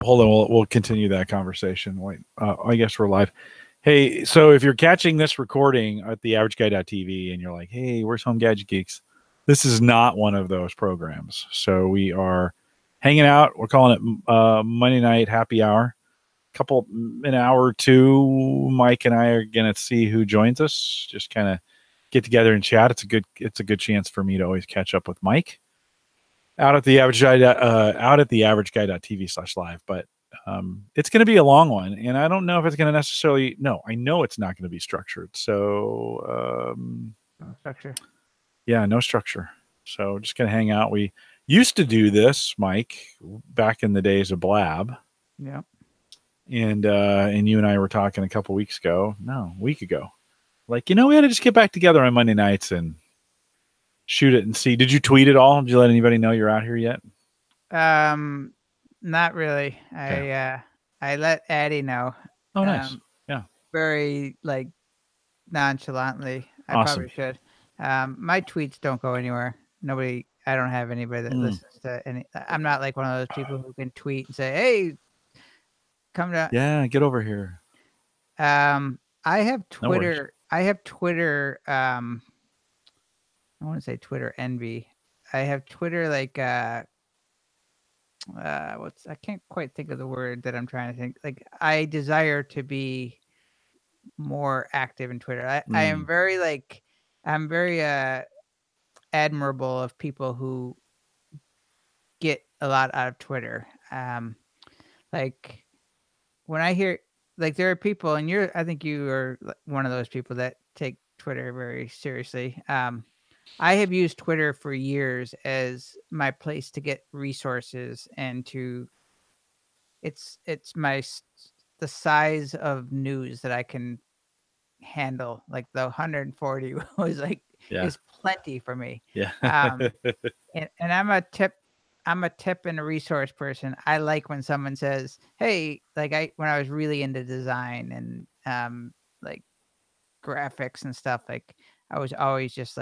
hold on. We'll continue that conversation. Wait, I guess we're live. Hey, so if you're catching this recording at the averageguy.tv and you're like, hey, where's Home Gadget Geeks? This is not one of those programs. So we are hanging out. We're calling it Monday Night Happy Hour. An hour or two, Mike and I are going to see who joins us. Just kind of get together and chat. It's a good chance for me to always catch up with Mike out at the averageguy.tv/live. But it's going to be a long one, and I don't know if it's going to necessarily. No, I know it's not going to be structured. So No structure. Yeah, no structure. So just going to hang out. We used to do this, Mike, back in the days of Blab. Yeah. And you and I were talking a week ago. Like, we ought to just get back together on Monday nights and shoot it and see. Did you tweet at all? Did you let anybody know you're out here yet? Not really. Okay. I let Addie know. Oh, nice. Yeah. Very nonchalantly. I Awesome. probably should. My tweets don't go anywhere. I don't have anybody that listens to any. I'm not like one of those people who can tweet and say, "Hey, come down." Yeah, get over here. I have Twitter. No I have Twitter. I want to say Twitter envy. I have Twitter I can't quite think of the word that I'm trying to think. Like, I desire to be more active in Twitter. I am very I'm very admirable of people who get a lot out of Twitter. Like, when I hear, like, there are people, and I think you are one of those people that take Twitter very seriously. I have used Twitter for years as my place to get resources and it's the size of news that I can handle. Like, the 140 was is plenty for me. Yeah. And I'm a tip and a resource person. I like when someone says, "Hey," when I was really into design and like graphics and stuff, like, I was always just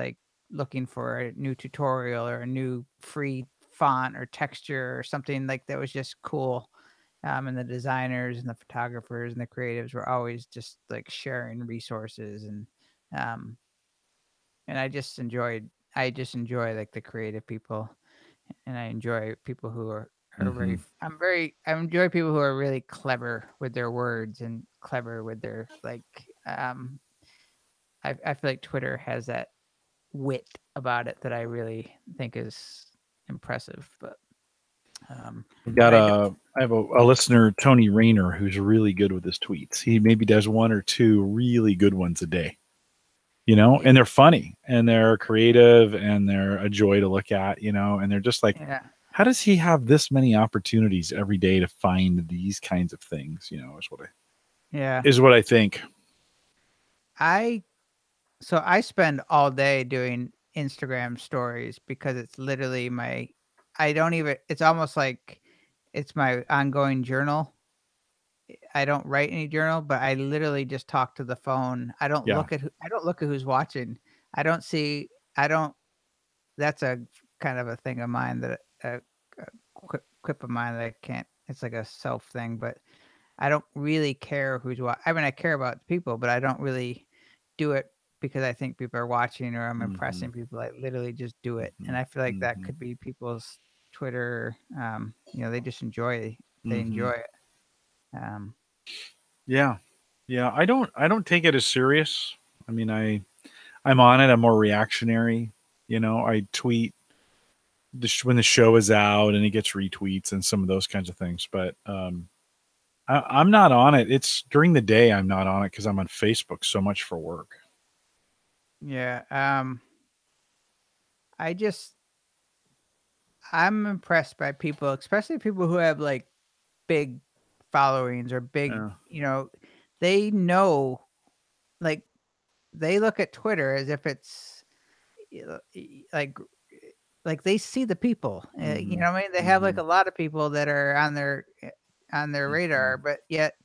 looking for a new tutorial or a new free font or texture or something that was just cool. And the designers and the photographers and the creatives were always just sharing resources um and I just enjoy the creative people, and I enjoy people who are I enjoy people who are really clever with their words and clever with their I feel like Twitter has that wit about it that I really think is impressive. But I have a listener, Tony Rayner, who's really good with his tweets. He maybe does one or two really good ones a day. And they're funny and they're creative and they're a joy to look at, and they're just like, yeah. How does he have this many opportunities every day to find these kinds of things? Is what I think. So I spend all day doing Instagram stories because it's literally it's almost like it's my ongoing journal. I don't write any journal, but I literally just talk to the phone. I don't look at who's watching. I don't see I don't That's a kind of a thing of mine that quip of mine that I can't. It's like a self thing, but I don't really care who's watching. I mean, I care about people, but I don't really do it because I think people are watching or I'm impressing people. I literally just do it, and I feel like that could be people's Twitter. They just enjoy. They enjoy it. Yeah. I don't take it as serious. I mean, I'm on it. I'm more reactionary. I tweet when the show is out and it gets retweets and some of those kinds of things. But I'm not on it. It's during the day I'm not on it because I'm on Facebook so much for work. Yeah. I'm impressed by people, especially people who have big followings or big, they know, like, they look at Twitter as if it's like they see the people. You know what I mean? They have a lot of people that are on their radar, but yet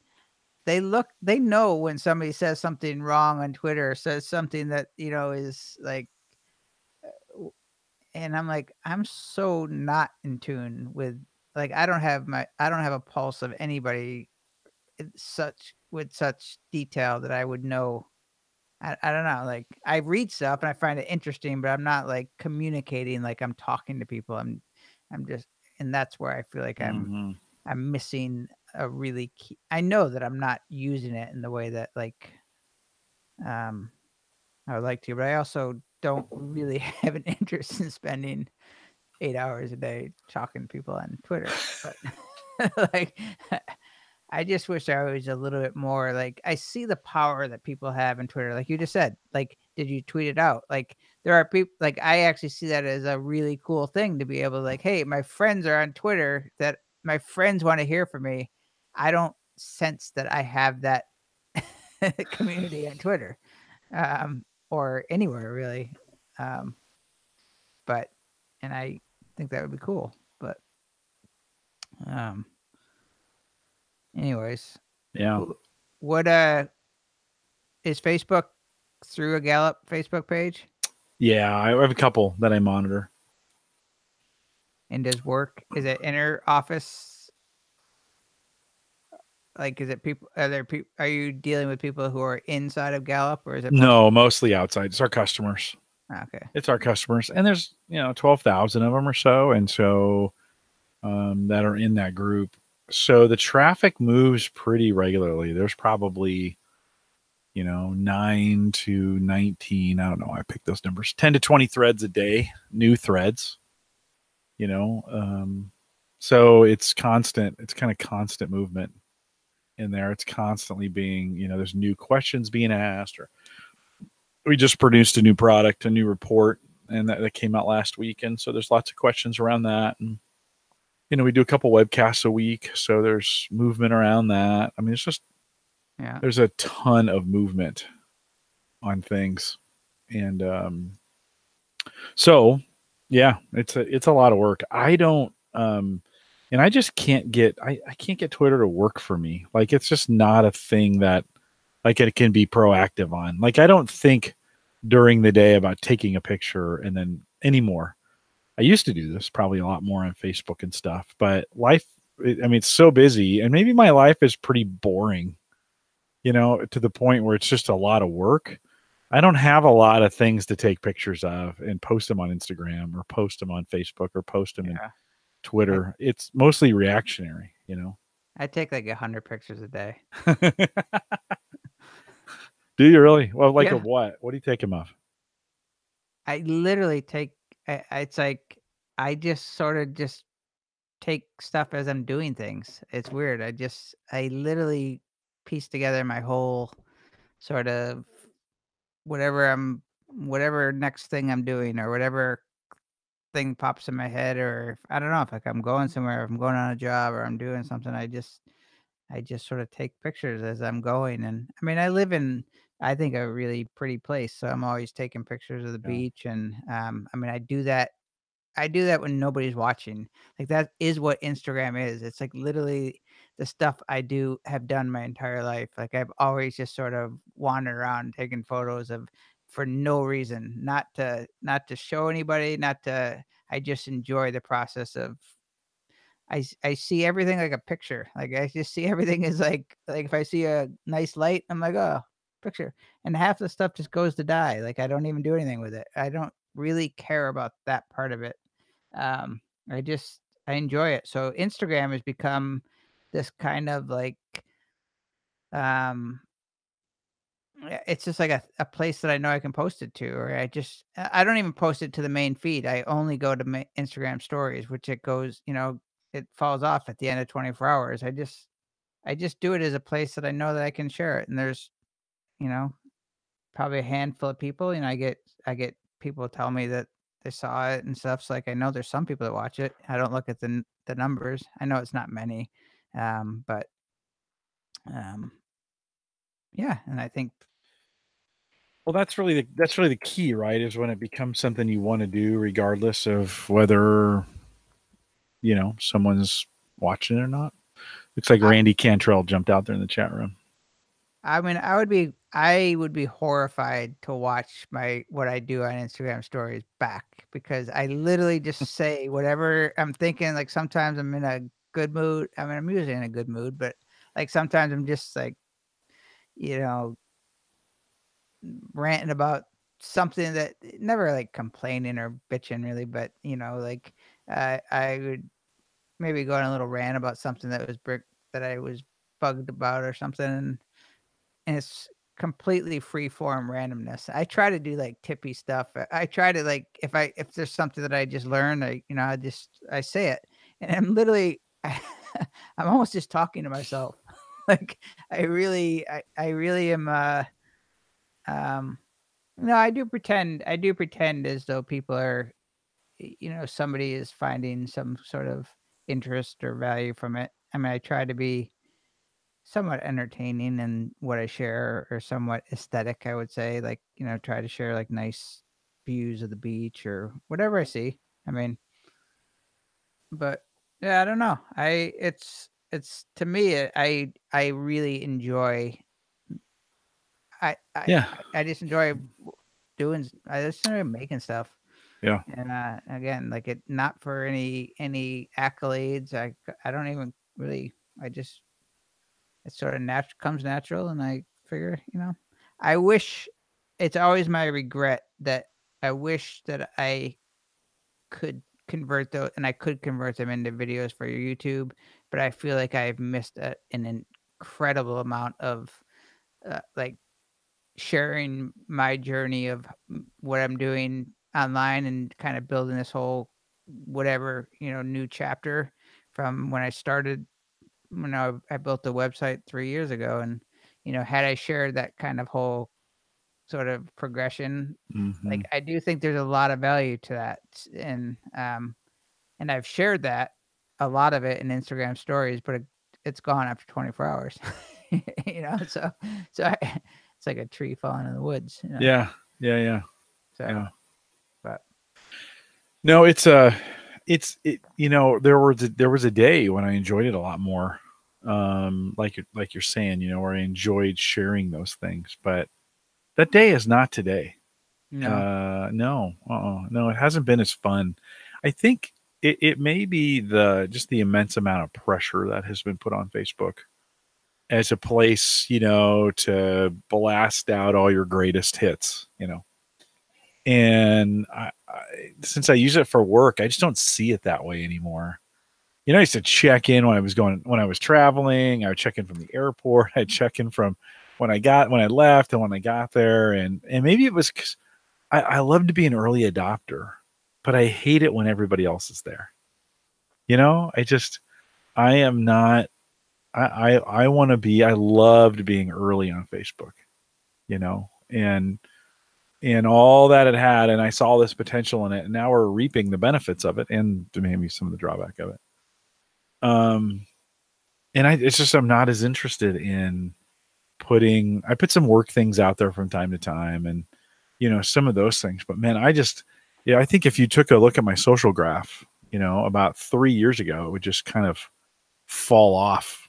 they know when somebody says something wrong on Twitter, or says something that is and I'm like, I'm so not in tune with like I don't have a pulse of anybody with such detail that I would know. I don't know. Like I read stuff and I find it interesting, but I'm not like communicating like I'm talking to people. I'm just, and that's where I feel like I'm missing a really key. I know that I'm not using it in the way that like um I would like to, but I also don't really have an interest in spending 8 hours a day talking to people on Twitter. But like I just wish I was a little bit more like I see the power that people have in Twitter. Like you just said, like, did you tweet it out? Like there are people like I actually see that as a really cool thing to be able to like, hey, my friends are on Twitter that my friends want to hear from me. I don't sense that I have that community on Twitter. Or anywhere really. Um, but and I think that would be cool. But um anyways, Yeah. what is Facebook through a Gallup Facebook page? Yeah, I have a couple that I monitor. And does work? Is it inner office? Like, is it people? Are there people? Are you dealing with people who are inside of Gallup, or is it No, mostly outside. It's our customers. Okay. It's our customers, and there's 12,000 of them or so, and so that are in that group. So the traffic moves pretty regularly. There's probably 9 to 19. I don't know. I picked those numbers. 10 to 20 threads a day, new threads. So it's constant. It's kind of constant movement in there. It's constantly being, there's new questions being asked, or we just produced a new product, a new report, and that came out last week. And so there's lots of questions around that. And, we do a couple webcasts a week. So there's movement around that. I mean, it's just, there's a ton of movement on things. And so, yeah, it's a lot of work. I don't, and I just can't get, I can't get Twitter to work for me. Like, it's just not a thing that like it can be proactive on. Like, I don't think during the day about taking a picture and then anymore. I used to do this probably a lot more on Facebook and stuff, but life, it's so busy, and maybe my life is pretty boring, to the point where it's just a lot of work. I don't have a lot of things to take pictures of and post them on Instagram or post them on Facebook or post them in Twitter. It's mostly reactionary, I take like 100 pictures a day. Do you really? Well, like of what? What do you take them of? I literally take. It's like I just sort of just take stuff as I'm doing things. It's weird. I literally piece together my whole sort of whatever next thing I'm doing or whatever thing pops in my head, or I don't know if like I'm going somewhere, if I'm going on a job or I'm doing something, I just sort of take pictures as I'm going. And I mean, I live in, I think, a really pretty place. So I'm always taking pictures of the beach. And I mean, I do that when nobody's watching. Like that is what Instagram is. It's like literally the stuff I have done my entire life. Like I've always just sort of wandered around taking photos of for no reason, not to show anybody, not to I just enjoy the process of I see everything like a picture. Like I just see everything as like if I see a nice light, I'm like, oh, picture. And half the stuff just goes to die. Like I don't even do anything with it. I don't really care about that part of it. Um, I enjoy it. So Instagram has become this kind of like um it's just like a place that I know I can post it to, or I don't even post it to the main feed. I only go to Instagram stories, which it goes, it falls off at the end of 24 hours. I just do it as a place that I know that I can share it. And there's, you know, probably a handful of people, I get people tell me that they saw it and stuff. So like I know there's some people that watch it. I don't look at the numbers. I know it's not many. But um yeah, and I think Well, that's really the key, right? Is when it becomes something you want to do, regardless of whether someone's watching it or not. Looks like Randy Cantrell jumped out there in the chat room. I mean, I would be horrified to watch what I do on Instagram stories back, because I literally just say whatever I'm thinking. Like sometimes I'm in a good mood. I mean, I'm usually in a good mood, but like sometimes I'm just like, you know, ranting about something that never like complaining or bitching really, but like I would maybe go on a little rant about something that I was bugged about or something, and it's completely free form randomness. I try to do like tippy stuff. I try to like if there's something that I just learned, I say it, and I'm literally I'm almost just talking to myself. Like I really am. No, I do pretend as though people are, somebody is finding some sort of interest or value from it. I mean, I try to be somewhat entertaining in what I share, or somewhat aesthetic, I would say. Like, try to share like nice views of the beach or whatever I see. I mean, but yeah, I don't know. It's to me, I really enjoy. I I Yeah. I just enjoy I just enjoy making stuff. Yeah. And again, like it not for any accolades. I don't even really. I just it sort of comes natural, and I figure, I wish it's always my regret that I wish that I could convert those, and I could convert them into videos for your YouTube, but I feel like I've missed an incredible amount of like sharing my journey of what I'm doing online, and kind of building this whole whatever, new chapter from when I started, I built the website 3 years ago. And, had I shared that kind of whole sort of progression, Mm-hmm. like I do think there's a lot of value to that. And I've shared that, a lot of it in Instagram stories, but it's gone after 24 hours. So it's like a tree falling in the woods. Yeah. Yeah. Yeah. So, Yeah. but No, there was a day when I enjoyed it a lot more. Like you're saying, where I enjoyed sharing those things, but that day is not today. no, No, no, it hasn't been as fun. I think it may be just the immense amount of pressure that has been put on Facebook as a place, to blast out all your greatest hits, and since I use it for work, I just don't see it that way anymore. I used to check in when I was traveling. I would check in from the airport. I'd check in from when I left and when I got there, and maybe it was because I love to be an early adopter, but I hate it when everybody else is there. I am not. I want to be. I loved being early on Facebook. And all that it had, and I saw this potential in it, and now we're reaping the benefits of it, and maybe some of the drawback of it. And it's just I'm not as interested in I put some work things out there from time to time, and some of those things. But man, I think if you took a look at my social graph, about 3 years ago, it would just kind of fall off.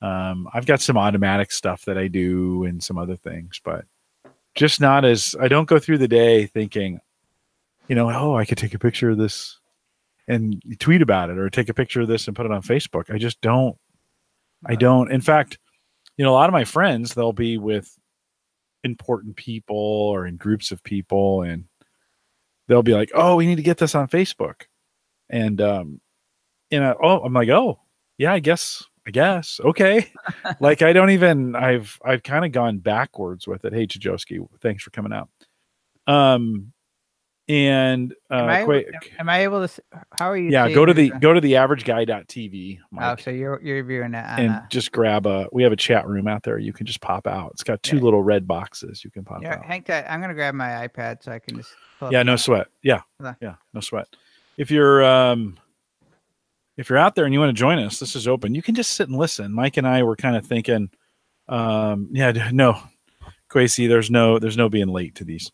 I've got some automatic stuff that I do and some other things, but just not as I don't go through the day thinking, oh, I could take a picture of this and tweet about it, or take a picture of this and put it on Facebook. I just don't. I don't. In fact, a lot of my friends, they'll be with important people or in groups of people, and they'll be like, "Oh, we need to get this on Facebook," and I'm like, "Oh, yeah, I guess, okay." Like I don't even. I've kind of gone backwards with it. Hey, Chajowski, thanks for coming out. And am I able to? How are you? Yeah, go to the averageguy.tv, Mike. Oh, so you're viewing that and just grab we have a chat room out there. You can just pop out. It's got two little red boxes. You can pop out. Hang tight. I'm going to grab my iPad so I can just Yeah, no sweat. Yeah. Yeah, no sweat. If you're out there and you want to join us, this is open. You can just sit and listen. Mike and I were kind of thinking, no, Quasi, there's no being late to these.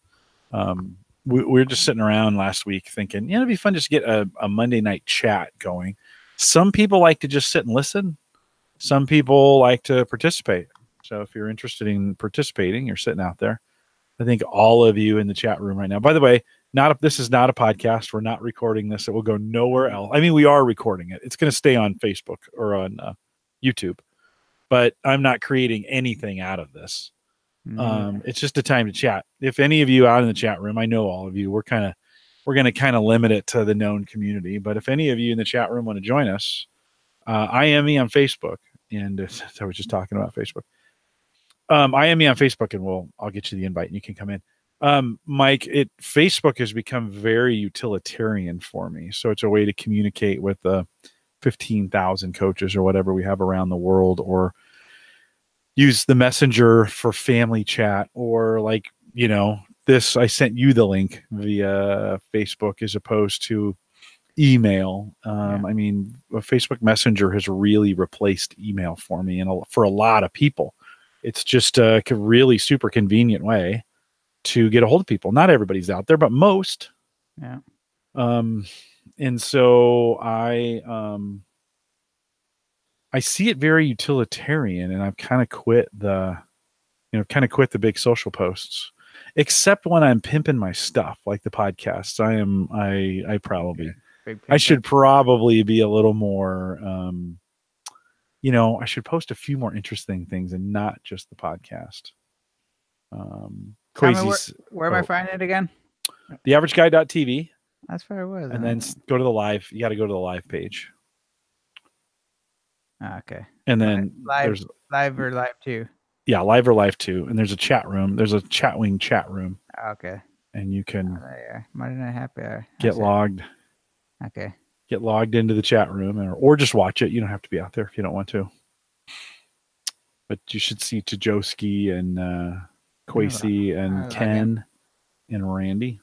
We were just sitting around last week thinking, it'd be fun just to get a Monday night chat going. Some people like to just sit and listen. Some people like to participate. So if you're interested in participating, you're sitting out there. I think all of you in the chat room right now. By the way, this is not a podcast. We're not recording this. It will go nowhere else. I mean, we are recording it. It's going to stay on Facebook or on YouTube, but I'm not creating anything out of this. It's just a time to chat. If any of you out in the chat room, I know all of you, we're going to kind of limit it to the known community. But if any of you in the chat room want to join us, I am me on Facebook, and I was just talking about Facebook. I am me on Facebook, and I'll get you the invite, and you can come in. Mike, Facebook has become very utilitarian for me. So it's a way to communicate with the 15,000 coaches or whatever we have around the world, or use the messenger for family chat, or like, this, I sent you the link via Facebook as opposed to email. I mean, Facebook Messenger has really replaced email for me, and for a lot of people. It's just a really super convenient way to get a hold of people. Not everybody's out there, but most. Yeah. And so I see it very utilitarian, and I've kind of quit the big social posts, except when I'm pimping my stuff like the podcasts. I should probably be a little more, I should post a few more interesting things and not just the podcast. Where am I finding it again? TheAverageGuy.tv. That's where I was. And then go to the live. You got to go to the live page. Okay. And then live or live 2. Yeah, live or live 2. And there's a chat room. There's a Chatwing chat room. Okay. And you can Monday Night Happy Hour. Get logged. Okay. Get logged into the chat room, or just watch it. You don't have to be out there if you don't want to. But you should see Tajoski and Kwesi and Ken and Randy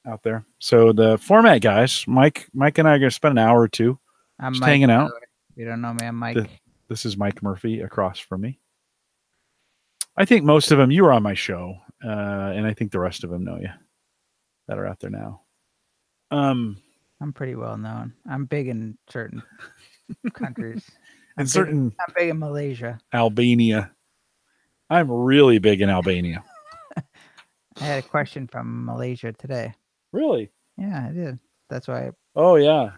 out there. So the format, guys, Mike and I are going to spend an hour or two just hanging out. You don't know me, I'm Mike. This is Mike Murphy across from me. I think most of them, you were on my show, and I think the rest of them know you that are out there now. I'm pretty well known. I'm big in certain countries. I'm big in Malaysia. Albania. I'm really big in Albania. I had a question from Malaysia today. Really? Yeah, I did. That's why. Oh yeah.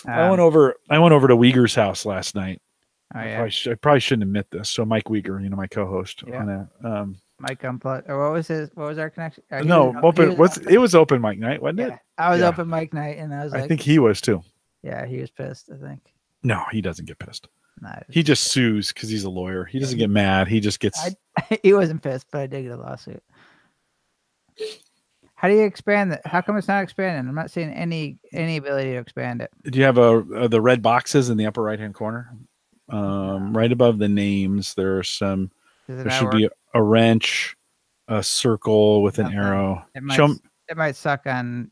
I went over to Uyghur's house last night. Oh yeah. I probably shouldn't admit this. So Mike Uyghur, my co-host, yeah. Mike Unplugged. Or what was our connection? It was open mic night, wasn't it? I was open mic night, and I was like, I think he was too. Yeah, he was pissed, I think. No, he doesn't get pissed. He just sues because he's a lawyer. He doesn't get mad. He just gets. He wasn't pissed, but I did get a lawsuit. How do you expand that? How come it's not expanding? I'm not seeing any ability to expand it. Do you have the red boxes in the upper right hand corner? Right above the names, there are some. There should be a wrench, a circle with an arrow. It might suck on.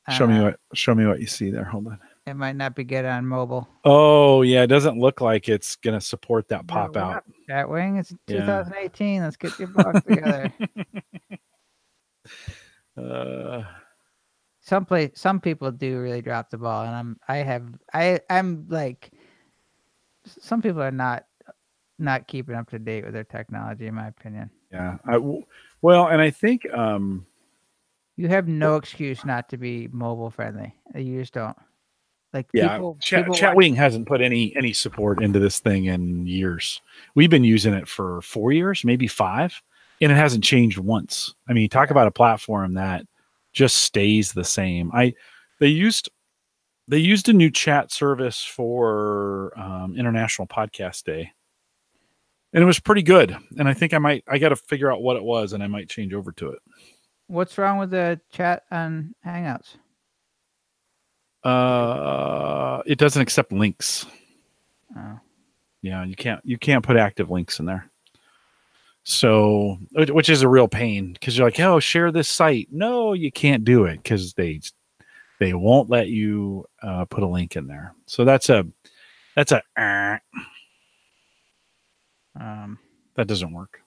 Show me what you see there. Hold on. It might not be good on mobile. Oh yeah, it doesn't look like it's gonna support that pop out. Chatwing, it's 2018. Let's get your box together. Some people do really drop the ball, and I'm like, some people are not keeping up to date with their technology, in my opinion. Yeah, and I think you have no excuse not to be mobile friendly. You just don't. Like Chatwing hasn't put any support into this thing in years. We've been using it for 4 years, maybe 5, and it hasn't changed once. I mean, talk about a platform that just stays the same. They used a new chat service for International Podcast Day, and it was pretty good. And I think I got to figure out what it was, and I might change over to it. What's wrong with the chat on Hangouts? It doesn't accept links. Oh. Yeah, you can't put active links in there. So, which is a real pain, because you're like, oh, share this site. No, you can't do it because they won't let you put a link in there. So that doesn't work.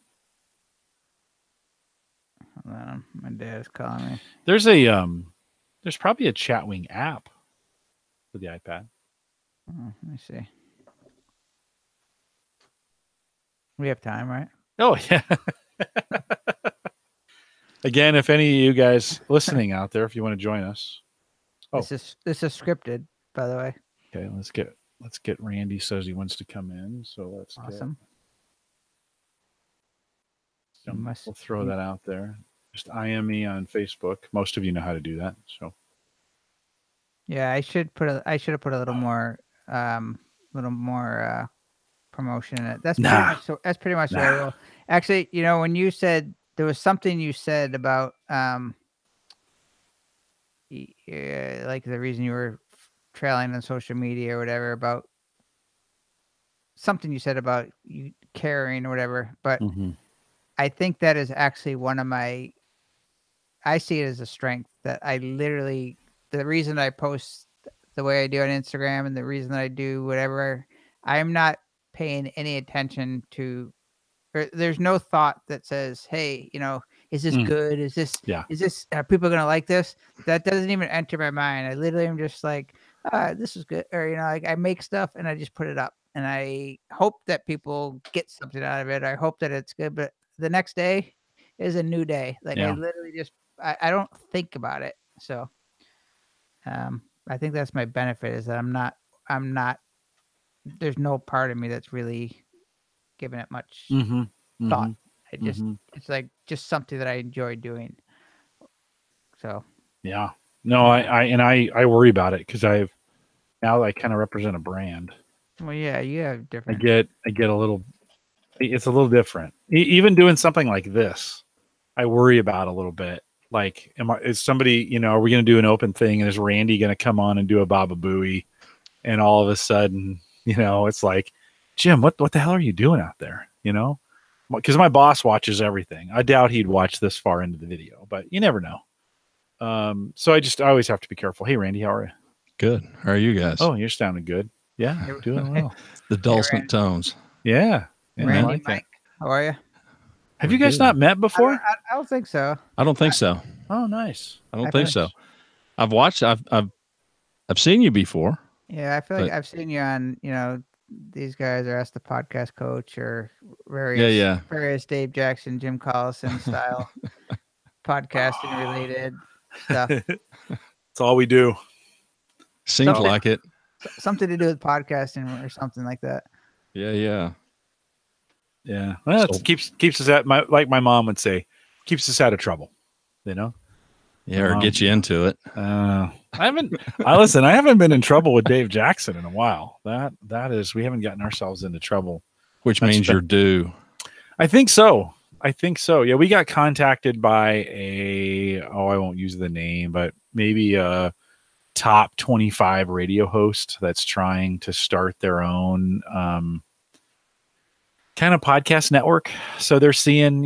My dad's calling me. There's probably a Chatwing app for the iPad. Oh, let me see. We have time, right? Oh yeah. Again, if any of you guys listening out there, if you want to join us. Oh. This is scripted, by the way. Okay, let's get Randy says he wants to come in. So let's awesome. We'll throw that out there. Just IM me on Facebook. Most of you know how to do that. So yeah, I should have put a little more promotion in it. That's pretty much what I will. Actually, when you said there was something you said about like the reason you were trailing on social media or whatever, about something you said about you caring or whatever, but I think that is actually I see it as a strength that I literally, the reason I post the way I do on Instagram and the reason I do whatever, I'm not paying any attention to, or there's no thought that says, hey, is this good? Is this, are people going to like this? That doesn't even enter my mind. I literally am just like, this is good. Or, like I make stuff and I just put it up and I hope that people get something out of it. I hope that it's good, but the next day is a new day. Like I literally just, I don't think about it. So, I think that's my benefit, is that I'm not, there's no part of me that's really giving it much thought. It's like just something that I enjoy doing. So, yeah, no, I worry about it because I kind of represent a brand. Well, yeah, you have different. I get a little, it's a little different. Even doing something like this, I worry about a little bit. Like, is somebody, are we going to do an open thing, and is Randy going to come on and do a Baba Booey, and all of a sudden, it's like, Jim, what the hell are you doing out there? Because my boss watches everything. I doubt he'd watch this far into the video, but you never know. So I always have to be careful. Hey, Randy, how are you? Good. How are you guys? Oh, you're sounding good. Yeah, doing well. The dulcet tones. Yeah. Randy, Mike, how are you? Have you guys not met before? I don't think so. I don't think so. Oh, nice. I don't think so. I've watched. I've seen you before. Yeah, I feel like I've seen you on. These guys are Ask the Podcast Coach or various Dave Jackson, Jim Collison style podcasting related stuff. That's all we do. Seems like it. Something to do with podcasting or something like that. Yeah. Well, it keeps us at like my mom would say, keeps us out of trouble. Yeah, or get you into it. I haven't been in trouble with Dave Jackson in a while. That is, we haven't gotten ourselves into trouble. Which means you're due. I think so. Yeah, we got contacted by I won't use the name, but maybe a top 25 radio host that's trying to start their own kind of podcast network. So they're seeing,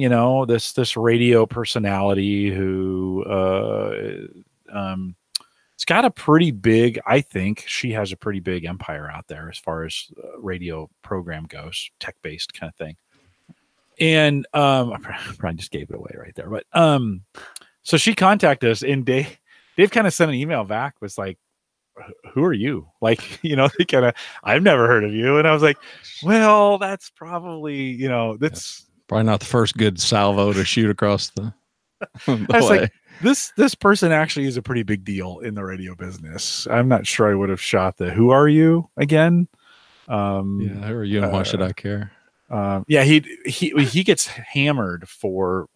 this radio personality who it's got a pretty big, I think she has a pretty big empire out there as far as radio program goes, tech-based kind of thing. And I probably just gave it away right there. But so she contacted us, and Dave kind of sent an email back, was like, who are you? Like, they kind of, I've never heard of you. And I was like, well, that's probably, that's probably not the first good salvo to shoot across the I was like, this person actually is a pretty big deal in the radio business. I'm not sure I would have shot the who are you again. Who are you and why should I care? He gets hammered for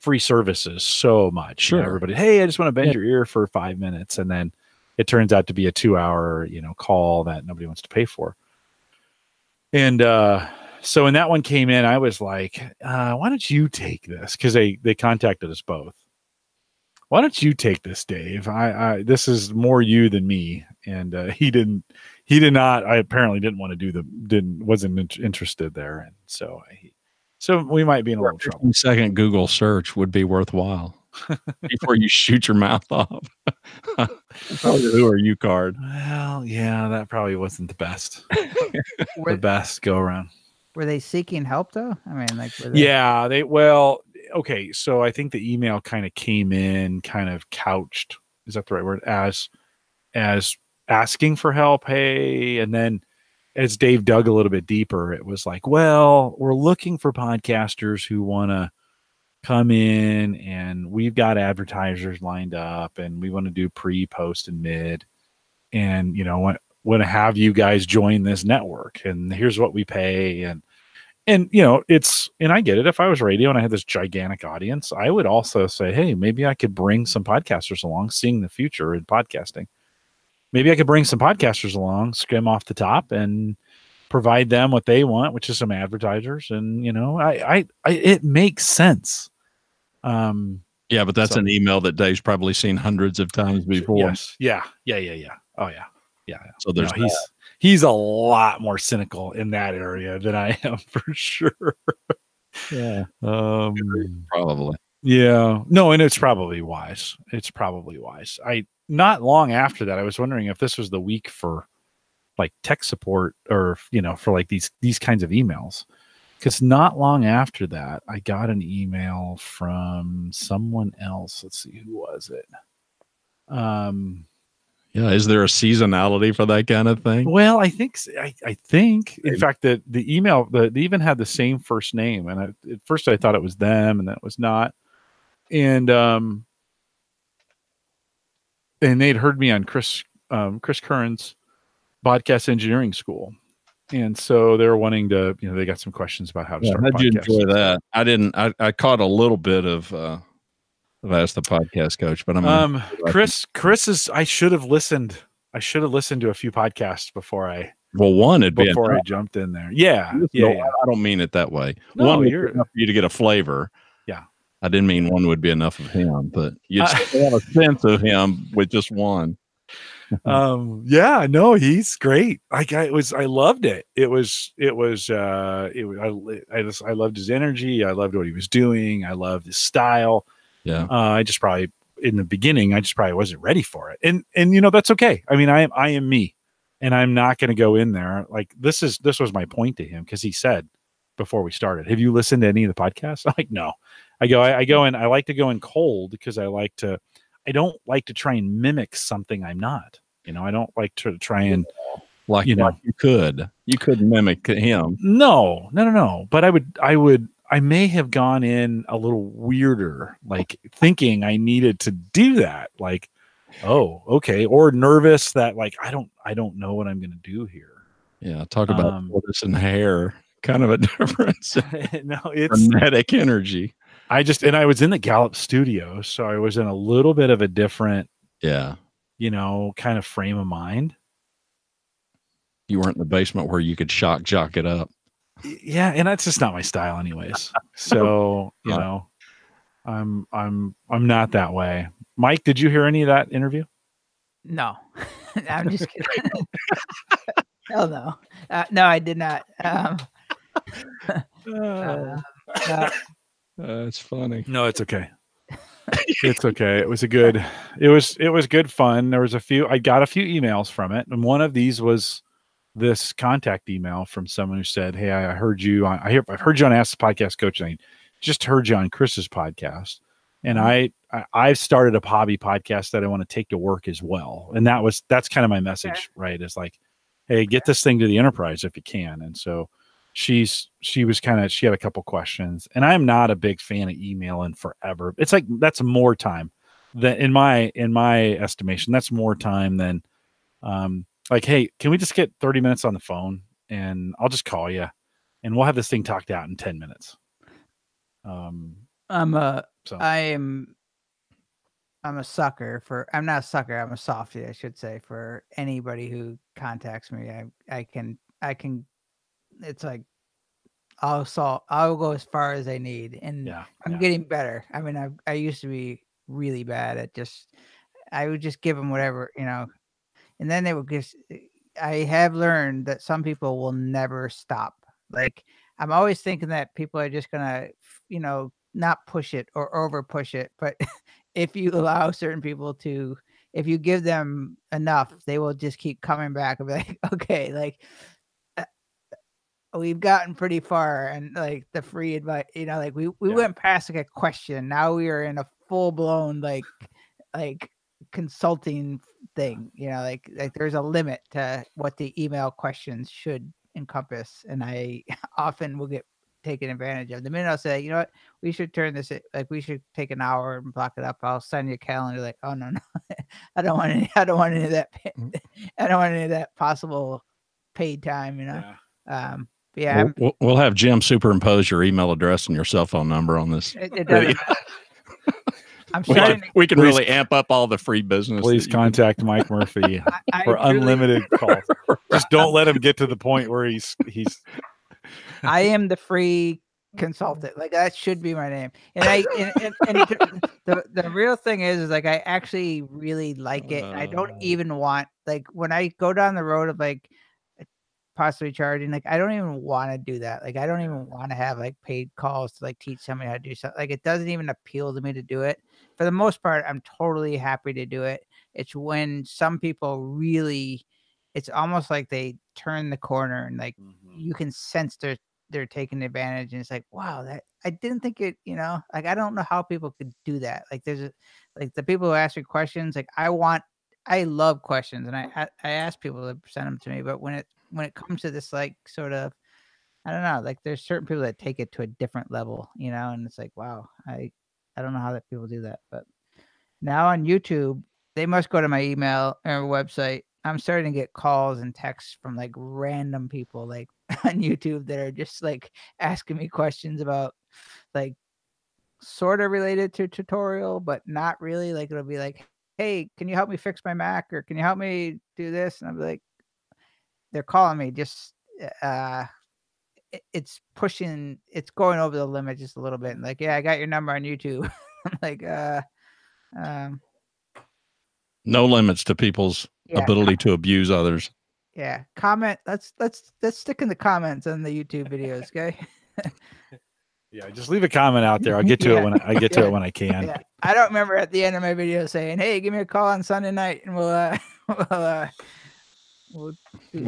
free services so much. Sure. Everybody, hey, I just want to bend your ear for 5 minutes, and then it turns out to be a 2-hour, call that nobody wants to pay for. And so when that one came in, I was like, why don't you take this? Because they contacted us both. Why don't you take this, Dave? This is more you than me. And he did not. I apparently didn't want to wasn't interested there. And so we might be in a little trouble. 15-second Google search would be worthwhile before you shoot your mouth off. Who are you card? Well, yeah, that probably wasn't the best. The best go around. Were they seeking help though? I mean, like, okay. So I think the email kind of came in, kind of couched. Is that the right word? As asking for help. Hey, and then as Dave dug a little bit deeper, it was like, well, we're looking for podcasters who want to come in, and we've got advertisers lined up, and we want to do pre, post, and mid, and want to have you guys join this network, and here's what we pay, and and I get it. If I was radio and I had this gigantic audience, I would also say, hey, maybe I could bring some podcasters along, seeing the future in podcasting. Maybe I could bring some podcasters along, skim off the top, and provide them what they want, which is some advertisers. And it makes sense. Yeah, but that's an email that Dave's probably seen hundreds of times before. Yes. Yeah. Oh yeah. So there's he's a lot more cynical in that area than I am, for sure. Yeah. Probably. Yeah. No, and it's probably wise. Not long after that, I was wondering if this was the week for like tech support, or for like these kinds of emails. Because not long after that, I got an email from someone else. Let's see, who was it? Yeah, is there a seasonality for that kind of thing? Well, I think in fact that the email, they even had the same first name, and at first I thought it was them, and that was not. And they'd heard me on Chris Curran's podcast engineering school, and so they're wanting to, they got some questions about how to start. How'd you enjoy that? I didn't. I caught a little bit of Ask the Podcast Coach, but Chris is. I should have listened to a few podcasts before I jumped in there. Yeah. I don't mean it that way. No, one would be enough for you to get a flavor. Yeah. I didn't mean one would be enough of him, but you have a sense of him with just one. Yeah, no, he's great. I loved it. I loved his energy. I loved what he was doing. I loved his style. Yeah. I just probably in the beginning, I just probably wasn't ready for it. And that's okay. I mean, I am me, and I'm not going to go in there. Like this was my point to him, because he said before we started, have you listened to any of the podcasts? I'm like, no. I go in, I like to go in cold, because I don't like to try and mimic something I'm not. I don't like to try and like you could mimic him. No. But I may have gone in a little weirder, like thinking I needed to do that. Like, oh, okay. Or nervous that like, I don't know what I'm going to do here. Yeah. Talk about tortoise and hair, kind of a difference. No, it's frenetic energy. I was in the Gallup studio, so I was in a little bit of a different, kind of frame of mind. You weren't in the basement where you could shock jock it up. Yeah, and that's just not my style, anyways. So I'm not that way. Mike, did you hear any of that interview? No, I'm just kidding. Hell no, no, I did not. It's funny. No, it's okay. It's okay. It was good fun. There was I got a few emails from it, and one of these was this contact email from someone who said, "Hey, I've heard you on Ask the Podcast Coach, and I just heard you on Chris's podcast, and I've started a hobby podcast that I want to take to work as well." And that's kind of my message, right? It's like, hey, get this thing to the enterprise if you can. And so she had a couple questions, and I'm not a big fan of emailing forever. It's like, that's more time than in my estimation, that's more time than, like, hey, can we just get 30 minutes on the phone, and I'll just call you and we'll have this thing talked out in 10 minutes. I'm a sucker for, I'm not a sucker, I'm a softie, I should say, for anybody who contacts me. I can, it's like, I'll go as far as I need. And I'm getting better. I mean, I used to be really bad at I would just give them whatever, and then they would I have learned that some people will never stop. Like, I'm always thinking that people are just going to, not push it or over push it. But if you allow certain people to, if you give them enough, they will just keep coming back and be like, okay, like, we've gotten pretty far, and like the free advice, like we went past like a question. Now we are in a full blown, like consulting thing, like there's a limit to what the email questions should encompass, and I often will get taken advantage of. The minute I'll say, you know what, we should turn this, like we should take an hour and block it up, I'll send you a calendar like, oh no, I don't want any of that. I don't want any of that possible paid time, Yeah. We'll have Jim superimpose your email address and your cell phone number on this. It doesn't we can really amp up all the free business. Please contact Mike Murphy for unlimited calls. Just don't let him get to the point where he's. I am the free consultant. Like that should be my name. And the real thing is like I actually really like it. I don't even want, like, when I go down the road of like possibly charging, like I don't even want to do that. Like I don't even want to have like paid calls to like teach somebody how to do something. Like it doesn't even appeal to me to do it. For the most part, I'm totally happy to do it. It's when some people really, it's almost like they turn the corner and like you can sense they're taking advantage, and it's like, wow, that I didn't think it, like I don't know how people could do that. Like there's like the people who ask me questions, like I love questions, and I ask people to send them to me, but when it comes to this, like, sort of, I don't know, like there's certain people that take it to a different level, and it's like, wow, I don't know how that people do that. But now on YouTube, they must go to my email or website. I'm starting to get calls and texts from like random people like on YouTube that are just like asking me questions about like sort of related to tutorial, but not really. Like it'll be like, hey, can you help me fix my Mac, or can you help me do this? And I'm like, they're calling me just it's going over the limit just a little bit. And like, yeah, I got your number on YouTube. I'm like, no limits to people's ability to abuse others. Yeah, comment. Let's stick in the comments on the YouTube videos, okay? Yeah, just leave a comment out there. I'll get to it when I get to it when I can. Yeah. I don't remember at the end of my video saying, "Hey, give me a call on Sunday night, and we'll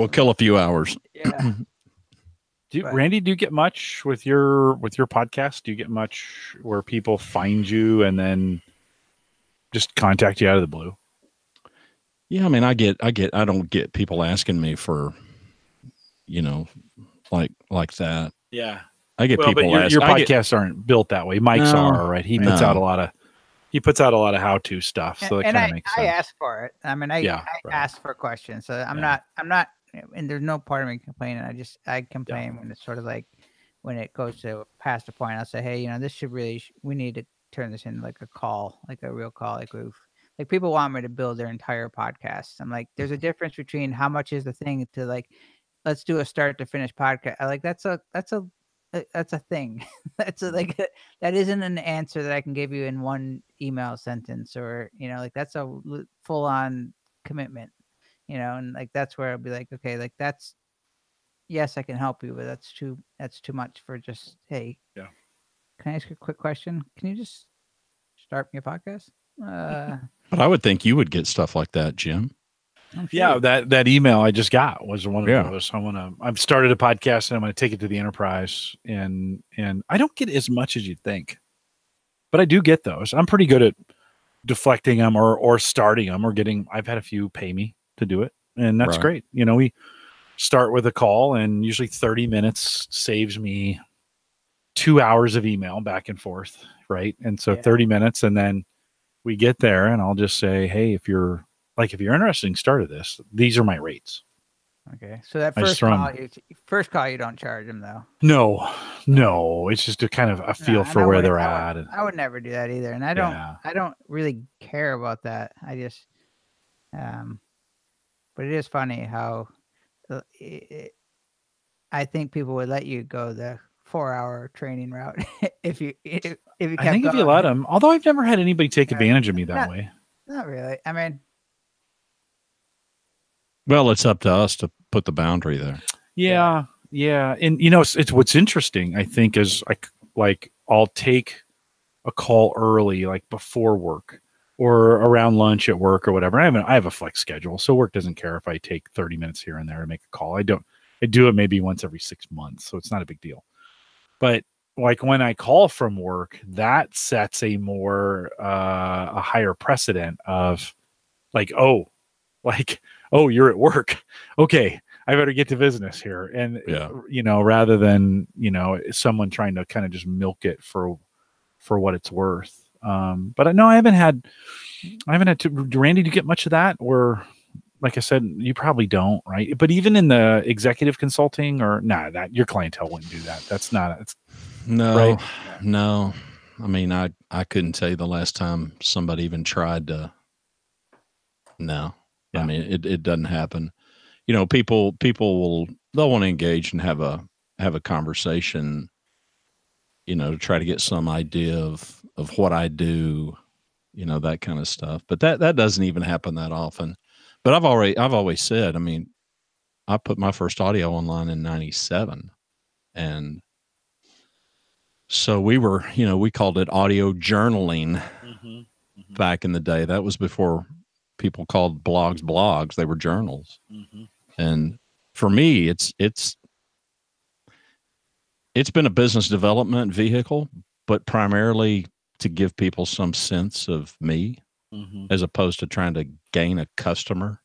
kill a few hours." Yeah. Randy, do you get much with your podcast? Do you get much where people find you and then just contact you out of the blue? Yeah, I mean, I don't get people asking me for, like that. Yeah. I get people but your podcasts aren't built that way. Mike's are, right? He puts out a lot of how-to stuff. So that kind of makes sense. I ask for it. I mean, I ask for questions. So I'm not, and there's no part of me complaining. I complain when it's sort of like, when it goes to past a point, I'll say, hey, this should we need to turn this into like a call, like a real call. Like people want me to build their entire podcast. I'm like, there's a difference between how much is the thing to like, let's do a start to finish podcast. Like that's a thing. That isn't an answer that I can give you in one email sentence, or, like that's a full on commitment, and like, that's where I'll be like, okay, like yes, I can help you, but that's too much for just, hey, can I ask you a quick question? Can you just start me a podcast? But I would think you would get stuff like that, Jim. Sure. Yeah, that email I just got was one of those. I've started a podcast and I'm going to take it to the enterprise, and I don't get as much as you'd think, but I do get those. I'm pretty good at deflecting them or starting them or getting. I've had a few pay me to do it, and that's great. We start with a call, and usually 30 minutes saves me 2 hours of email back and forth, right? And so 30 minutes, and then we get there, and I'll just say, hey, if you're interested in start of this, these are my rates. Okay. So that first call, you don't charge them though. No. It's just a kind of a feel for where they're at. I would never do that either. And I don't really care about that. I just, but it is funny how I think people would let you go the 4-hour training route if you kept I think if you let them, although I've never had anybody take advantage of me that way. Not really. I mean, well, it's up to us to put the boundary there. Yeah. And it's what's interesting, I think, is I'll take a call early, like before work or around lunch at work or whatever. I have a flex schedule, so work doesn't care if I take 30 minutes here and there to make a call. I do it maybe once every 6 months, so it's not a big deal. But like when I call from work, that sets a higher precedent of, like, oh, you're at work. Okay, I better get to business here. And rather than someone trying to kind of just milk it for what it's worth. But no, I haven't had to. Randy, do you get much of that? Or like I said, you probably don't, right? But even in the executive consulting, or that your clientele wouldn't do that. That's not. It's no, right? No. I mean, I couldn't tell you the last time somebody even tried to. No, I mean it doesn't happen. People they'll want to engage and have a conversation. To try to get some idea of what I do, that kind of stuff. But that doesn't even happen that often. But I've always said, I mean, I put my first audio online in 97. And so we were, we called it audio journaling back in the day. That was before people called blogs. They were journals. And for me, it's been a business development vehicle, but primarily to give people some sense of me as opposed to trying to gain a customer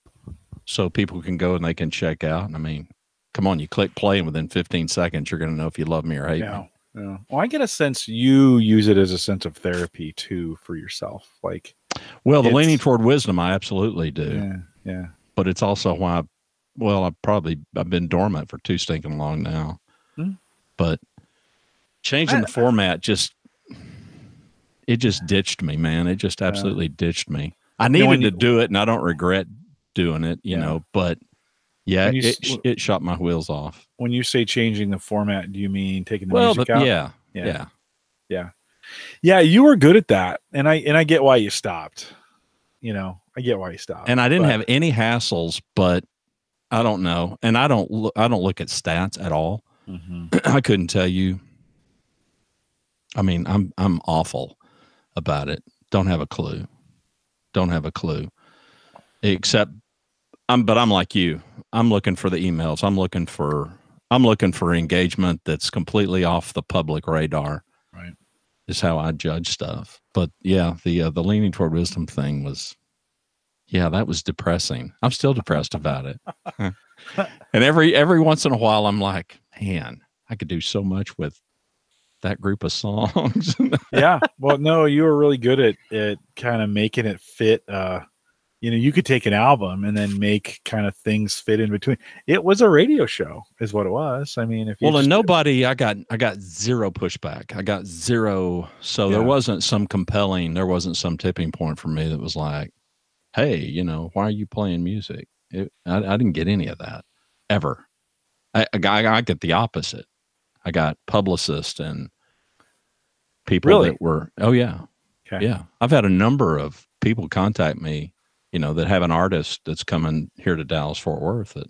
so people can go and they can check out. And I mean, come on, you click play and within 15 seconds, you're going to know if you love me or hate me. Yeah. Well, I get a sense you use it as a sense of therapy too for yourself. Like, well, the leaning toward wisdom, I absolutely do. Yeah. But it's also why, I've been dormant for too stinking long now. But changing the format just ditched me, man. It just absolutely ditched me. I needed to do it, and I don't regret doing it, you know. But it shot my wheels off. When you say changing the format, do you mean taking the music out? Yeah. You were good at that, and I get why you stopped. I get why you stopped. And I didn't have any hassles, but I don't know, and I don't look at stats at all. I couldn't tell you. I mean, I'm awful about it. Don't have a clue. Except but I'm like you. I'm looking for the emails. I'm looking for engagement that's completely off the public radar. Right. Is how I judge stuff. But yeah, the leaning toward wisdom thing was, that was depressing. I'm still depressed about it. And every once in a while I'm like, man, I could do so much with that group of songs. Yeah. Well, no, you were really good at kind of making it fit. You could take an album and then make kind of things fit in between. It was a radio show is what it was. I mean, I got zero pushback. I got zero. So there wasn't some tipping point for me that was like, hey, why are you playing music? I didn't get any of that ever. I get the opposite. I got publicists and people that were, yeah. I've had a number of people contact me, that have an artist that's coming here to Dallas Fort Worth that,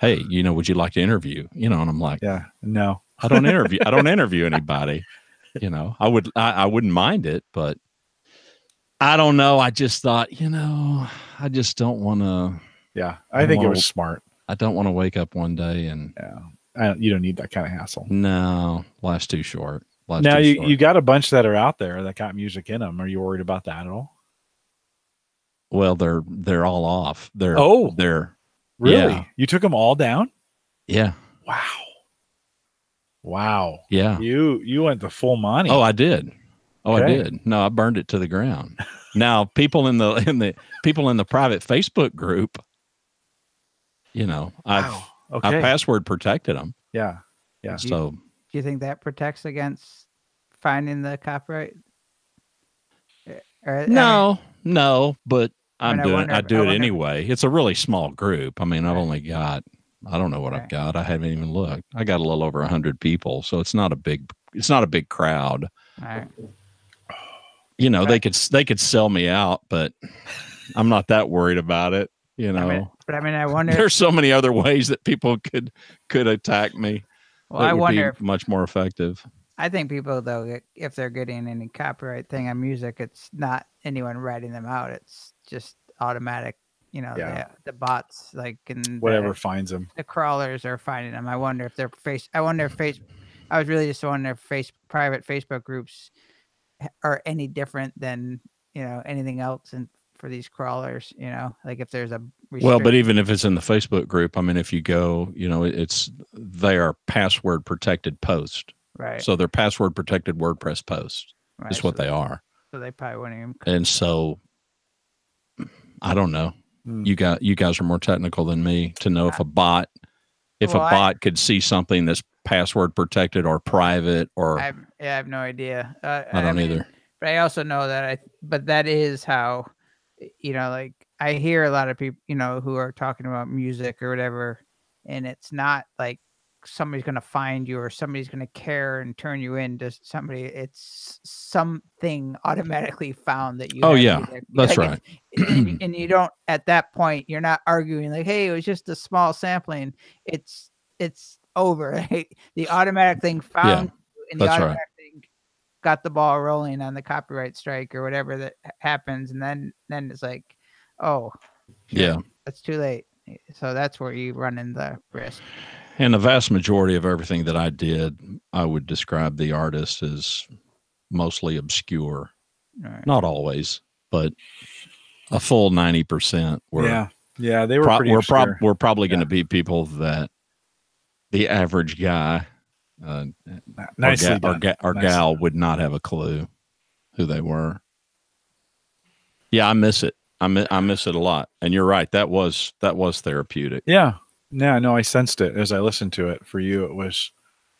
hey, would you like to interview? And I'm like, no, I don't interview anybody. I wouldn't mind it, but I don't know. I just thought, I just don't want to. Yeah, I think it was smart. I don't want to wake up one day and. You don't need that kind of hassle. No, life's too short. You got a bunch that are out there that got music in them. Are you worried about that at all? Well, they're all off. They're really? Yeah. You took them all down? Yeah. Wow. Yeah. You went the full Monty. Oh, I did. I did. No, I burned it to the ground. Now, people in the private Facebook group, I password protected them. Yeah. So, do you think that protects against finding the copyright? No, but I do it anyway. It's a really small group. I mean, I've only got, I don't know what I've got. I haven't even looked. I got a little over 100 people, so it's not a big crowd. All right. They could sell me out, but I'm not that worried about it. I wonder. There's so many other ways that people could attack me. Well, I wonder if much more effective. I think people, though, if they're getting any copyright thing on music, it's not anyone writing them out. It's just automatic. The bots, finds them. The crawlers are finding them. I wonder if I was really just wondering if private Facebook groups are any different than anything else and for these crawlers, you know, like if there's a well, but even if it's in the Facebook group, I mean, if you go, you know, they are password protected posts. Right. So they're password protected WordPress posts. Right. Is what they are. So they probably wouldn't even. And so I don't know. You guys are more technical than me to know if a bot could see something that's password protected or private or. I have no idea. I don't either. But I also know that but that is how, you know, like I hear a lot of people, you know, who are talking about music or whatever, and it's not like somebody's going to find you or somebody's going to care and turn you into somebody. It's something automatically found that you. Oh yeah, that's right. And you don't, at that point, you're not arguing like, hey, it was just a small sampling. It's over. Right? The automatic thing found you, and the automatic thing got the ball rolling on the copyright strike or whatever that happens. And then it's like, oh, shit, that's too late. So that's where you run in the risk. And the vast majority of everything that I did, I would describe the artist as mostly obscure. Right. Not always, but a full 90% were. Yeah, they were pretty obscure. We're probably going to be people that the average guy or gal would not have a clue who they were. Yeah, I miss it. I miss it a lot. And you're right. That was therapeutic. Yeah. Yeah, no, I sensed it as I listened to it. For you, it was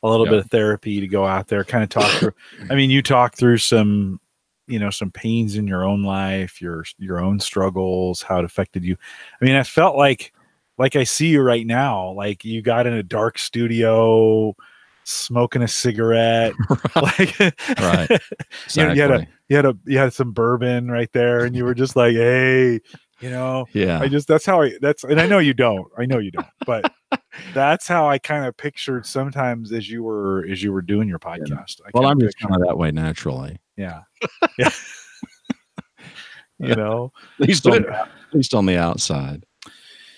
a little bit of therapy to go out there, kind of talk through. I mean, you talk through some, you know, some pains in your own life, your own struggles, how it affected you. I mean, I felt like I see you right now, like you got in a dark studio, smoking a cigarette, right. Right. Exactly. You had some bourbon right there, and you were just like, hey. You know, and I know you don't, but that's how I kind of pictured sometimes as you were doing your podcast. Well, I'm just kind of that way naturally. Yeah. Yeah. You know, at least on the outside.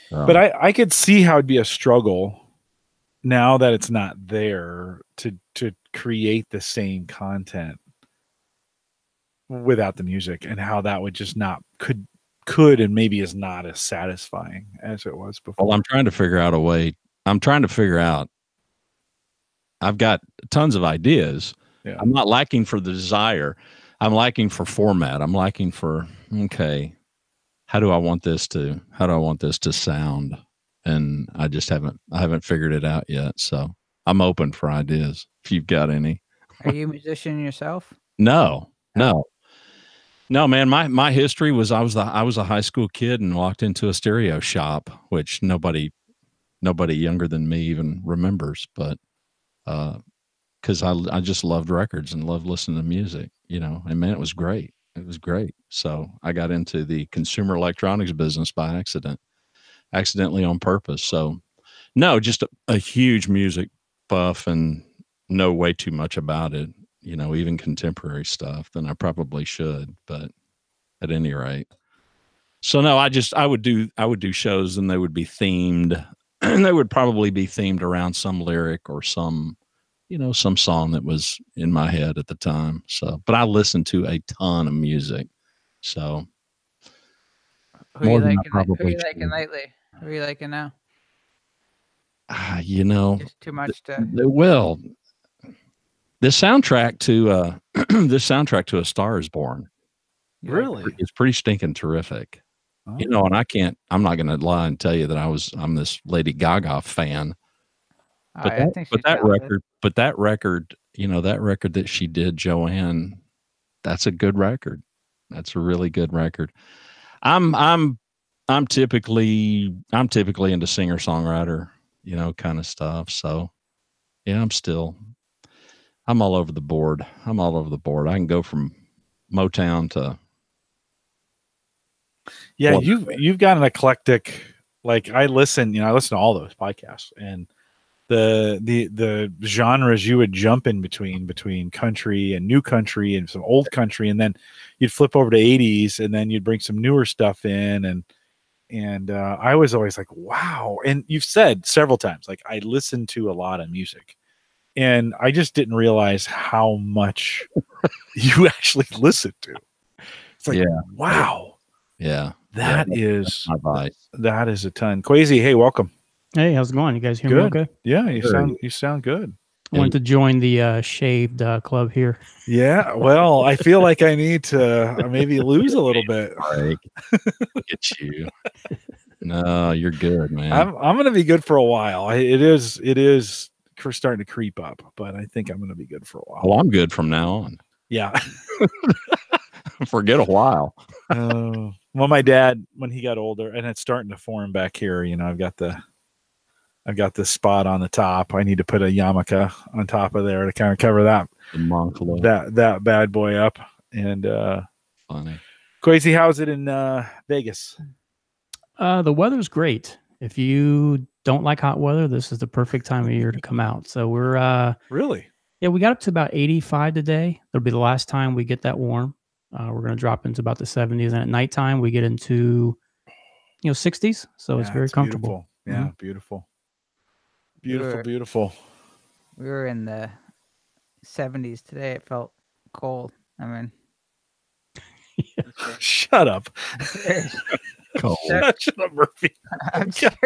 But I could see how it'd be a struggle now that it's not there to create the same content without the music, and how that would just could and maybe is not as satisfying as it was before. Well, I'm trying to figure out a way. I've got tons of ideas. Yeah. I'm not lacking for the desire. I'm lacking for format. I'm lacking for, okay, how do I want this to sound? And I haven't figured it out yet. So I'm open for ideas if you've got any. Are you a musician yourself? No. No, man, my history was I was a high school kid and walked into a stereo shop, which nobody younger than me even remembers, but because I just loved records and loved listening to music, you know, and man, it was great. It was great. So I got into the consumer electronics business by accidentally on purpose. So no, just a huge music buff and know way too much about it. You know, even contemporary stuff, than I probably should, but at any rate. So no, I would do shows and they would be themed, and they would probably be themed around some lyric or some, you know, some song that was in my head at the time. So, but I listened to a ton of music. So who are you liking lately? Who are you liking now? You know, just too much to. Well, this soundtrack to A Star Is Born, really, it's pretty stinking terrific. Oh. You know, and I'm not going to lie and tell you that I'm this Lady Gaga fan. But that record, you know, that record that she did, Joanne, that's a good record. That's a really good record. I'm typically into singer-songwriter, you know, kind of stuff. So yeah, I'm all over the board. I can go from Motown to. Yeah, you've got an eclectic. Like I listen to all those podcasts, and the genres you would jump in between country and new country and some old country, and then you'd flip over to 80s, and then you'd bring some newer stuff in, and I was always like, wow. And you've said several times, like, I listen to a lot of music. And I just didn't realize how much you actually listen to. It's like, wow. Yeah. That that's is my vice. that is a ton. Quasi, hey, welcome. Hey, how's it going? You guys hear me Good. okay? Yeah, you Very- sound good. I wanted to join the shaved club here. Yeah, well, I feel like I need to maybe lose a little bit. Break. Look at you. No, you're good, man. I'm going to be good for a while. It is starting to creep up, but I think I'm going to be good for a while. Well, I'm good from now on. Yeah. Forget a while. Well, my dad, when he got older, and it's starting to form back here, I've got the spot on the top. I need to put a yarmulke on top of there to kind of cover that that bad boy up. And funny. Quasi, how's it in Vegas? The weather's great. If you don't like hot weather, this is the perfect time of year to come out. So we're really, yeah, we got up to about 85 today. That'll be the last time we get that warm. We're going to drop into about the 70s, and at nighttime we get into 60s. So it's very comfortable. Beautiful. Yeah, beautiful. Beautiful. We were in the 70s today. It felt cold. I mean, shut up. Cold. Shut up, Murphy. I'm serious.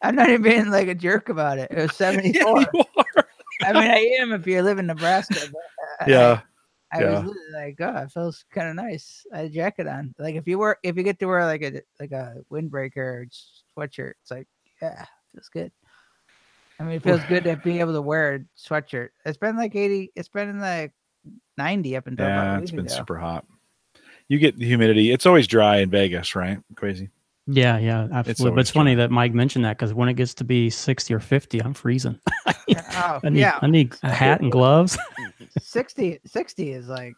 I'm not even being like a jerk about it. It was 74. Yeah, you are. I mean, I am if you live in Nebraska. But, yeah. I was literally like, oh, it feels kind of nice. I had a jacket on. Like if you get to wear like a windbreaker or sweatshirt, it's like, yeah, feels good. I mean, it feels good to be able to wear a sweatshirt. It's been like 80. It's been in like 90 up until about a week it's been ago. super hot. You get the humidity. It's always dry in Vegas, right? Crazy. Yeah, absolutely. But it's funny that Mike mentioned that because when it gets to be 60 or 50, I'm freezing. I need a hat and gloves. 60 is like.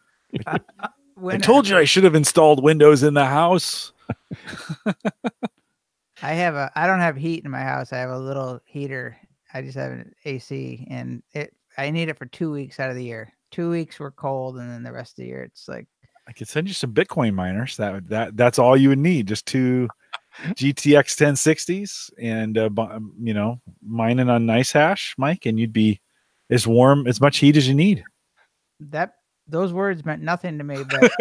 I told you I should have installed windows in the house. I don't have heat in my house. I have a little heater. I just have an AC, and I need it for 2 weeks out of the year. 2 weeks we're cold, and then the rest of the year it's like. I could send you some Bitcoin miners. That's all you would need. Just two GTX 1060s and mining on nice hash, Mike, and you'd be as much heat as you need. Those words meant nothing to me, but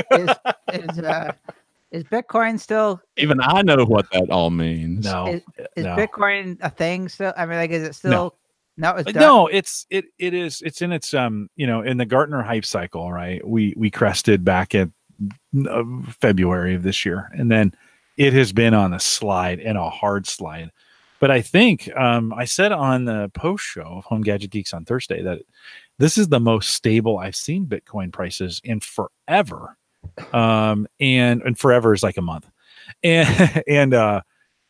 is Bitcoin still? Even I know what that all means. No, is Bitcoin a thing still? I mean, like, is it still? No. No, it's done? No, it is. It's in its in the Gartner hype cycle, right? We crested back in February of this year, and then it has been on a slide and a hard slide. But I think I said on the post show of Home Gadget Geeks on Thursday that this is the most stable I've seen Bitcoin prices in forever. And forever is like a month. But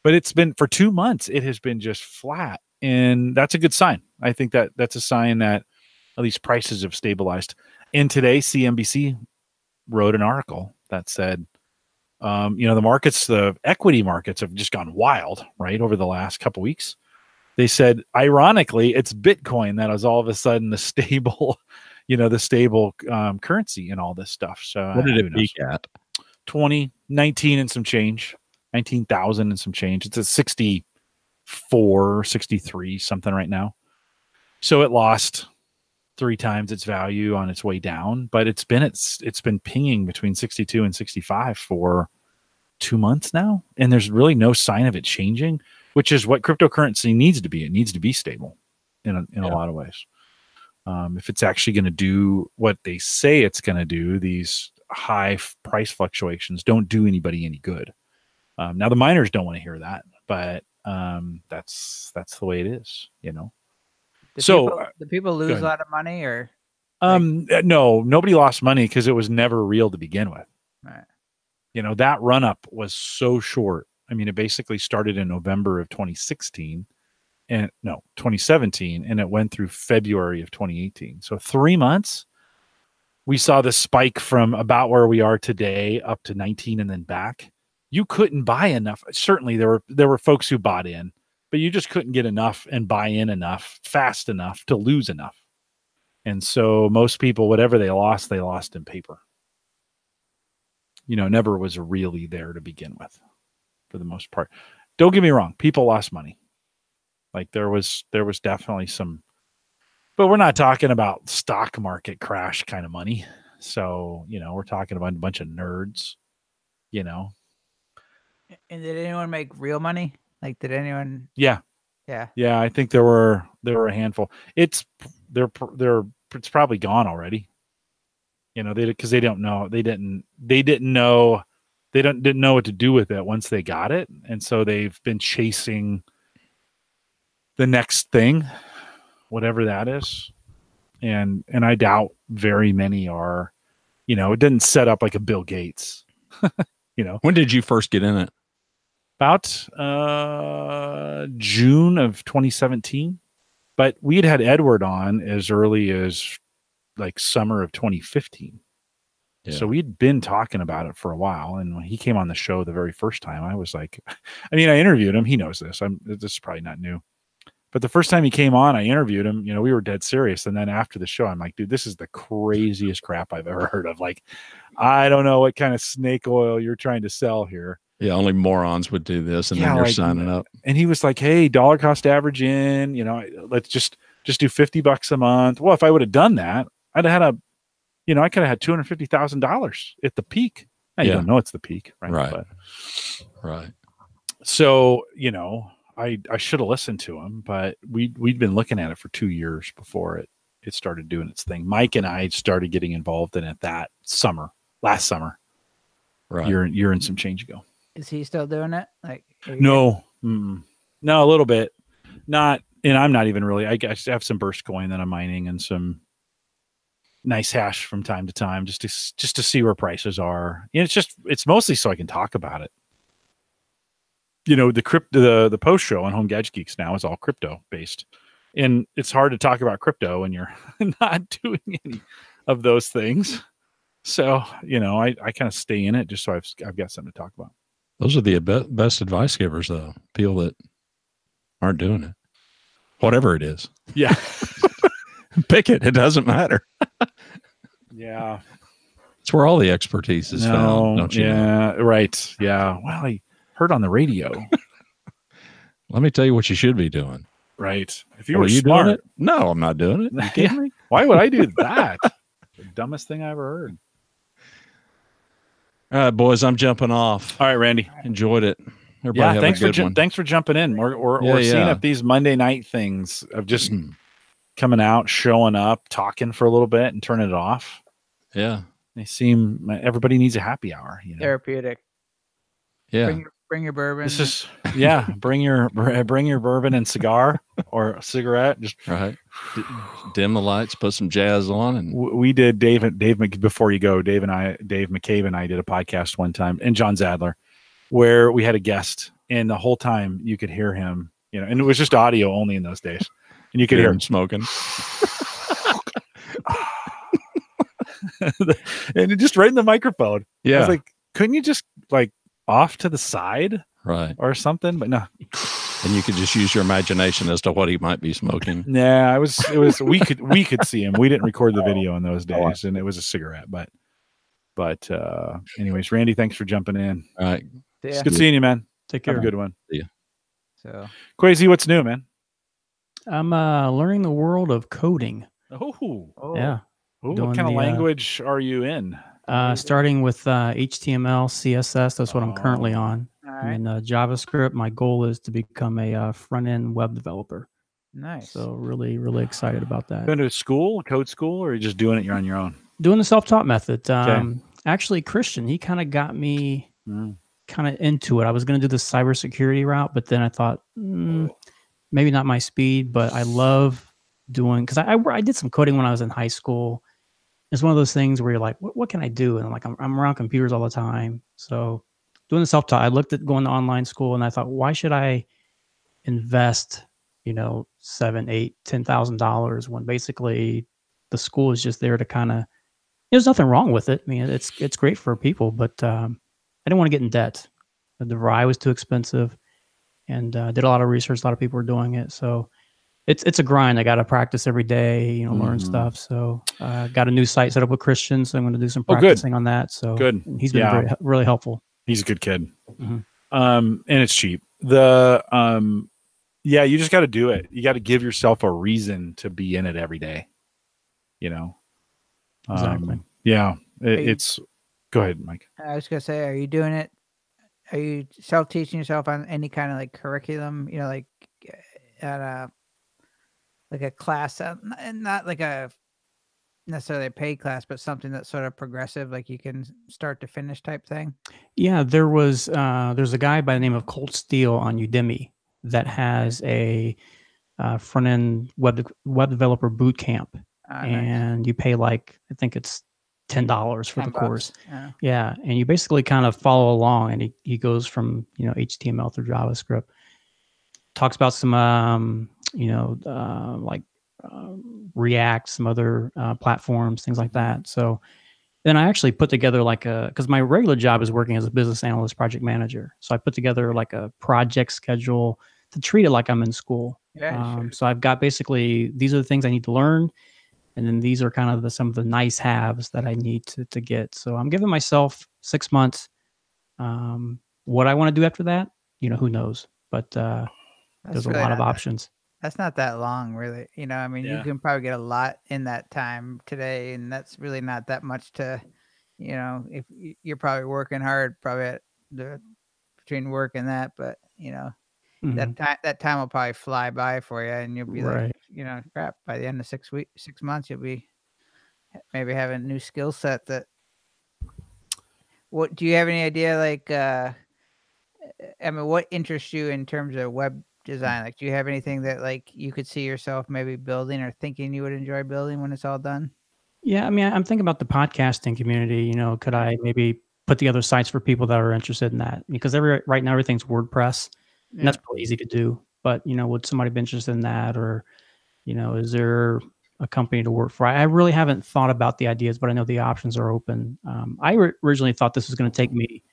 it's been for 2 months, it has been just flat. And that's a good sign. I think that's a sign that at least prices have stabilized. And today, CNBC wrote an article that said, the equity markets have just gone wild, right, over the last couple weeks. They said, ironically, it's Bitcoin that is all of a sudden the stable, currency and all this stuff. So what did it peak at? 19 and some change, 19,000 and some change. It's at 64, 63, something right now. So it lost 3 times its value on its way down, but it's been pinging between 62 and 65 for 2 months now, and there's really no sign of it changing, which is what cryptocurrency needs to be. It needs to be stable in a lot of ways. If it's actually going to do what they say it's going to do, these high price fluctuations don't do anybody any good. Now the miners don't want to hear that, but that's the way it is, Do people lose a lot of money, or no, nobody lost money because it was never real to begin with. Right. That run up was so short. I mean, it basically started in November of 2017, and it went through February of 2018. So 3 months, we saw the spike from about where we are today up to 19 and then back. You couldn't buy enough. Certainly there were folks who bought in, but you just couldn't get enough and buy in enough fast enough to lose enough. And so most people, whatever they lost in paper. Never was really there to begin with for the most part. Don't get me wrong. People lost money. Like there was definitely some, but we're not talking about stock market crash kind of money. So, we're talking about a bunch of nerds, And did anyone make real money? Like, did anyone? Yeah. Yeah. I think there were a handful. It's probably gone already. Because they don't know. They didn't know. They didn't know what to do with it once they got it, and so they've been chasing the next thing, whatever that is. And I doubt very many are. It didn't set up like a Bill Gates. When did you first get in it? About June of 2017. But we had Edward on as early as like summer of 2015. Yeah. So we'd been talking about it for a while. And when he came on the show the very first time, I was like, I interviewed him. He knows this. This is probably not new. But the first time he came on, I interviewed him. We were dead serious. And then after the show, I'm like, dude, this is the craziest crap I've ever heard of. Like, I don't know what kind of snake oil you're trying to sell here. Yeah, only morons would do this, and then you're signing up. And he was like, "Hey, dollar cost average in, let's just do $50 a month." Well, if I would have done that, I'd have had I could have had $250,000 at the peak. Now, you don't know it's the peak, right? Right. Right. So I should have listened to him, but we'd been looking at it for 2 years before it started doing its thing. Mike and I started getting involved in it last summer. Right. Year and some change ago. Is he still doing it? Like no, a little bit. Not, and I'm not even really. I guess I have some burst coin that I'm mining and some nice hash from time to time, just to see where prices are. And it's mostly so I can talk about it. The post show on Home Gadget Geeks now is all crypto based, and it's hard to talk about crypto when you're not doing any of those things. So I kind of stay in it just so I've got something to talk about. Those are the best advice givers, though. People that aren't doing it, whatever it is. Yeah. Pick it. It doesn't matter. Yeah. It's where all the expertise is found, don't you? Yeah. Right. Yeah. Well, I heard on the radio. Let me tell you what you should be doing. Right. If you were smart. Doing it? No, I'm not doing it. Are you kidding me? Why would I do that? The dumbest thing I ever heard. All right, boys, I'm jumping off. All right, Randy. Enjoyed it. Everybody have a good one. Thanks for jumping in or seeing if these Monday night things of just coming out, showing up, talking for a little bit and turning it off. Yeah. They seem, everybody needs a happy hour. Therapeutic. Yeah. Bring your bourbon. This is, bring your bourbon and cigar or a cigarette. Just right. Dim the lights, put some jazz on. And we did Dave before you go, Dave McKee and I did a podcast one time, and John Zadler, where we had a guest, and the whole time you could hear him, and it was just audio only in those days, and you could hear him smoking. And just right in the microphone. Yeah. I was like, couldn't you just off to the side, right, or something? But no. And you could just use your imagination as to what he might be smoking. Yeah, it was we could see him. We didn't record the video in those days, and it was a cigarette. But anyways, Randy, thanks for jumping in. All right, it's good seeing you, man. Take care. Have a good one. See ya. So, Quasi, what's new, man? I'm learning the world of coding. Oh, yeah. What kind of language are you in? Starting with HTML, CSS. That's what I'm currently on. All right. And JavaScript. My goal is to become a front-end web developer. Nice. So really, really excited about that. Going to code school, or are you just doing it? You're on your own. Doing the self-taught method. Actually, Christian, he kind of got me kind of into it. I was going to do the cybersecurity route, but then I thought maybe not my speed. But I love doing, because I did some coding when I was in high school. It's one of those things where you're like, what can I do? And I'm around computers all the time. So doing the self-taught, I looked at going to online school, and I thought, why should I invest, $7,000, $8,000, $10,000 when basically the school is just there to kind of, there's nothing wrong with it. I mean, it's great for people, but I didn't want to get in debt. The DeVry was too expensive, and did a lot of research. A lot of people were doing it. So it's a grind. I got to practice every day, learn stuff. So got a new site set up with Christian, so I'm going to do some practicing on that. So good. He's been really helpful. He's a good kid. Mm-hmm. And it's cheap. You just got to do it. You got to give yourself a reason to be in it every day. Exactly. It's. Go ahead, Mike. I was gonna say, are you doing it are you self-teaching yourself on any kind of like curriculum? You know, like at a class, and not like a necessarily a paid class, but something that's sort of progressive, like you can start to finish type thing? Yeah, there's a guy by the name of Colt Steele on Udemy that has a front end web developer boot camp, and you pay like I think it's $10 for the course. Yeah, and you basically kind of follow along, and he goes from HTML through JavaScript, talks about some like React, some other platforms, things like that. So then I actually put together because my regular job is working as a business analyst, project manager. So I put together like a project schedule to treat it like I'm in school. So I've got basically, these are the things I need to learn. And then these are kind of some of the nice haves that I need to get. So I'm giving myself 6 months. What I want to do after that, who knows? But there's really a lot of options. That's not that long, really. I mean, you can probably get a lot in that time today, and that's really not that much to, if you're probably working hard, probably between work and that, but that time will probably fly by for you, and you'll be like, crap, by the end of 6 months, you'll be maybe having a new skill set that. What do you have any idea? Like, I mean, what interests you in terms of web design? Like, do you have anything that like you could see yourself maybe building or thinking you would enjoy building when it's all done? Yeah, I mean, I'm thinking about the podcasting community. Could I maybe put together sites for people that are interested in that? Because right now everything's WordPress, and that's pretty easy to do. But would somebody be interested in that, or is there a company to work for? I really haven't thought about the ideas, but I know the options are open. I originally thought this was going to take me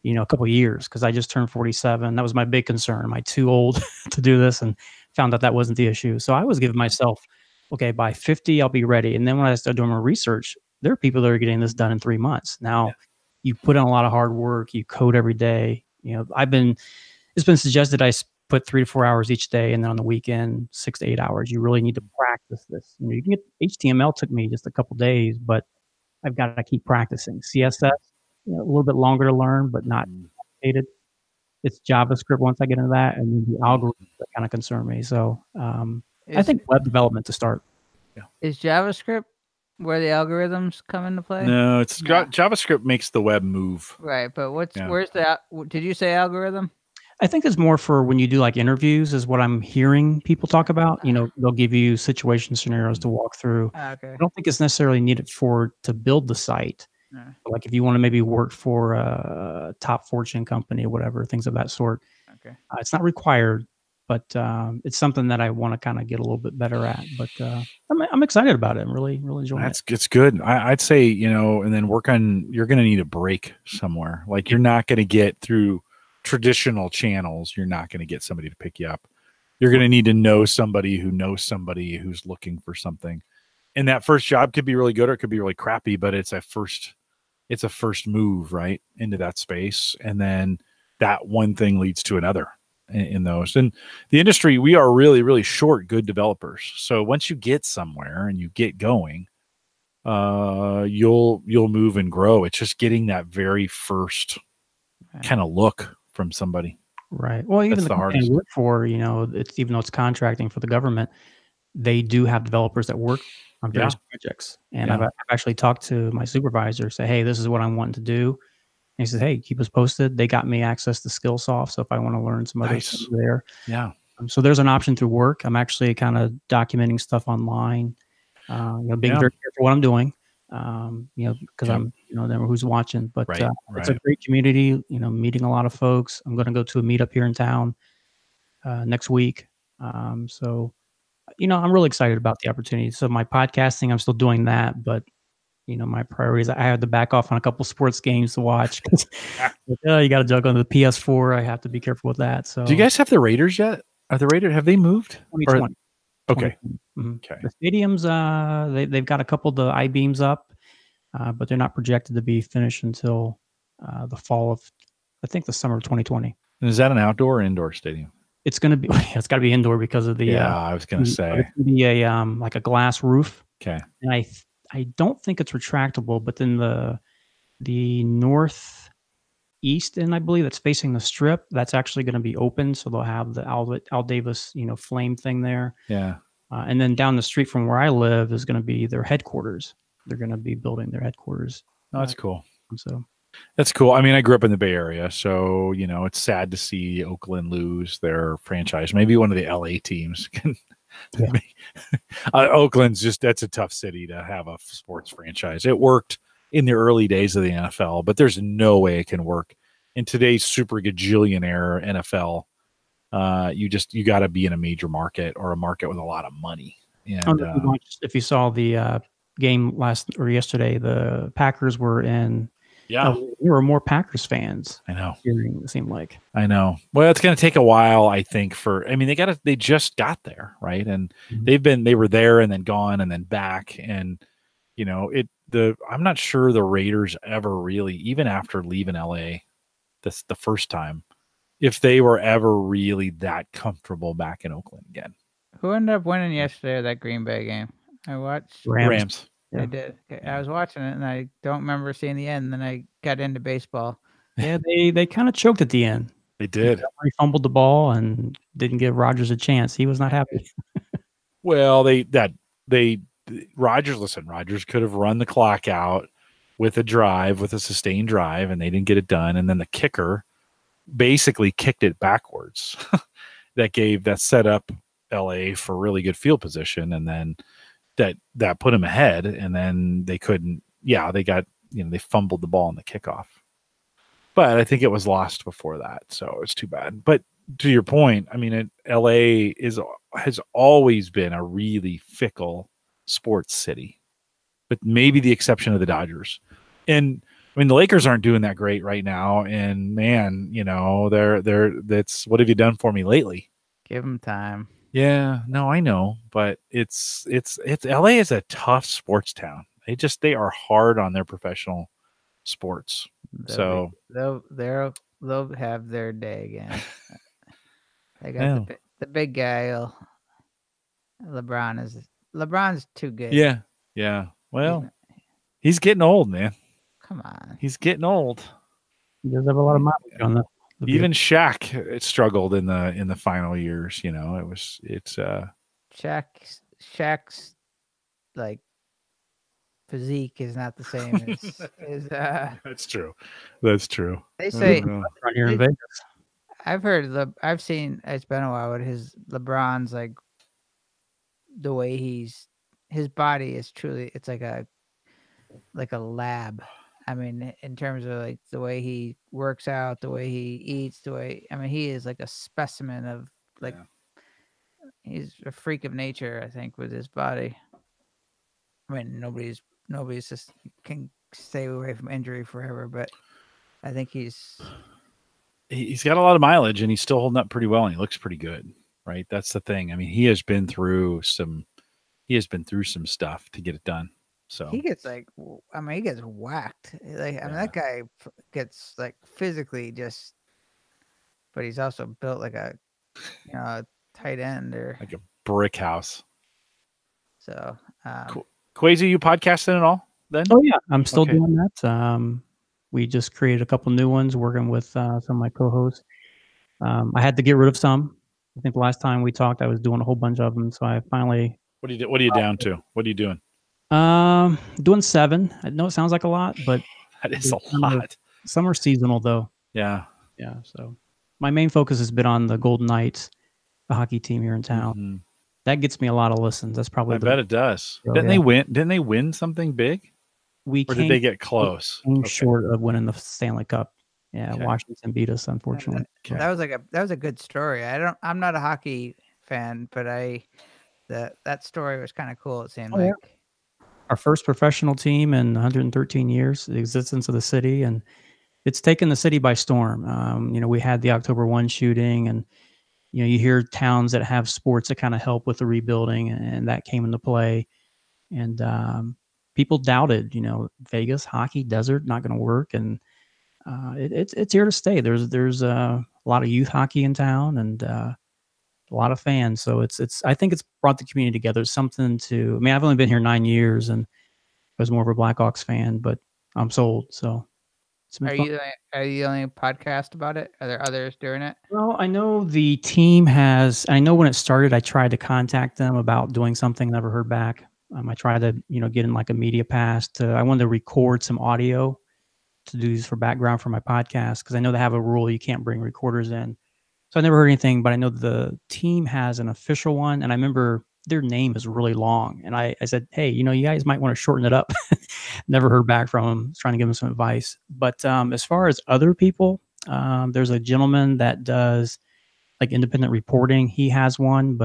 a couple of years because I just turned 47. That was my big concern. Am I too old to do this? And found out that wasn't the issue. So I was giving myself, okay, by 50, I'll be ready. And then when I started doing my research, there are people that are getting this done in 3 months. Now, you put in a lot of hard work. You code every day. It's been suggested I put 3 to 4 hours each day, and then on the weekend, 6 to 8 hours. You really need to practice this. You can get HTML took me just a couple days, but I've got to keep practicing. CSS, a little bit longer to learn, but not complicated. It's JavaScript once I get into that, and the algorithms that kind of concern me. So I think web development to start. Is JavaScript where the algorithms come into play? No, it's JavaScript makes the web move. Right, but where's the? Did you say algorithm? I think it's more for when you do like interviews is what I'm hearing people talk about. They'll give you situation scenarios to walk through. Okay. I don't think it's necessarily needed to build the site. Like if you want to maybe work for a top Fortune company or whatever, things of that sort. Okay. It's not required, but it's something that I want to kind of get a little bit better at. But I'm excited about it. I'm really enjoying it. It's good. I'd say, and then you're going to need a break somewhere. Like you're not going to get through traditional channels. You're not going to get somebody to pick you up. You're going to need to know somebody who knows somebody who's looking for something. And that first job could be really good or it could be really crappy, but it's a first move right into that space. And then that one thing leads to another in those. And the industry, we are really, really short good developers. So once you get somewhere and you get going, you'll move and grow. It's just getting that very first kind of look from somebody. Right. Well, even the company I work for, it's even though it's contracting for the government, they do have developers that work on various projects. And I've actually talked to my supervisor, say, hey, this is what I'm wanting to do. And he says, hey, keep us posted. They got me access to Skillsoft. So if I want to learn some other things there. Yeah. So there's an option through work. I'm actually kind of documenting stuff online, being very careful what I'm doing, because I'm, never who's watching. But it's a great community, meeting a lot of folks. I'm going to go to a meetup here in town next week. So I'm really excited about the opportunity. So my podcasting, I'm still doing that, but my priorities, I had to back off on a couple sports games to watch. You got to juggle on the PS4. I have to be careful with that. So, do you guys have the Raiders yet? Are the Raiders? Have they moved? 2020. Okay. Okay. The stadiums, they've got a couple of the I-beams up, but they're not projected to be finished until the fall of, I think, the summer of 2020. And is that an outdoor or indoor stadium? It's going to be. It's got to be indoor because of the. I was going to say. It's going to be a like a glass roof. Okay. And I don't think it's retractable, but then the northeast east end, I believe, that's facing the strip. That's actually going to be open, so they'll have the Al Davis, flame thing there. Yeah. And then down the street from where I live is going to be their headquarters. They're going to be building their headquarters. Oh, that's cool. So that's cool. I mean, I grew up in the Bay Area, so it's sad to see Oakland lose their franchise. Maybe one of the LA teams can. Yeah. Oakland's that's a tough city to have a sports franchise. It worked in the early days of the NFL, but there's no way it can work in today's super gajillionaire NFL. You got to be in a major market or a market with a lot of money. And if you saw the game yesterday, the Packers were in. Yeah, there were more Packers fans. I know. It seemed like. I know. Well, it's going to take a while, I think. They just got there, right? And they were there and then gone and then back, and I'm not sure the Raiders ever really, even after leaving LA, the first time, if they were ever really that comfortable back in Oakland again. Who ended up winning yesterday that Green Bay game? I watched Rams. Yeah. I did. I was watching it, and I don't remember seeing the end. And then I got into baseball. Yeah, they kind of choked at the end. They did. He fumbled the ball and didn't give Rodgers a chance. He was not happy. Well, Rodgers could have run the clock out with a sustained drive, and they didn't get it done. And then the kicker basically kicked it backwards. that set up LA for really good field position, and then that put him ahead, and then they couldn't. Yeah, they fumbled the ball in the kickoff, but I think it was lost before that, so it's too bad. But to your point, I mean, LA has always been a really fickle sports city, but maybe the exception of the Dodgers. And I mean, the Lakers aren't doing that great right now, and man, that's what have you done for me lately? Give them time. Yeah, no, I know, but it's LA is a tough sports town. They are hard on their professional sports. They'll have their day again. They got the big guy. LeBron's too good. Yeah. Well, he's getting old, man. Come on, he's getting old. He does have a lot of mileage on the. Even Shaq struggled in the final years. Shaq's like physique is not the same as That's true. That's true. They say right here in Vegas. I've seen, it's been a while, but LeBron's like the way his body is truly, it's like a lab. I mean, in terms of like the way he works out, the way he eats, he is like a specimen of he's a freak of nature, I think, with his body. I mean, nobody's just can stay away from injury forever, but I think he's got a lot of mileage, and he's still holding up pretty well, and he looks pretty good, right? That's the thing. I mean, he has been through some stuff to get it done. So he gets he gets whacked. That guy gets like physically just, but he's also built like a tight end or like a brick house. So cool. Quasi, you podcasting at all then? Oh yeah, I'm still doing that. We just created a couple new ones, working with some of my co-hosts. I had to get rid of some. I think the last time we talked, I was doing a whole bunch of them, so I finally. What are you down to? What are you doing? Doing 7. I know it sounds like a lot, but that is a lot. Some are seasonal though. Yeah. So my main focus has been on the Golden Knights, the hockey team here in town. Mm-hmm. That gets me a lot of listens. That's probably. I bet it does. Didn't they win? Didn't they win something big? Did they get close? Short of winning the Stanley Cup. Yeah, okay. Washington beat us, unfortunately. Okay. That was a good story. I'm not a hockey fan, but that story was kind of cool. It seemed like. Yeah. Our first professional team in 113 years, the existence of the city, and it's taken the city by storm. We had the October 1 shooting, and you hear towns that have sports that kind of help with the rebuilding, and that came into play. And people doubted, Vegas hockey desert not going to work, and it's here to stay. There's a lot of youth hockey in town, and a lot of fans. So I think it's brought the community together. It's something to. I mean, I've only been here 9 years, and I was more of a Blackhawks fan, but I'm sold. So It's been fun. Are you the only podcast about it? Are there others doing it? Well, I know the team has. I know when it started, I tried to contact them about doing something, never heard back. I tried to, get in like a media pass. I wanted to record some audio to do for background for my podcast because I know they have a rule you can't bring recorders in. So I never heard anything, but I know the team has an official one, and I remember their name is really long. And I said, hey, you guys might want to shorten it up. Never heard back from them. Trying to give them some advice. But as far as other people, there's a gentleman that does like independent reporting. He has one,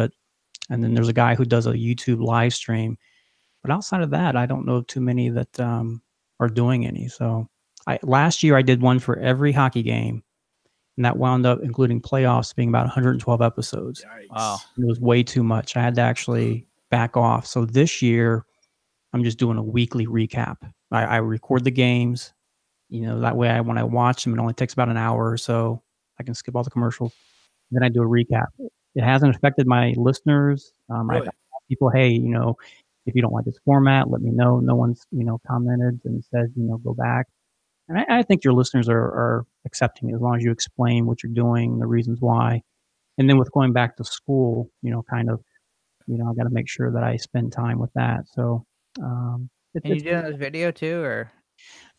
and then there's a guy who does a YouTube live stream. But outside of that, I don't know too many that are doing any. So last year I did one for every hockey game. And that wound up including playoffs being about 112 episodes. Yikes. Wow. It was way too much. I had to actually back off. So this year, I'm just doing a weekly recap. I record the games. That way when I watch them, it only takes about an hour or so. I can skip all the commercials. Then I do a recap. It hasn't affected my listeners. Really? I've asked people, hey, if you don't like this format, let me know. No one's, commented and said, go back. And I think your listeners are accepting it as long as you explain what you're doing, the reasons why. And then with going back to school, I got to make sure that I spend time with that. So, and you doing this video too, or?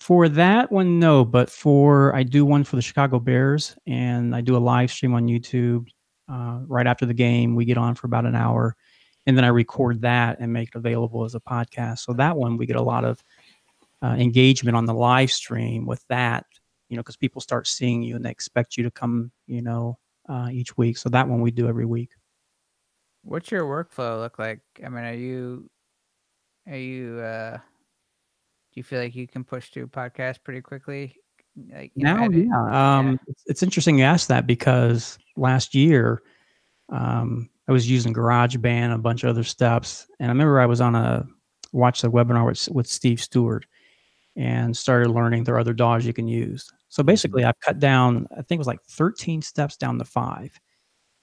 For that one, no, but I do one for the Chicago Bears, and I do a live stream on YouTube right after the game. We get on for about an hour, and then I record that and make it available as a podcast. So that one, we get a lot of engagement on the live stream with that, because people start seeing you and they expect you to come, each week. So that one we do every week. What's your workflow look like? I mean, do you feel like you can push through podcasts pretty quickly? Now, yeah. It's interesting you asked that because last year I was using GarageBand, a bunch of other steps. And I remember I was watched a webinar with Steve Stewart and started learning there are other DAWs you can use. So basically I've cut down, I think it was like 13 steps down to 5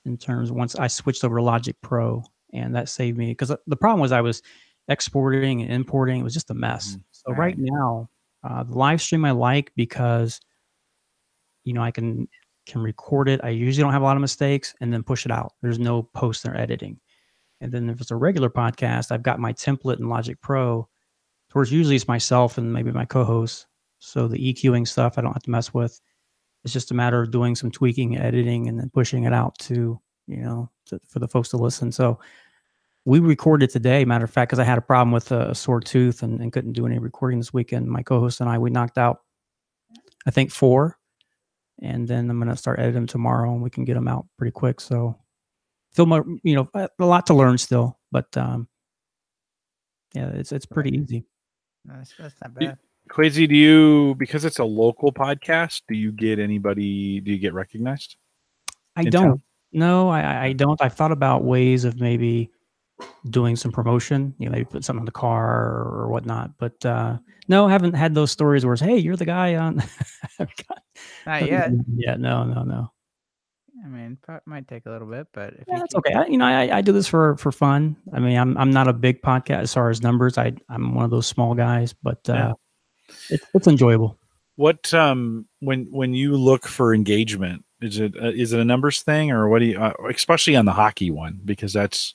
in terms once I switched over to Logic Pro, and that saved me because the problem was I was exporting and importing. It was just a mess. So right now, the live stream I like because, I can record it. I usually don't have a lot of mistakes and then push it out. There's no post or editing. And then if it's a regular podcast, I've got my template in Logic Pro, towards usually it's myself and maybe my co-host. So the EQing stuff I don't have to mess with. It's just a matter of doing some tweaking, editing, and then pushing it out to, for the folks to listen. So we recorded today, matter of fact, because I had a problem with a sore tooth and couldn't do any recording this weekend. My co-host and I, we knocked out, I think 4. And then I'm going to start editing them tomorrow and we can get them out pretty quick. So still more, a lot to learn still, but yeah, it's pretty easy. That's not bad. Quasi, because it's a local podcast, do you get recognized? I don't. No, I don't. I've thought about ways of maybe doing some promotion, maybe put something in the car or whatnot. But no, I haven't had those stories where it's, hey, you're the guy on. Not yet. Yeah, no. I mean, it might take a little bit, but if that's okay. I do this for fun. I mean, I'm not a big podcast as far as numbers. I'm one of those small guys, but it's enjoyable. What when you look for engagement, is it a numbers thing, or what do you especially on the hockey one, because that's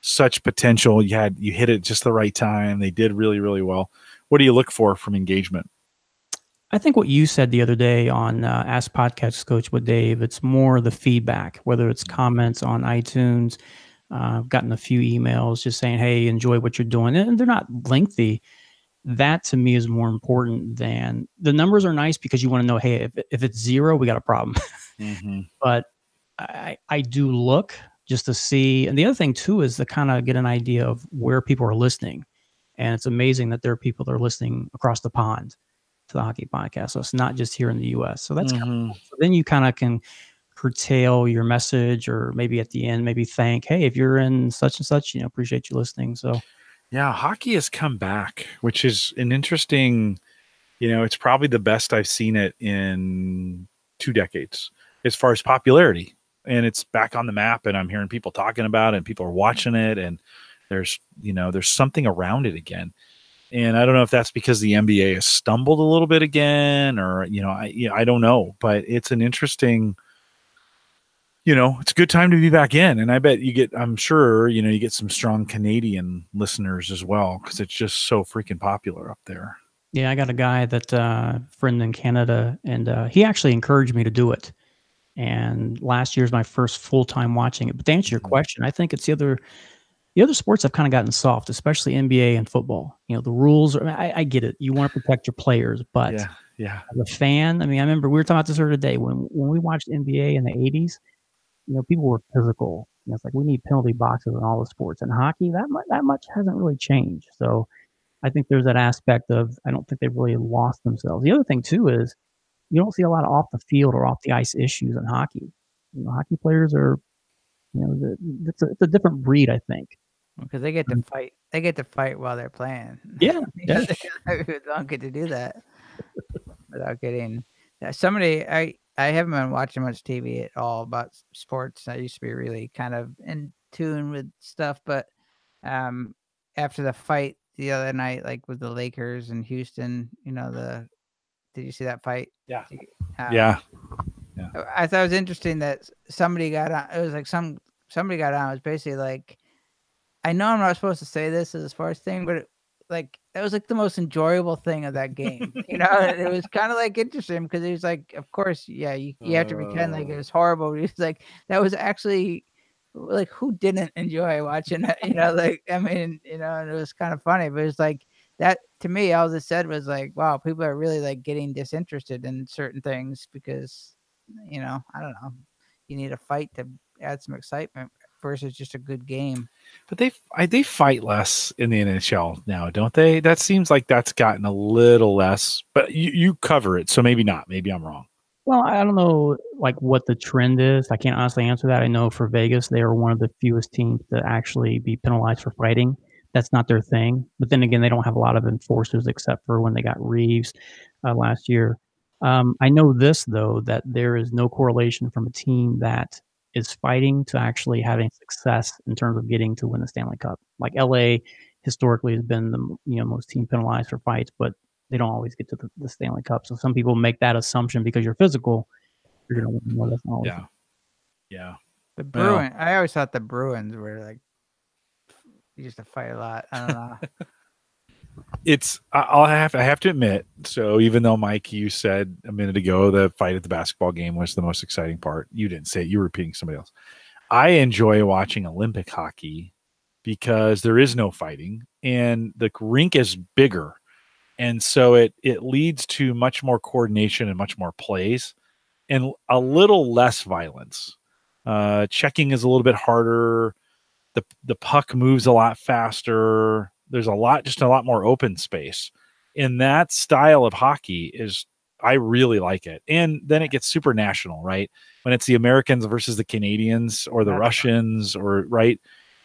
such potential. You hit it just the right time. They did really, really well. What do you look for from engagement? I think what you said the other day on Ask Podcast Coach with Dave, it's more the feedback, whether it's comments on iTunes. I've gotten a few emails just saying, hey, enjoy what you're doing. And they're not lengthy. That to me is more important than the numbers are nice because you want to know, hey, if it's 0, we got a problem. But I do look just to see. And the other thing too is to kind of get an idea of where people are listening. And it's amazing that there are people that are listening across the pond to the hockey podcast. So it's not just here in the US. So that's kind of cool. So then you kind of can curtail your message, or maybe at the end, maybe thank, hey, if you're in such and such, appreciate you listening. So yeah, hockey has come back, which is an interesting, it's probably the best I've seen it in 2 decades as far as popularity. And it's back on the map, and I'm hearing people talking about it and people are watching it, and there's something around it again. And I don't know if that's because the NBA has stumbled a little bit again, or I don't know. But it's an interesting, it's a good time to be back in. And I bet I'm sure you get some strong Canadian listeners as well, because it's just so freaking popular up there. Yeah, I got a guy that friend in Canada, and he actually encouraged me to do it. And last year's my first full-time watching it. But to answer your question, I think it's the other sports have kind of gotten soft, especially NBA and football. The rules are, I get it. You want to protect your players, but yeah. as a fan, I remember we were talking about this earlier today when we watched NBA in the 80s, people were physical. It's like we need penalty boxes in all the sports. And hockey, that much hasn't really changed. So I think there's that aspect of, I don't think they've really lost themselves. The other thing too is you don't see a lot of off the field or off the ice issues in hockey. Hockey players are, it's a different breed, I think. Because they get to fight. They get to fight while they're playing. Yeah. They don't get to do that without getting somebody. I haven't been watching much TV at all about sports. I used to be really kind of in tune with stuff, but after the fight the other night, like with the Lakers and Houston, did you see that fight? Yeah. Yeah. I thought it was interesting that somebody got on. It was like somebody got on. It was basically like, I know I'm not supposed to say this as far as thing, but that was like the most enjoyable thing of that game. It was kind of like interesting because it was like, of course, yeah, you have to pretend like it was horrible. But it's like that was actually like, who didn't enjoy watching it? And it was kind of funny, but it's like that to me. All it said was like, wow, people are really like getting disinterested in certain things because, I don't know, you need a fight to add some excitement versus just a good game. But they fight less in the NHL now, don't they? That seems like that's gotten a little less. But you cover it, so maybe not. Maybe I'm wrong. Well, I don't know like what the trend is. I can't honestly answer that. I know for Vegas, they are one of the fewest teams to actually be penalized for fighting. That's not their thing. But then again, they don't have a lot of enforcers except for when they got Reeves last year. I know this, though, that there is no correlation from a team that is fighting to actually having success in terms of getting to win the Stanley Cup. Like LA historically has been the most team penalized for fights, but they don't always get to the Stanley Cup. So some people make that assumption because you're physical, you're going to win. Well, that's not always yeah. The Bruins. I always thought the Bruins were like used to fight a lot. I don't know. I have to admit. So even though Mike, you said a minute ago the fight at the basketball game was the most exciting part, you didn't say it. You were repeating somebody else. I enjoy watching Olympic hockey because there is no fighting and the rink is bigger. And so it leads to much more coordination and much more plays and a little less violence. Checking is a little bit harder. The puck moves a lot faster. There's a lot more open space. And that style of hockey I really like it. And then it gets super national, right? When it's the Americans versus the Canadians or the Russians right?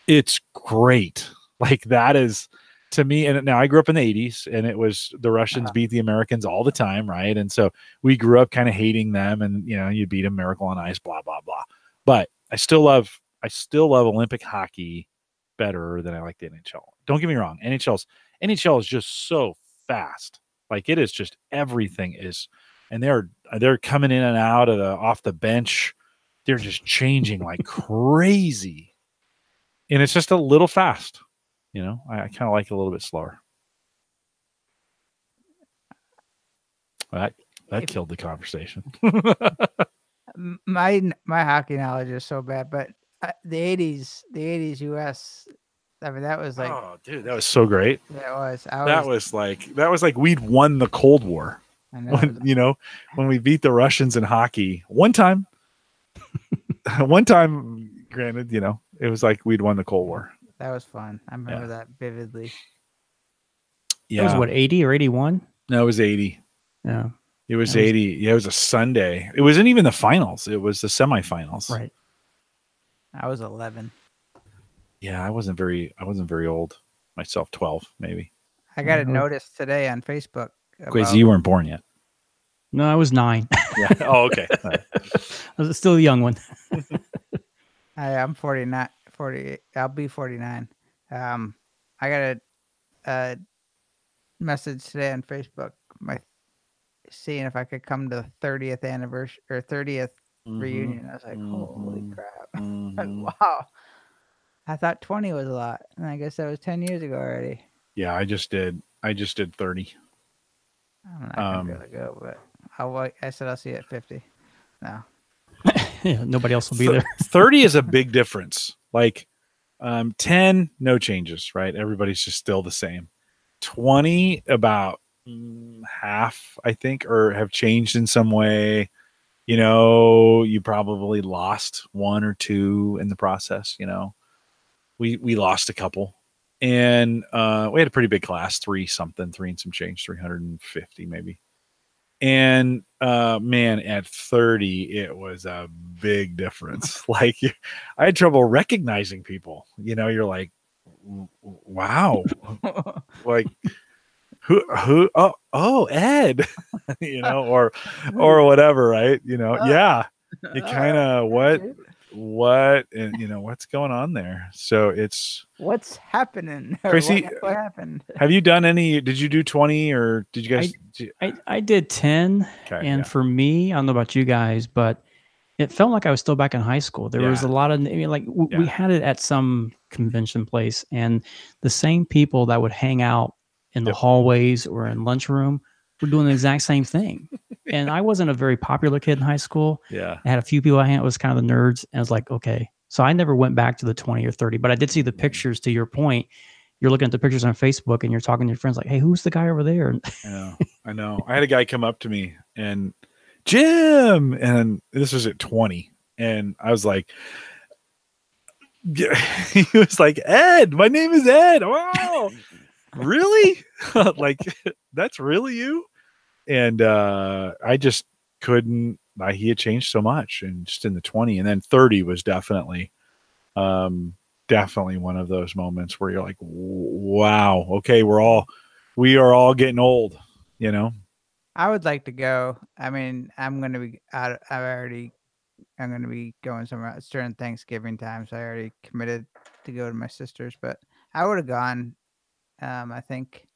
It's great. Like that is, to me, and now I grew up in the 80s and it was the Russians beat the Americans all the time, right? And so we grew up kind of hating them and, you beat them, Miracle on Ice, blah, blah, blah. But I still love Olympic hockey better than I like the NHL. Don't get me wrong. NHL is just so fast. Like it is just everything is, and they're coming in and out of off the bench. They're just changing like crazy. And it's just a little fast. I kind of like it a little bit slower. That killed the conversation. My hockey knowledge is so bad, but the 80s US, that was like, oh dude, that was so great. That was. That was like we'd won the Cold War. I know. When we beat the Russians in hockey one time. Granted, it was like we'd won the Cold War. That was fun. I remember that vividly. Yeah. That was what, 80 or 81? No, it was 80. Yeah. It was 80. Yeah, it was a Sunday. It wasn't even the finals. It was the semifinals. Right. I was 11. Yeah, I wasn't very old myself. 12 maybe. I got a notice today on Facebook. Crazy, you weren't born yet. No, I was 9. Yeah. Oh, okay. Right. I was still a young one. I'm 49. 40. I'll be 49. I got a message today on Facebook, seeing if I could come to the 30th anniversary or 30th reunion. I was like, holy crap. Like, wow. I thought 20 was a lot. And I guess that was 10 years ago already. Yeah, I just did 30. I'm not going to be able to go, but I said I'll see you at 50. No. Yeah, nobody else will be there. 30 is a big difference. Like 10, no changes, right? Everybody's just still the same. 20, about half, I think, or have changed in some way. You know, you probably lost one or two in the process. You know, we lost a couple, and we had a pretty big class, 3 and some change, 350 maybe. And man, at 30, it was a big difference. Like I had trouble recognizing people. You know, you're like, wow, like who? Oh, Ed, you know, or whatever, right? You know, yeah, you kind of what, and you know what's going on there. So it's what's happening. Tracy, what happened? Have you done any? Did you do 20 or did you guys? I did 10, and for me, I don't know about you guys, but it felt like I was still back in high school. There was a lot of, like we had it at some convention place, and the same people that would hang out in the hallways or in lunchroom were doing the exact same thing. And I wasn't a very popular kid in high school. Yeah, I had a few people I had was kind of the nerds, and I was like, okay. So I never went back to the 20 or 30, but I did see the pictures. To your point, you're looking at the pictures on Facebook and you're talking to your friends like, hey, who's the guy over there? Yeah, I know. I had a guy come up to me and Jim, and this was at 20, and I was like, he was like, Ed, my name is Ed. Wow, really? Like that's really you? And I just couldn't. He had changed so much, and just in the 20, and then 30 was definitely one of those moments where you're like, wow, okay, we are all getting old, you know. I would like to go. I mean, I'm going to be out. I'm going to be going somewhere. It's during Thanksgiving time, so I already committed to go to my sister's. But I would have gone. I think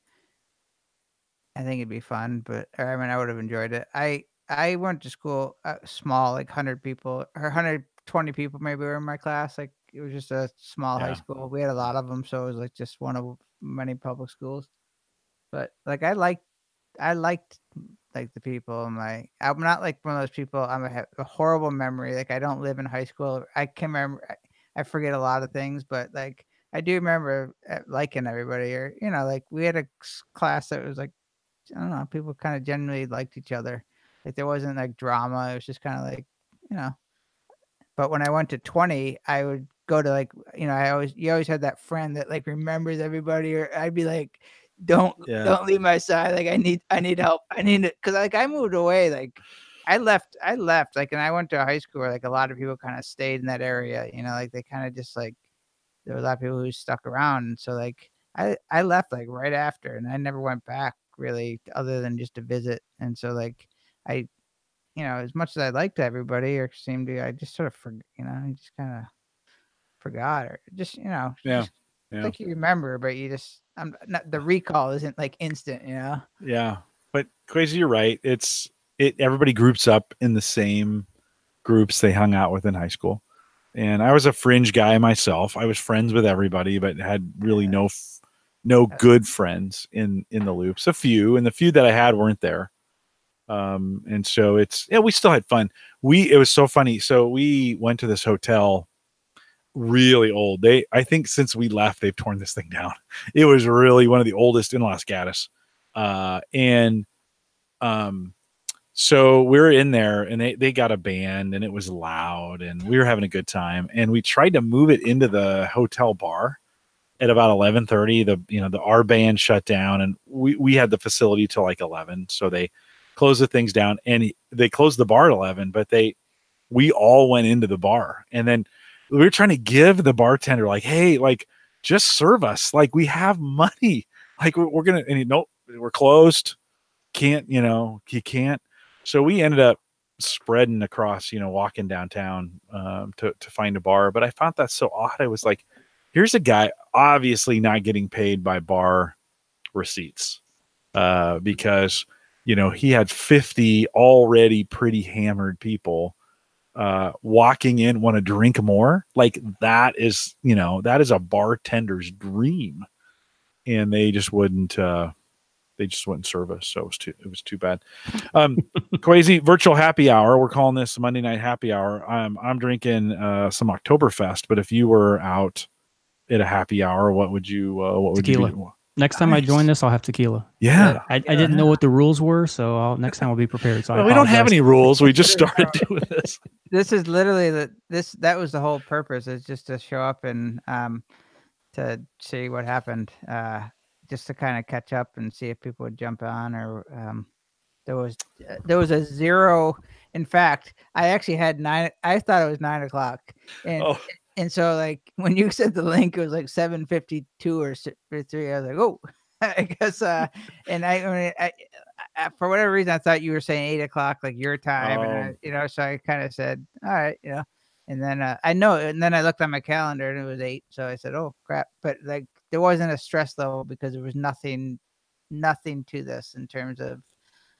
it'd be fun. But I mean, I would have enjoyed it. I went to school small, like 100 people or 120 people maybe were in my class. Like it was just a small high school. We had a lot of them, so it was like just one of many public schools. But like I liked like the people in I'm not like one of those people. I have a horrible memory. Like I don't live in high school. I can remember. I forget a lot of things, but like I do remember liking everybody. Or you know, like we had a class that was like, I don't know, people kind of generally liked each other. Like there wasn't like drama. It was just kind of like, you know. But when I went to 20, I would go to like, you know, you always had that friend that like remembers everybody, or I'd be like, don't leave my side. Like I need help. I need it. Cause like I moved away. Like I left like, and I went to a high school where like a lot of people kind of stayed in that area, you know, like they kind of just like, there were a lot of people who stuck around. And so like, I left like right after, and I never went back really other than just to visit. And so like, you know, as much as I liked everybody or seemed to, I just sort of I just kind of forgot, or just, you know, like you remember, but you just, the recall isn't like instant, you know? Yeah. But Crazy, you're right. Everybody groups up in the same groups they hung out with in high school. And I was a fringe guy myself. I was friends with everybody, but had really no good friends in the loops. A few, and the few that I had weren't there. And so we still had fun. It was so funny. So we went to this hotel, really old. I think since we left, they've torn this thing down. It was really one of the oldest in Los Gatos. So we were in there, and they got a band, and it was loud, and we were having a good time. And we tried to move it into the hotel bar at about 11:30. Our band shut down, and we had the facility till like 11. So they closed the things down, and they closed the bar at 11, but we all went into the bar, and then we were trying to give the bartender like, hey, like just serve us. Like we have money. Like we're going to, and nope, we're closed. You can't. So we ended up spreading across, walking downtown to find a bar. But I found that so odd. I was like, here's a guy obviously not getting paid by bar receipts. because he had 50 already pretty hammered people walking in, want to drink more. Like that is a bartender's dream, and they just wouldn't serve us. So it was too bad. Crazy virtual happy hour. We're calling this Monday night happy hour. I'm drinking some Oktoberfest, but if you were out at a happy hour, what would you tequila. be? Next time I join this, I'll have tequila. Yeah. I didn't know what the rules were, so next time I'll be prepared. So we don't have any rules. We just started doing this. This is literally that was the whole purpose, is just to show up and to see what happened, just to kind of catch up and see if people would jump on, or there was a zero. In fact, I actually had 9. I thought it was 9 o'clock, and so like when you sent the link, it was like 7:52 or 3. I was like, oh, I guess. And I for whatever reason, I thought you were saying 8 o'clock, like your time, and so I kind of said, all right, and then and then I looked on my calendar and it was 8, so I said, oh crap. But like there wasn't a stress level because there was nothing to this in terms of,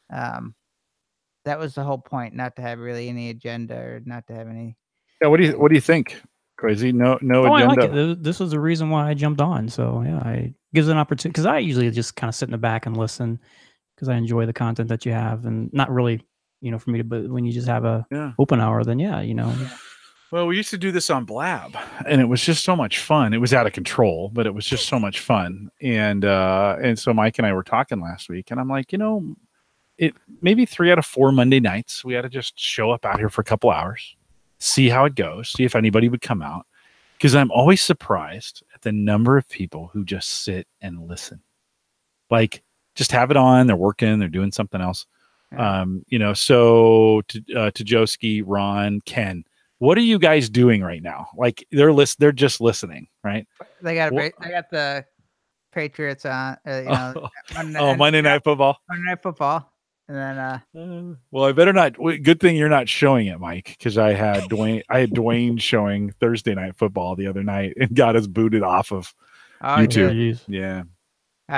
that was the whole point, not to have really any agenda or not to have any. Yeah, what do you think? Crazy, no agenda. I like it. This was the reason why I jumped on. So yeah, it gives an opportunity, because I usually just kind of sit in the back and listen because I enjoy the content that you have, and not really, for me to. But when you just have a open hour, then Well, we used to do this on Blab, and it was just so much fun. It was out of control, but it was just so much fun. And so Mike and I were talking last week, and I'm like, it maybe 3 out of 4 Monday nights we had to just show up out here for a couple hours, see how it goes, see if anybody would come out, because I'm always surprised at the number of people who just sit and listen, like just have it on, they're working, they're doing something else. So to Joski, Ron, Ken, what are you guys doing right now? Like they're just listening, right? They got the Patriots on, Monday Night Football. Monday Night Football. And then well, I better not. Good thing you're not showing it, Mike, because I had Dwayne showing Thursday Night Football the other night and got us booted off of YouTube. Yeah.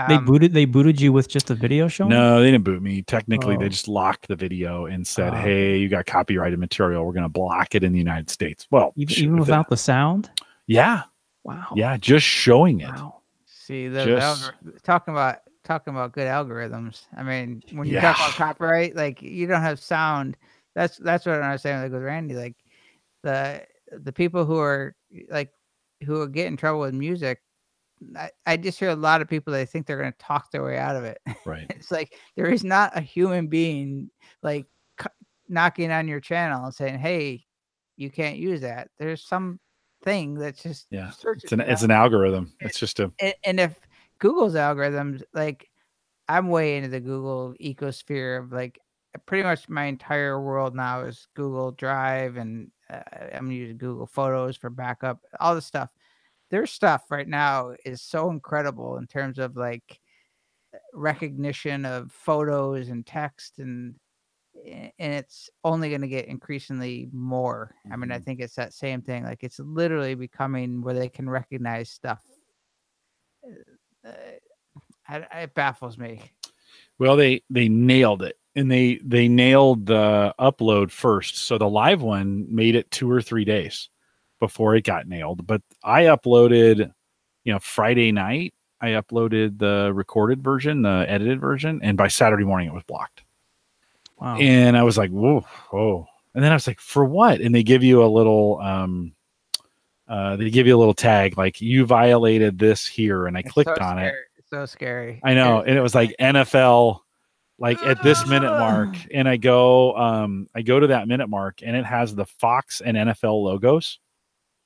They booted you with just a video showing? No, they didn't boot me. Technically, they just locked the video and said, "Hey, you got copyrighted material. We're going to block it in the United States." Well, even without the sound? Yeah. Wow. Yeah, just showing it. Wow. See, talking about good algorithms. I mean, when you talk about copyright, like you don't have sound. That's what I was saying with Randy. Like the people who get in trouble with music, I just hear a lot of people that think they're going to talk their way out of it. Right. It's like there is not a human being like knocking on your channel and saying, "Hey, you can't use that." There's some thing that's just it's an algorithm. It's just and if Google's algorithms, like I'm way into the Google ecosphere of like pretty much my entire world now is Google Drive, and I'm using Google Photos for backup, all this stuff. Their stuff right now is so incredible in terms of like recognition of photos and text, and it's only going to get increasingly more. I mean, I think it's that same thing. Like it's literally becoming where they can recognize stuff. It baffles me. Well, they nailed it, and they nailed the upload first. So the live one made it 2 or 3 days before it got nailed. But I uploaded, Friday night, I uploaded the recorded version, the edited version, and by Saturday morning it was blocked. Wow. And I was like, whoa. And then I was like, for what? And they give you a little tag, like you violated this here. And I clicked on it. It's so scary. I know. And it was like NFL, like at this minute mark. And I go to that minute mark, and it has the Fox and NFL logos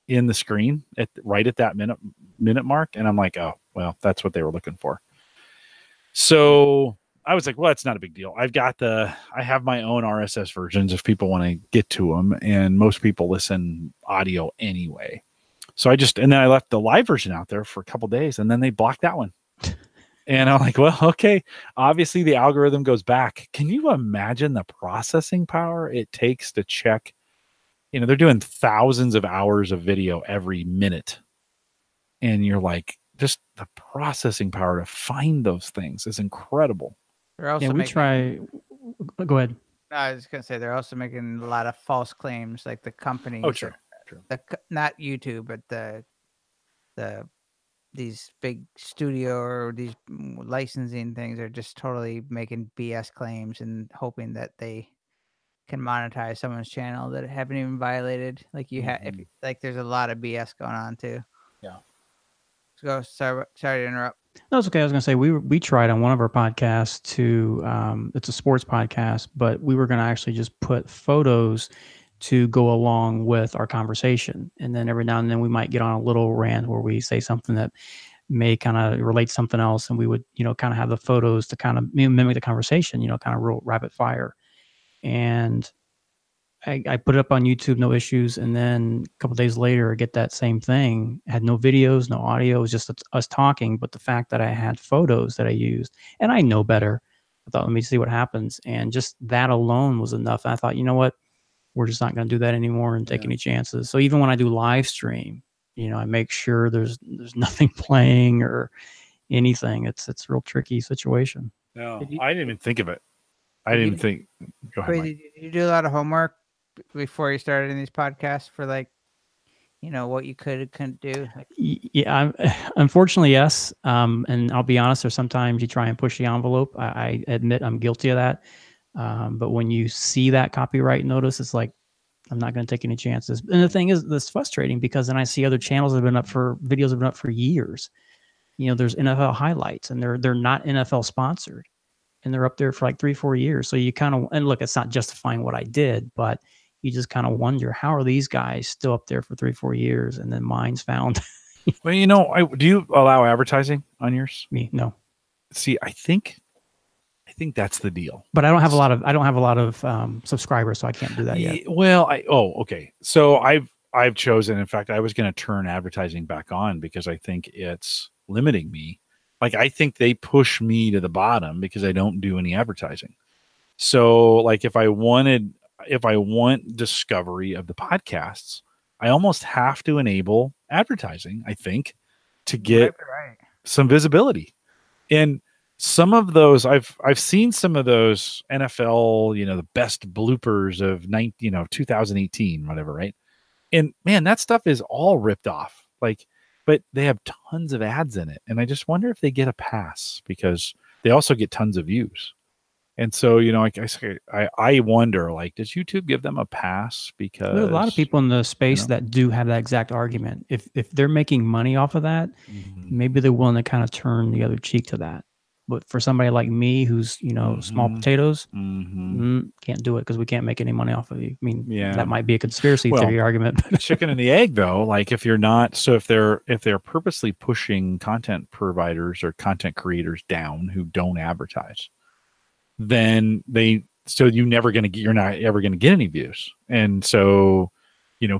in the screen right at that minute mark. And I'm like, oh, well, that's what they were looking for. So I was like, well, it's not a big deal. I have my own RSS versions if people want to get to them, and most people listen audio anyway. So and then I left the live version out there for a couple days, and then they blocked that one. And I'm like, well, okay, obviously the algorithm goes back. Can you imagine the processing power it takes to check? They're doing thousands of hours of video every minute. And you're like, just the processing power to find those things is incredible. They're also Yeah, we try. Go ahead. No, I was gonna say they're also making a lot of false claims, like the companies. Oh, true. Not YouTube, but these big studio or these licensing things are just totally making BS claims and hoping that they can monetize someone's channel that haven't even violated. Like you have, like there's a lot of BS going on too. Yeah. So sorry to interrupt. No, it's okay. I was going to say we tried on one of our podcasts to it's a sports podcast, but we were going to actually just put photos to go along with our conversation, and then every now and then we might get on a little rant where we say something that may kind of relate to something else, and we would kind of have the photos to kind of mimic the conversation, kind of real rapid fire. And I put it up on YouTube, no issues. And then a couple of days later, I get that same thing. I had no videos, no audio. It was just us talking. But the fact that I had photos that I used, and I know better, I thought, let me see what happens. And just that alone was enough. I thought, you know what? We're just not going to do that anymore and take any chances. So even when I do live stream, I make sure there's nothing playing or anything. It's a real tricky situation. No, I didn't even think of it. I didn't think. Go ahead. Did you do a lot of homework before you started in these podcasts for what you could and couldn't do? Yeah, unfortunately, yes. And I'll be honest, there's sometimes you try and push the envelope. I admit I'm guilty of that. But when you see that copyright notice, it's like, I'm not going to take any chances. And the thing is, that's frustrating because then I see other channels that have been up for videos have been up for years. There's NFL highlights and they're not NFL sponsored and they're up there for like 3-4 years. So you kind of, and look, it's not justifying what I did, but you just kind of wonder, how are these guys still up there for 3-4 years? And then mine's found. Well, do you allow advertising on yours? Me, no. See, I think that's the deal. But I don't have a lot of subscribers, so I can't do that yet. Well, okay. So I've chosen. In fact, I was going to turn advertising back on because I think it's limiting me. Like I think they push me to the bottom because I don't do any advertising. So like if I want discovery of the podcasts, I almost have to enable advertising, I think, to get some visibility. And some of those I've seen some of those NFL, the best bloopers of 2018, whatever, right? And man, that stuff is all ripped off. But they have tons of ads in it. And I just wonder if they get a pass because they also get tons of views. And so, I wonder, does YouTube give them a pass? Because there's a lot of people in the space that do have that exact argument. If they're making money off of that, maybe they're willing to kind of turn the other cheek to that. But for somebody like me, who's small potatoes, can't do it because we can't make any money off of you. I mean, that might be a conspiracy theory argument. The chicken and the egg, though. If you're not, so if they're purposely pushing content providers or content creators down who don't advertise, then you're not ever going to get any views. And so,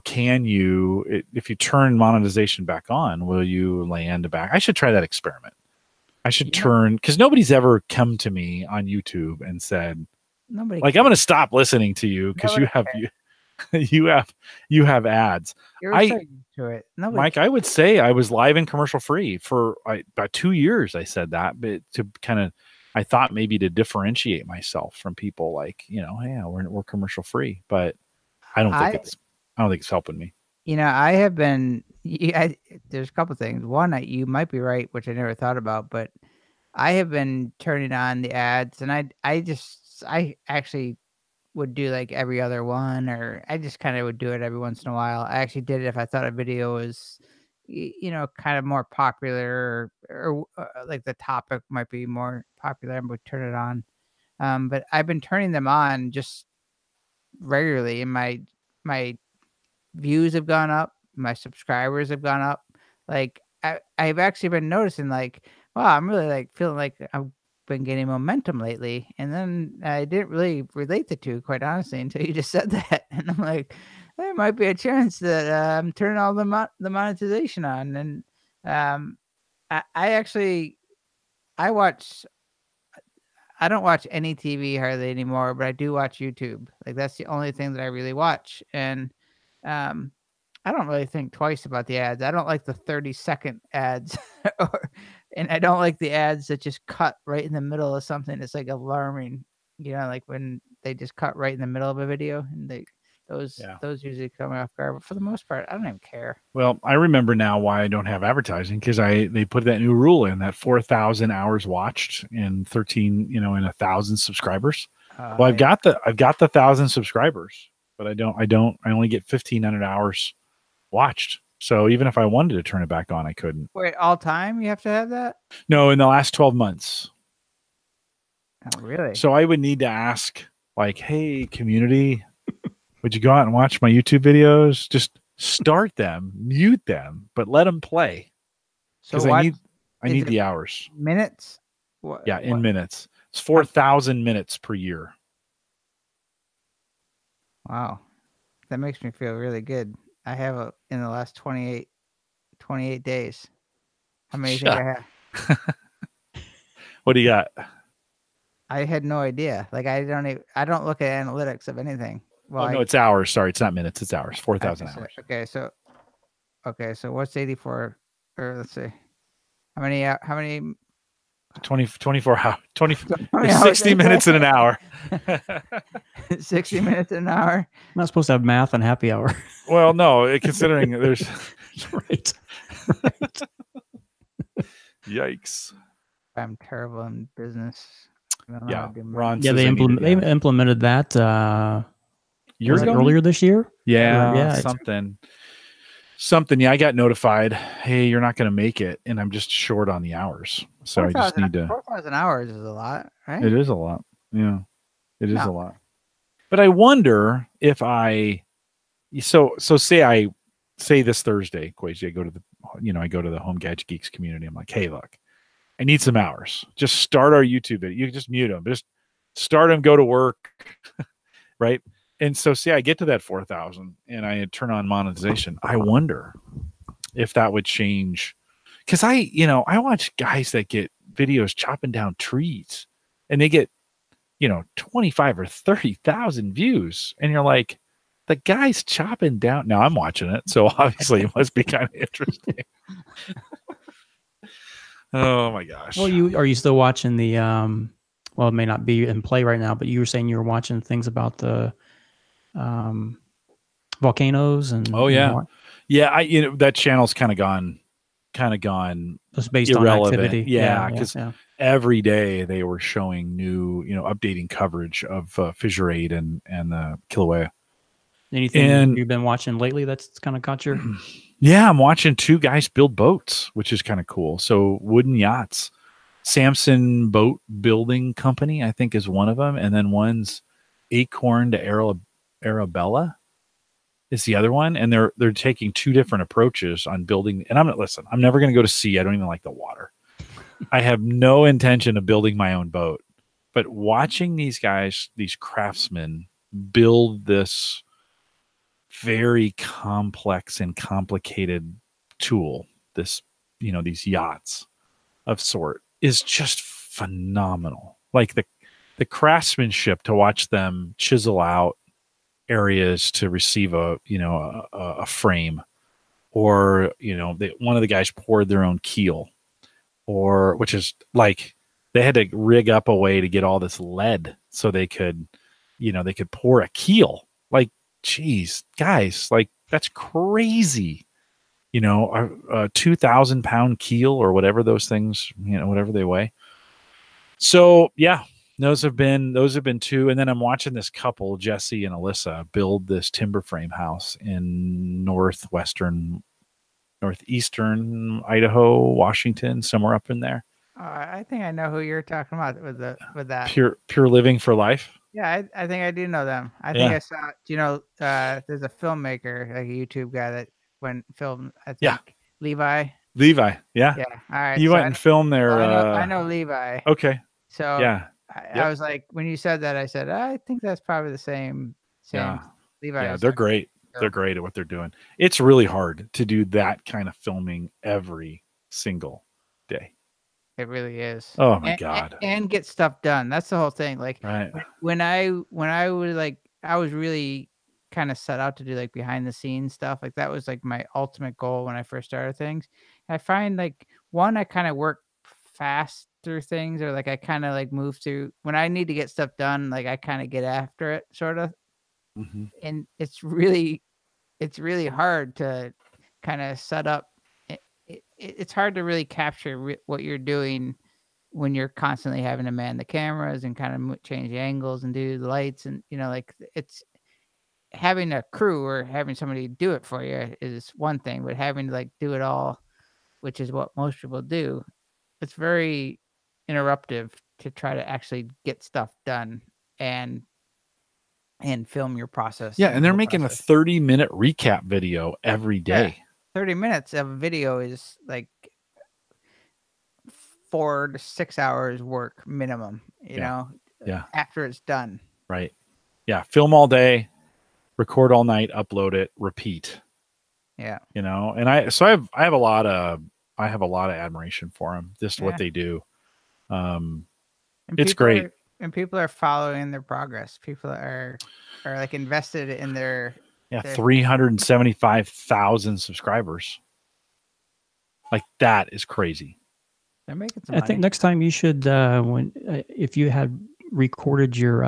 can you, if you turn monetization back on, will you land back? I should try that experiment. I should turn, because nobody's ever come to me on YouTube and said, I'm going to stop listening to you because you have ads. You're so used to it. Mike, I would say I was live and commercial free for about 2 years. I said that, but to kind of, I thought maybe to differentiate myself from people we're commercial free, but I don't think it's helping me. I have been, there's a couple things. One, you might be right, which I never thought about, but I have been turning on the ads and I actually would do like every other one, or I just kind of would do it every once in a while. I actually did it if I thought a video was, kind of more popular or like the topic might be more popular, I would turn it on. But I've been turning them on just regularly, and my views have gone up, my subscribers have gone up. I've actually been noticing wow, I'm really feeling like I've been getting momentum lately. And then I didn't really relate the two, quite honestly, until you just said that. And I'm like, there might be a chance that I'm turning all the monetization on. And I don't watch any TV hardly anymore, but I do watch YouTube. That's the only thing that I really watch. And I don't really think twice about the ads. I don't like the 30-second ads, and I don't like the ads that just cut right in the middle of something. It's like alarming, like when they just cut right in the middle of a video, and those usually come off guard. But for the most part, I don't even care. Well, I remember now why I don't have advertising, because they put that new rule in that 4,000 hours watched and 13, in 1,000 subscribers. Well, I've got the 1,000 subscribers, but I only get 1,500 hours watched. So even if I wanted to turn it back on, I couldn't. Wait, all time you have to have that? No, in the last 12 months. Oh, really? So I would need to ask, like, hey, community, would you go out and watch my YouTube videos? Just start them, mute them, but let them play. Because I need the hours. Minutes? In minutes. It's 4,000 minutes per year. Wow. That makes me feel really good. I have in the last 28 days. How many do you think I have? What do you got? I had no idea. Like I don't look at analytics of anything. Well, no, it's hours. Sorry, it's not minutes. It's hours. 4,000 hours. Okay, so what's 84? Or let's see, how many? 24 hours. 60 minutes in an hour. 60 minutes an hour. I'm not supposed to have math and happy hour. Well, no, considering there's right. Yikes. I'm terrible in business. Ron. Yeah, they implemented that earlier this year. Yeah, something. Yeah, I got notified. Hey, you're not going to make it, and I'm just short on the hours. So I just need to. 4,000 hours is a lot, right? It is a lot. Yeah, it is a lot. But I wonder if so say this Thursday, Quasi, I go to the Home Gadget Geeks community. I'm like, hey, look, I need some hours. Just start our YouTube video. You can just mute them. Just start them, go to work, right? And so say I get to that 4,000 and I turn on monetization. I wonder if that would change. Because I watch guys that get videos chopping down trees and they get, 25 or 30,000 views. And you're like, the guy's chopping down. Now I'm watching it. So obviously it must be kind of interesting. Oh my gosh. Well, are you still watching the, well, it may not be in play right now, but you were saying you were watching things about the volcanoes and that channel's kind of gone just based irrelevant. On activity. Because every day they were showing new updating coverage of Fissure 8 and the Kilauea. Anything you've been watching lately that's kind of caught your Yeah, I'm watching two guys build boats, which is kind of cool. So wooden yachts. Samson Boat Building Company, I think, is one of them, and then one's Acorn to Arabella is the other one, and they're taking two different approaches on building. And I'm never going to go to sea. I don't even like the water. I have no intention of building my own boat, but watching these guys, these craftsmen, build this very complex and complicated tool, these yachts of sort, is just phenomenal. Like the craftsmanship to watch them chisel out areas to receive a frame, or one of the guys poured their own keel, or which is like they had to rig up a way to get all this lead so they could pour a keel. Like, geez, guys, like that's crazy. A 2,000 pound keel or whatever those things, whatever they weigh. So yeah, those have been two. And then I'm watching this couple, Jesse and Alyssa, build this timber frame house in northeastern Idaho, Washington, somewhere up in there. I think I know who you're talking about with that. Pure Living for Life. Yeah, I think I do know them. I think I saw. Do you know? There's a filmmaker, like a YouTube guy that went and filmed. I think Levi. Yeah. Yeah. All right. You went and filmed there. I know Levi. Okay. So yeah. I was like, when you said that, I said, I think that's probably the same. Yeah. Levi. Yeah, they're great. They're great at what they're doing. It's really hard to do that kind of filming every single day. It really is. Oh my God. And get stuff done. That's the whole thing. Like right. when I was like, I was really kind of set out to do like behind the scenes stuff. Like that was like my ultimate goal when I first started things. And I find like one, I kind of work fast through things, or like I kind of like move through when I need to get stuff done. Like I kind of get after it, sort of. And it's really hard to kind of set up. It's hard to really capture what you're doing when you're constantly having to man the cameras and kind of change the angles and do the lights, and like it's having a crew or having somebody do it for you is one thing, but having to like do it all, which is what most people do, it's very interruptive to try to actually get stuff done and film your process. Yeah, and they're making a 30-minute recap video every day. Yeah. 30 minutes of video is like 4 to 6 hours work minimum, you know, after it's done. Right. Yeah. Film all day, record all night, upload it, repeat. Yeah. And I have a lot of admiration for them, just what they do. It's great. And people are following their progress. People are like invested in their 375,000 subscribers. Like that is crazy. They're making some money. I think next time you should, if you had recorded your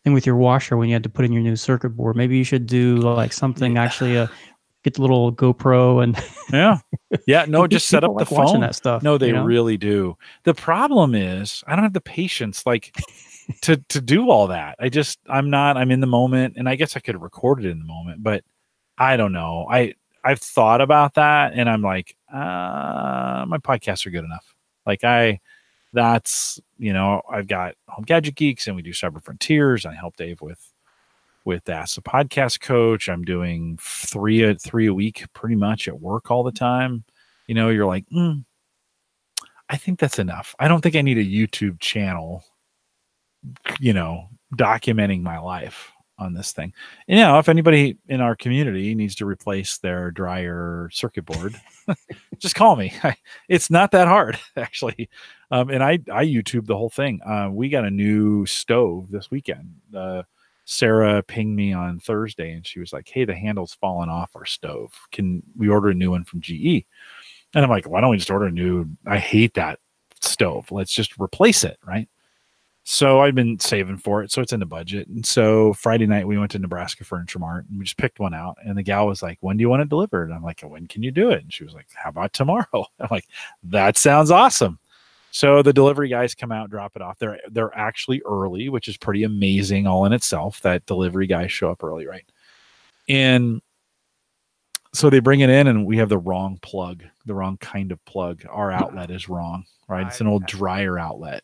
thing with your washer when you had to put in your new circuit board, maybe you should do like something actually. Get the little GoPro and no, just set up the phone. Watching that stuff. No, they really do. The problem is I don't have the patience like to do all that. I'm in the moment, and I guess I could have recorded it in the moment, but I don't know. I've thought about that, and I'm like, my podcasts are good enough. Like I've got Home Gadget Geeks, and we do Cyber Frontiers. I help Dave with Ask the Podcast Coach. I'm doing three a week pretty much at work all the time. You're like, I think that's enough. I don't think I need a YouTube channel, documenting my life on this thing. And if anybody in our community needs to replace their dryer circuit board, just call me. It's not that hard, actually. And I YouTube the whole thing. We got a new stove this weekend. Sarah pinged me on Thursday, and she was like, hey, the handle's fallen off our stove. Can we order a new one from GE? And I'm like, why don't we just order a new? I hate that stove. Let's just replace it, right? So I've been saving for it, so it's in the budget. And so Friday night we went to Nebraska Furniture Mart, and we just picked one out. And the gal was like, when do you want it delivered? And I'm like, when can you do it? And she was like, how about tomorrow? I'm like, that sounds awesome. So the delivery guys come out, drop it off. They're actually early, which is pretty amazing all in itself, that delivery guys show up early, right? And so they bring it in, and we have the wrong plug, the wrong kind of plug. Our outlet is wrong, right? It's an old dryer outlet.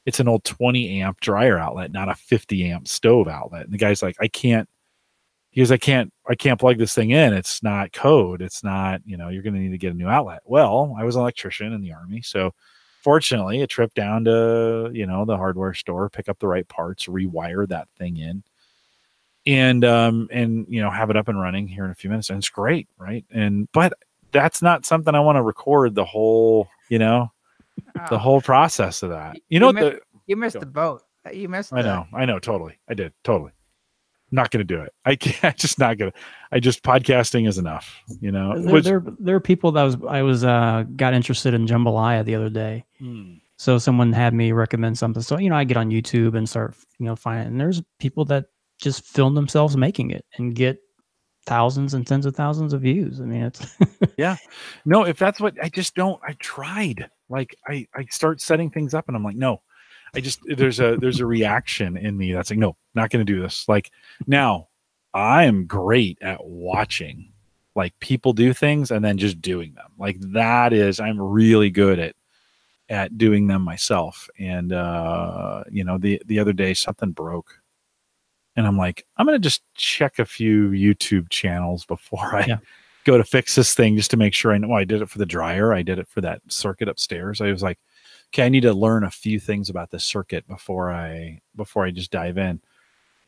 It's an old 20 amp dryer outlet, not a 50 amp stove outlet. And the guy's like, I can't plug this thing in. It's not code. It's not, you're going to need to get a new outlet. Well, I was an electrician in the Army, so fortunately, a trip down to, the hardware store, pick up the right parts, rewire that thing in, and have it up and running here in a few minutes. And it's great, right? But that's not something I want to record the whole, the whole process of that. You missed the boat. You missed. I know. Totally. I did. Totally. Not going to do it. I can't. Just not going to. Podcasting is enough. There are people that got interested in jambalaya the other day. So someone had me recommend something. So I get on YouTube and start finding. And there's people that just film themselves making it and get thousands and tens of thousands of views. I mean, it's yeah. No, if that's what I just don't. I tried. Like I start setting things up, and I'm like, no. There's a reaction in me that's like, no, not going to do this. Like now I am great at watching like people do things and then just doing them. Like I'm really good at doing them myself. And, the other day something broke, and I'm like, I'm going to just check a few YouTube channels before I go to fix this thing, just to make sure I know. I did it for the dryer. I did it for that circuit upstairs. I was like, okay, I need to learn a few things about this circuit before I just dive in.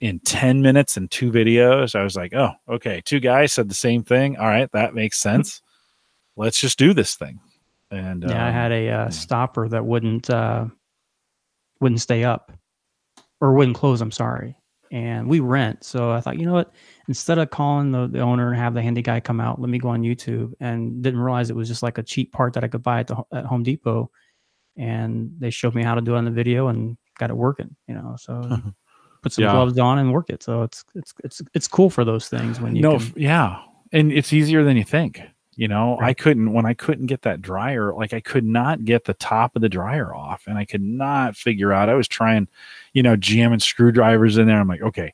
In 10 minutes and 2 videos, I was like, oh, okay, 2 guys said the same thing. All right, that makes sense. Let's just do this thing. And I had a stopper that wouldn't stay up, or wouldn't close. I'm sorry. and we rent. So I thought, you know what? Instead of calling the owner and have the handy guy come out, let me go on YouTube, and didn't realize it was just like a cheap part that I could buy at Home Depot. And they showed me how to do it on the video and got it working, so put some gloves on and work it. So it's cool for those things when you can. Yeah. And it's easier than you think. Right. When I couldn't get that dryer, like I could not get the top of the dryer off, and I could not figure out. I was trying, jamming screwdrivers in there. I'm like, okay.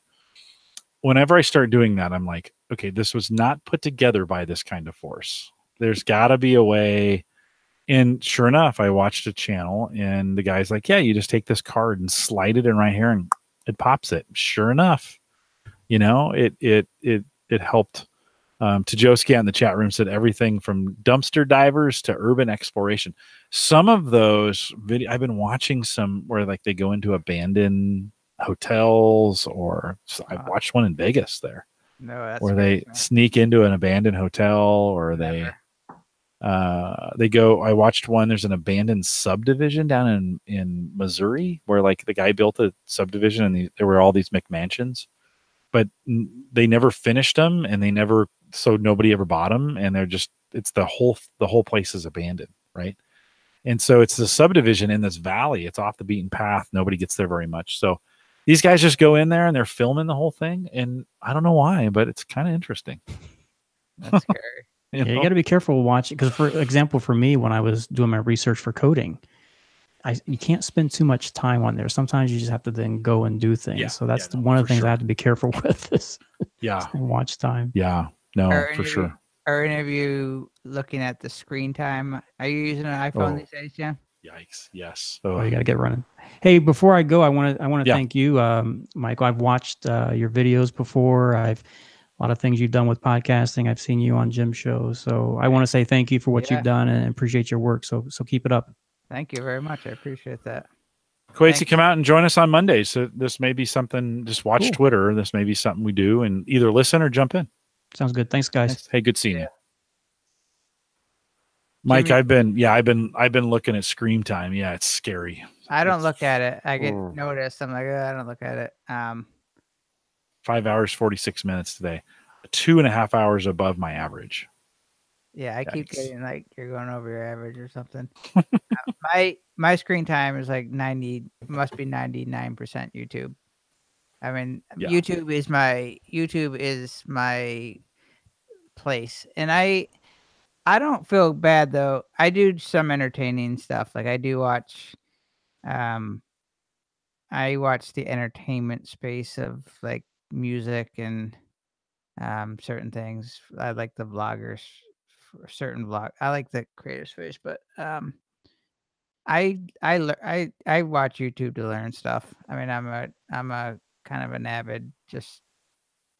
Whenever I start doing that, I'm like, okay, this was not put together by this kind of force. There's got to be a way. And sure enough, I watched a channel, and the guy's like, yeah, you just take this card and slide it in right here, and it pops it. Sure enough, it helped. To Joe Scat in the chat room said everything from dumpster divers to urban exploration. Some of those I've been watching some where like they go into abandoned hotels, or I watched one in Vegas there. No, that's where they sneak into an abandoned hotel, or they go. I watched one. There's an abandoned subdivision down in Missouri where like the guy built a subdivision, and there were all these McMansions, but they never finished them, and so nobody ever bought them, and it's the whole place is abandoned, right? And so it's the subdivision in this valley. It's off the beaten path. Nobody gets there very much. So these guys just go in there and they're filming the whole thing, and I don't know why, but it's kind of interesting. That's scary. You got to be careful watching, because for example, for me, when I was doing my research for coding, you can't spend too much time on there. Sometimes you just have to then go and do things. Yeah, so that's one of the things I have to be careful with is watch time. Yeah, no, for sure. Are any of you looking at the screen time? Are you using an iPhone these days, Jim? Yikes! Yes. Oh, you got to get running. Hey, before I go, I want to thank you, Michael. I've watched your videos before. A lot of things you've done with podcasting. I've seen you on Jim's shows. So I want to say thank you for what you've done and appreciate your work. So keep it up. Thank you very much. I appreciate that. Quazy, come out and join us on Mondays. So this may be something, just watch Twitter. This may be something we do, and either listen or jump in. Sounds good. Thanks, guys. Hey, good seeing you. Mike, I've been looking at screen time. Yeah, it's scary. I don't look at it. I get noticed. I'm like, I don't look at it. 5 hours, 46 minutes today. 2.5 hours above my average. Yeah, I keep getting like you're going over your average or something. My screen time is like 90, must be 99% YouTube. I mean, YouTube is my place, and I don't feel bad though. I do some entertaining stuff. Like I do watch, I watch the entertainment space of like music and certain things. I like the vloggers. Certain vlog. I like the creator space, but I watch YouTube to learn stuff. I mean, I'm a kind of an avid just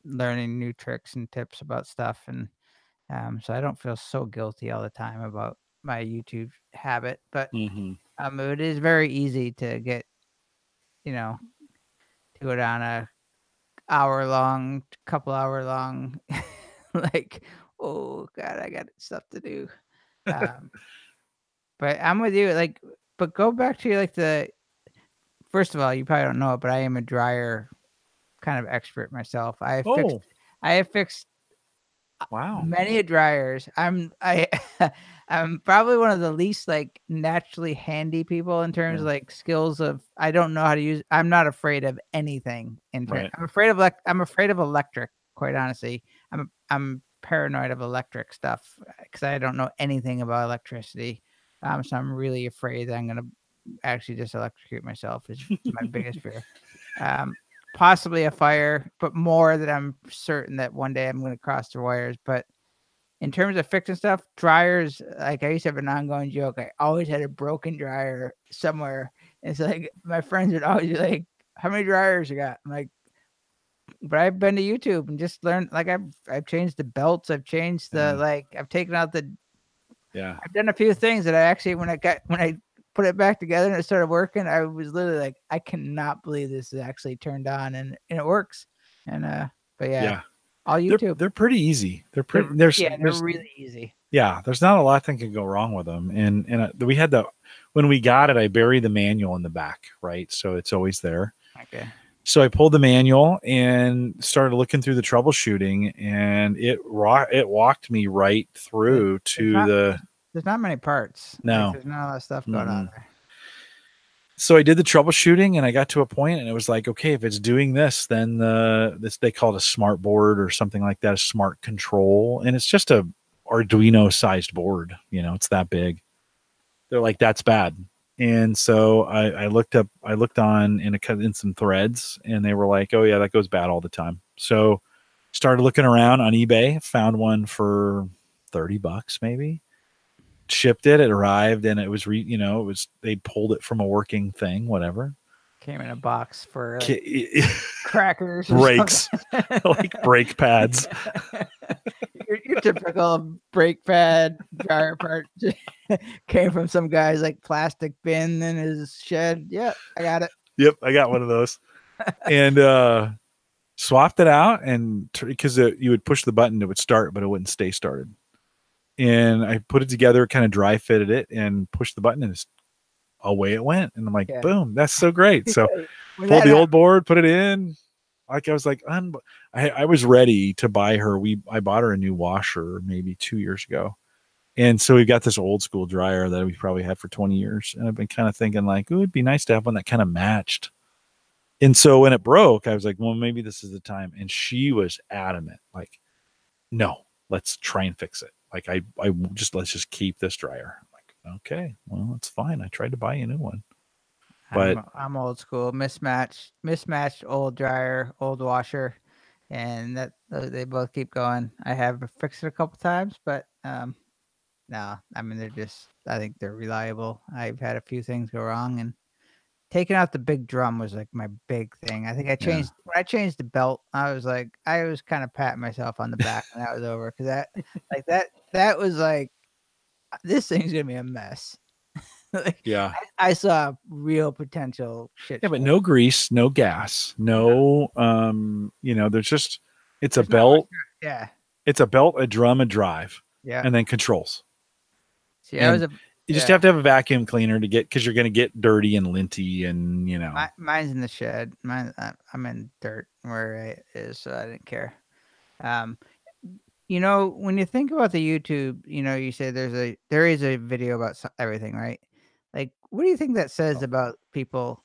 learning new tricks and tips about stuff, and so I don't feel so guilty all the time about my YouTube habit. But it is very easy to get, to go down a couple hour long, like. Oh God, I got stuff to do. But I'm with you. Like, but go back to like first of all, you probably don't know it, but I am a dryer kind of expert myself. I have fixed many dryers. I'm probably one of the least like naturally handy people in terms of like skills of, I don't know how to use. I'm not afraid of anything. I'm afraid of electric, quite honestly. I'm paranoid of electric stuff because I don't know anything about electricity. So I'm really afraid that I'm going to actually just electrocute myself is my biggest fear. Possibly a fire, but more that I'm certain that one day I'm going to cross the wires. But in terms of fixing stuff, dryers, like I used to have an ongoing joke. I always had a broken dryer somewhere. It's like my friends would always be like, how many dryers you got? I'm like, but I've been to YouTube and just learned, like I've changed the belts. I've changed I've taken out I've done a few things that I actually, when I put it back together and it started working, I was literally like, I cannot believe this is actually turned on and it works. And, but all YouTube. They're pretty easy. They're really easy. Yeah. There's not a lot that can go wrong with them. And we had when we got it, I buried the manual in the back, right? So it's always there. Okay. So I pulled the manual and started looking through the troubleshooting, and it walked me right through There's not many parts. No. Like, there's not a lot of stuff going on there. So I did the troubleshooting, and I got to a point, and it was like, okay, if it's doing this, then they call it a smart board or something like that, a smart control, and it's just a Arduino sized board. You know, it's that big. They're like, that's bad. And so I looked on in some threads, and they were like, oh yeah, that goes bad all the time. So started looking around on eBay, found one for $30 maybe. Shipped it arrived, and it was they pulled it from a working thing, whatever. Came in a box for like crackers, brakes, like brake pads. your typical brake pad dryer part came from some guy's like plastic bin in his shed. Yeah, I got it. Yep, I got one of those, and swapped it out, and because you would push the button, it would start, but it wouldn't stay started. And I put it together, kind of dry fitted it, and pushed the button, and away it went. And I'm like, boom, that's so great. So pulled the old board, put it in. Like I was like, I was ready to buy her. I bought her a new washer maybe 2 years ago. And so we've got this old school dryer that we probably had for 20 years. And I've been kind of thinking like, it'd be nice to have one that kind of matched. And so when it broke, I was like, well, maybe this is the time. And she was adamant, like, no, let's try and fix it. Like let's just keep this dryer. I'm like, okay, well, it's fine. I tried to buy you a new one, but I'm old school, mismatched old dryer, old washer, and that they both keep going. I have fixed it a couple times, but no, I mean I think they're reliable. I've had a few things go wrong, and taking out the big drum was like my big thing. I think when I changed the belt, I was kind of patting myself on the back when that was over, because that was like, this thing's gonna be a mess. Like, yeah, I saw real potential shit. Yeah, but no grease, no gas, no. There's just it's a belt. Yeah, it's a belt, a drum, a drive. Yeah, and then controls. See, you just have to have a vacuum cleaner because you're going to get dirty and linty, and mine's in the shed. I'm in dirt where it is, so I didn't care. When you think about the YouTube, you say there is a video about everything, right? Like, what do you think that says about people?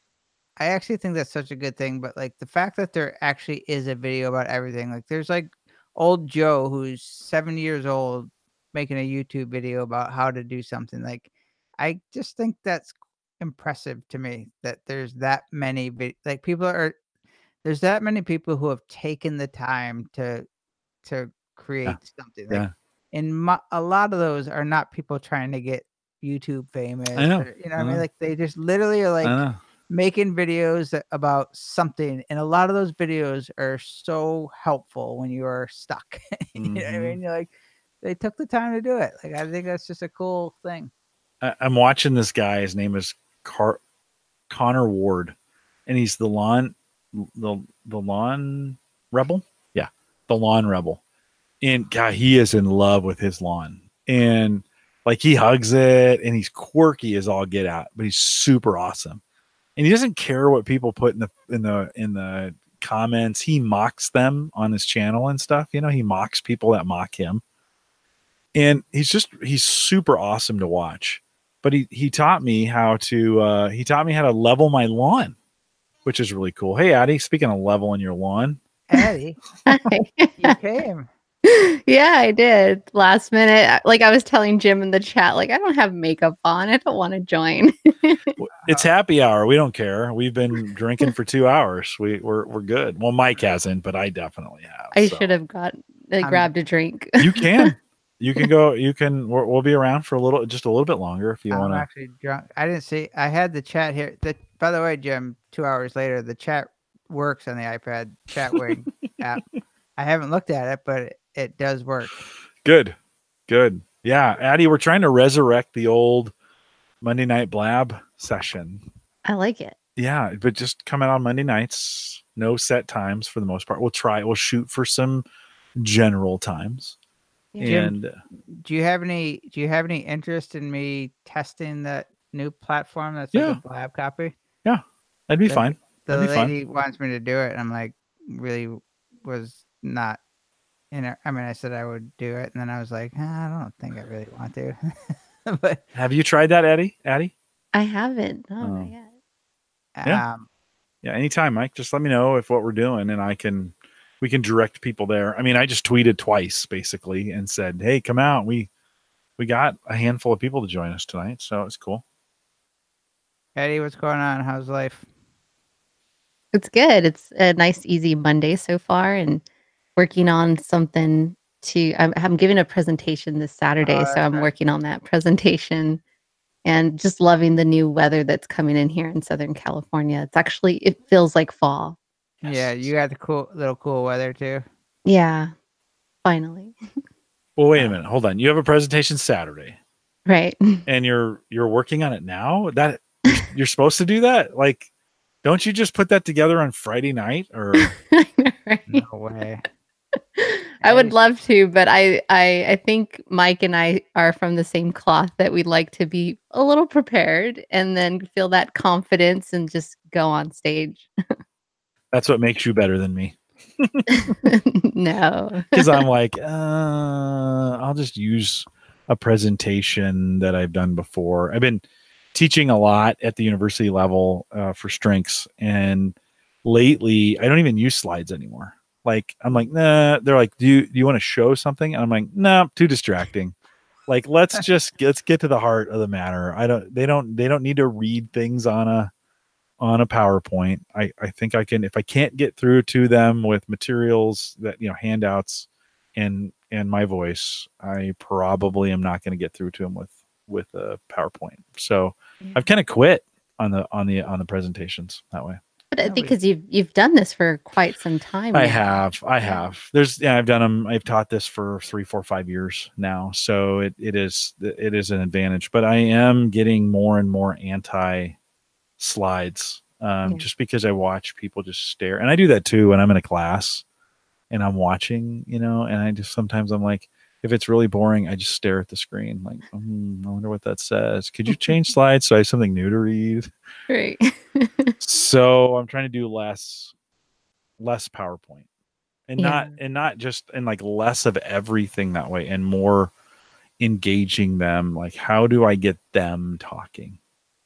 I actually think that's such a good thing, but like the fact that there actually is a video about everything, like there's like old Joe who's 7 years old making a YouTube video about how to do something. Like, I just think that's impressive to me that there's that many there's that many people who have taken the time to create something. Like, a lot of those are not people trying to get YouTube famous. I know. What I mean? Like, they just literally are like making videos about something, and a lot of those videos are so helpful when you are stuck. You know what I mean? You're like, they took the time to do it. Like, I think that's just a cool thing. I'm watching this guy. His name is Connor Ward, and he's the lawn rebel. Yeah, the lawn rebel. And God, he is in love with his lawn, and like he hugs it, and he's quirky as all get out, but he's super awesome. And he doesn't care what people put in the comments. He mocks them on his channel and stuff. He mocks people that mock him. And he's super awesome to watch. But he taught me how to level my lawn, which is really cool. Hey, Addie, speaking of leveling your lawn. Addie, you came. Yeah, I did. Last minute. Like, I was telling Jim in the chat, like, I don't have makeup on. I don't want to join. It's happy hour. We don't care. We've been drinking for 2 hours. We're good. Well, Mike hasn't, but I definitely have. I should have grabbed a drink. You can. You can go. We'll be around for just a little bit longer if you want to. I'm actually drunk. I didn't see. I had the chat here. By the way, Jim, 2 hours later, the chat works on the iPad Chatwing app. I haven't looked at it, but it does work. Good. Yeah, Addie, we're trying to resurrect the old Monday Night Blab session. I like it. Yeah, but just coming on Monday nights. No set times for the most part. We'll shoot for some general times. Jim, do you have any interest in me testing that new platform that's like a Blab copy? Yeah, that'd be fine. the lady wants me to do it, and I'm like, really was not. I mean, I said I would do it, and then I was like, I don't think I really want to. But have you tried that, Addie? I haven't. No, not yet. Yeah. Yeah. Anytime, Mike. Just let me know if what we're doing, and we can direct people there. I mean, I just tweeted twice basically and said, "Hey, come out. We got a handful of people to join us tonight, so it's cool." Eddie, what's going on? How's life? It's good. It's a nice, easy Monday so far, and working on something I'm giving a presentation this Saturday, so I'm working on that presentation and just loving the new weather that's coming in here in Southern California. It feels like fall. Yes. Yeah, you got the cool weather too. Yeah, finally. Well, wait a minute. Hold on. You have a presentation Saturday. Right. And you're working on it now? That you're supposed to do that? Like, don't you just put that together on Friday night or Right. No way. I would love to, but I think Mike and I are from the same cloth that we'd like to be a little prepared and then feel that confidence and just go on stage. That's what makes you better than me. No. Because I'm like, I'll just use a presentation that I've done before. I've been teaching a lot at the university level for strengths, and lately I don't even use slides anymore. Like, I'm like, nah. They're like, do you want to show something? And I'm like, nah, too distracting. Like, let's get to the heart of the matter. They don't need to read things on a PowerPoint. I think I can, if I can't get through to them with materials that, handouts and my voice, I probably am not going to get through to them with a PowerPoint. So I've kind of quit on the presentations that way. But I think because you've done this for quite some time. I have. I've done them. I've taught this for 3, 4, 5 years now. So it is an advantage, but I am getting more and more anti slides just because I watch people just stare, and I do that too when I'm in a class and I'm watching, and I just sometimes I'm like, if it's really boring, I just stare at the screen like, I wonder what that says. Could you change slides so I have something new to read? Right. So I'm trying to do less PowerPoint and not just and like less of everything that way and more engaging them. Like, how do I get them talking?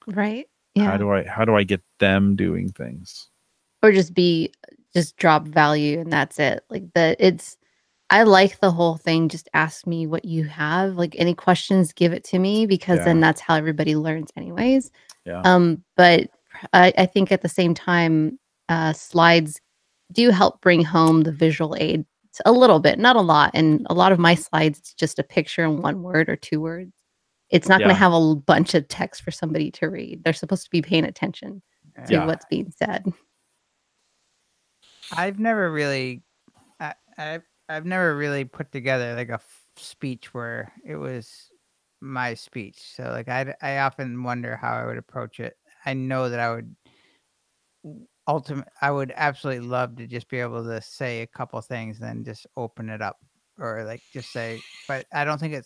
Right. Yeah. How do I get them doing things? Or just drop value and that's it. Like I like the whole thing. Just ask me what you have. Like any questions, give it to me because then that's how everybody learns anyways. Yeah. But I think at the same time, slides do help bring home the visual aid a little bit, not a lot. And a lot of my slides, it's just a picture and 1 word or 2 words. It's not going to have a bunch of text for somebody to read. They're supposed to be paying attention to what's being said. I've never really put together like a speech where it was my speech. So like I often wonder how I would approach it. I know that I would absolutely love to just be able to say a couple things and then just open it up or like just say, but I don't think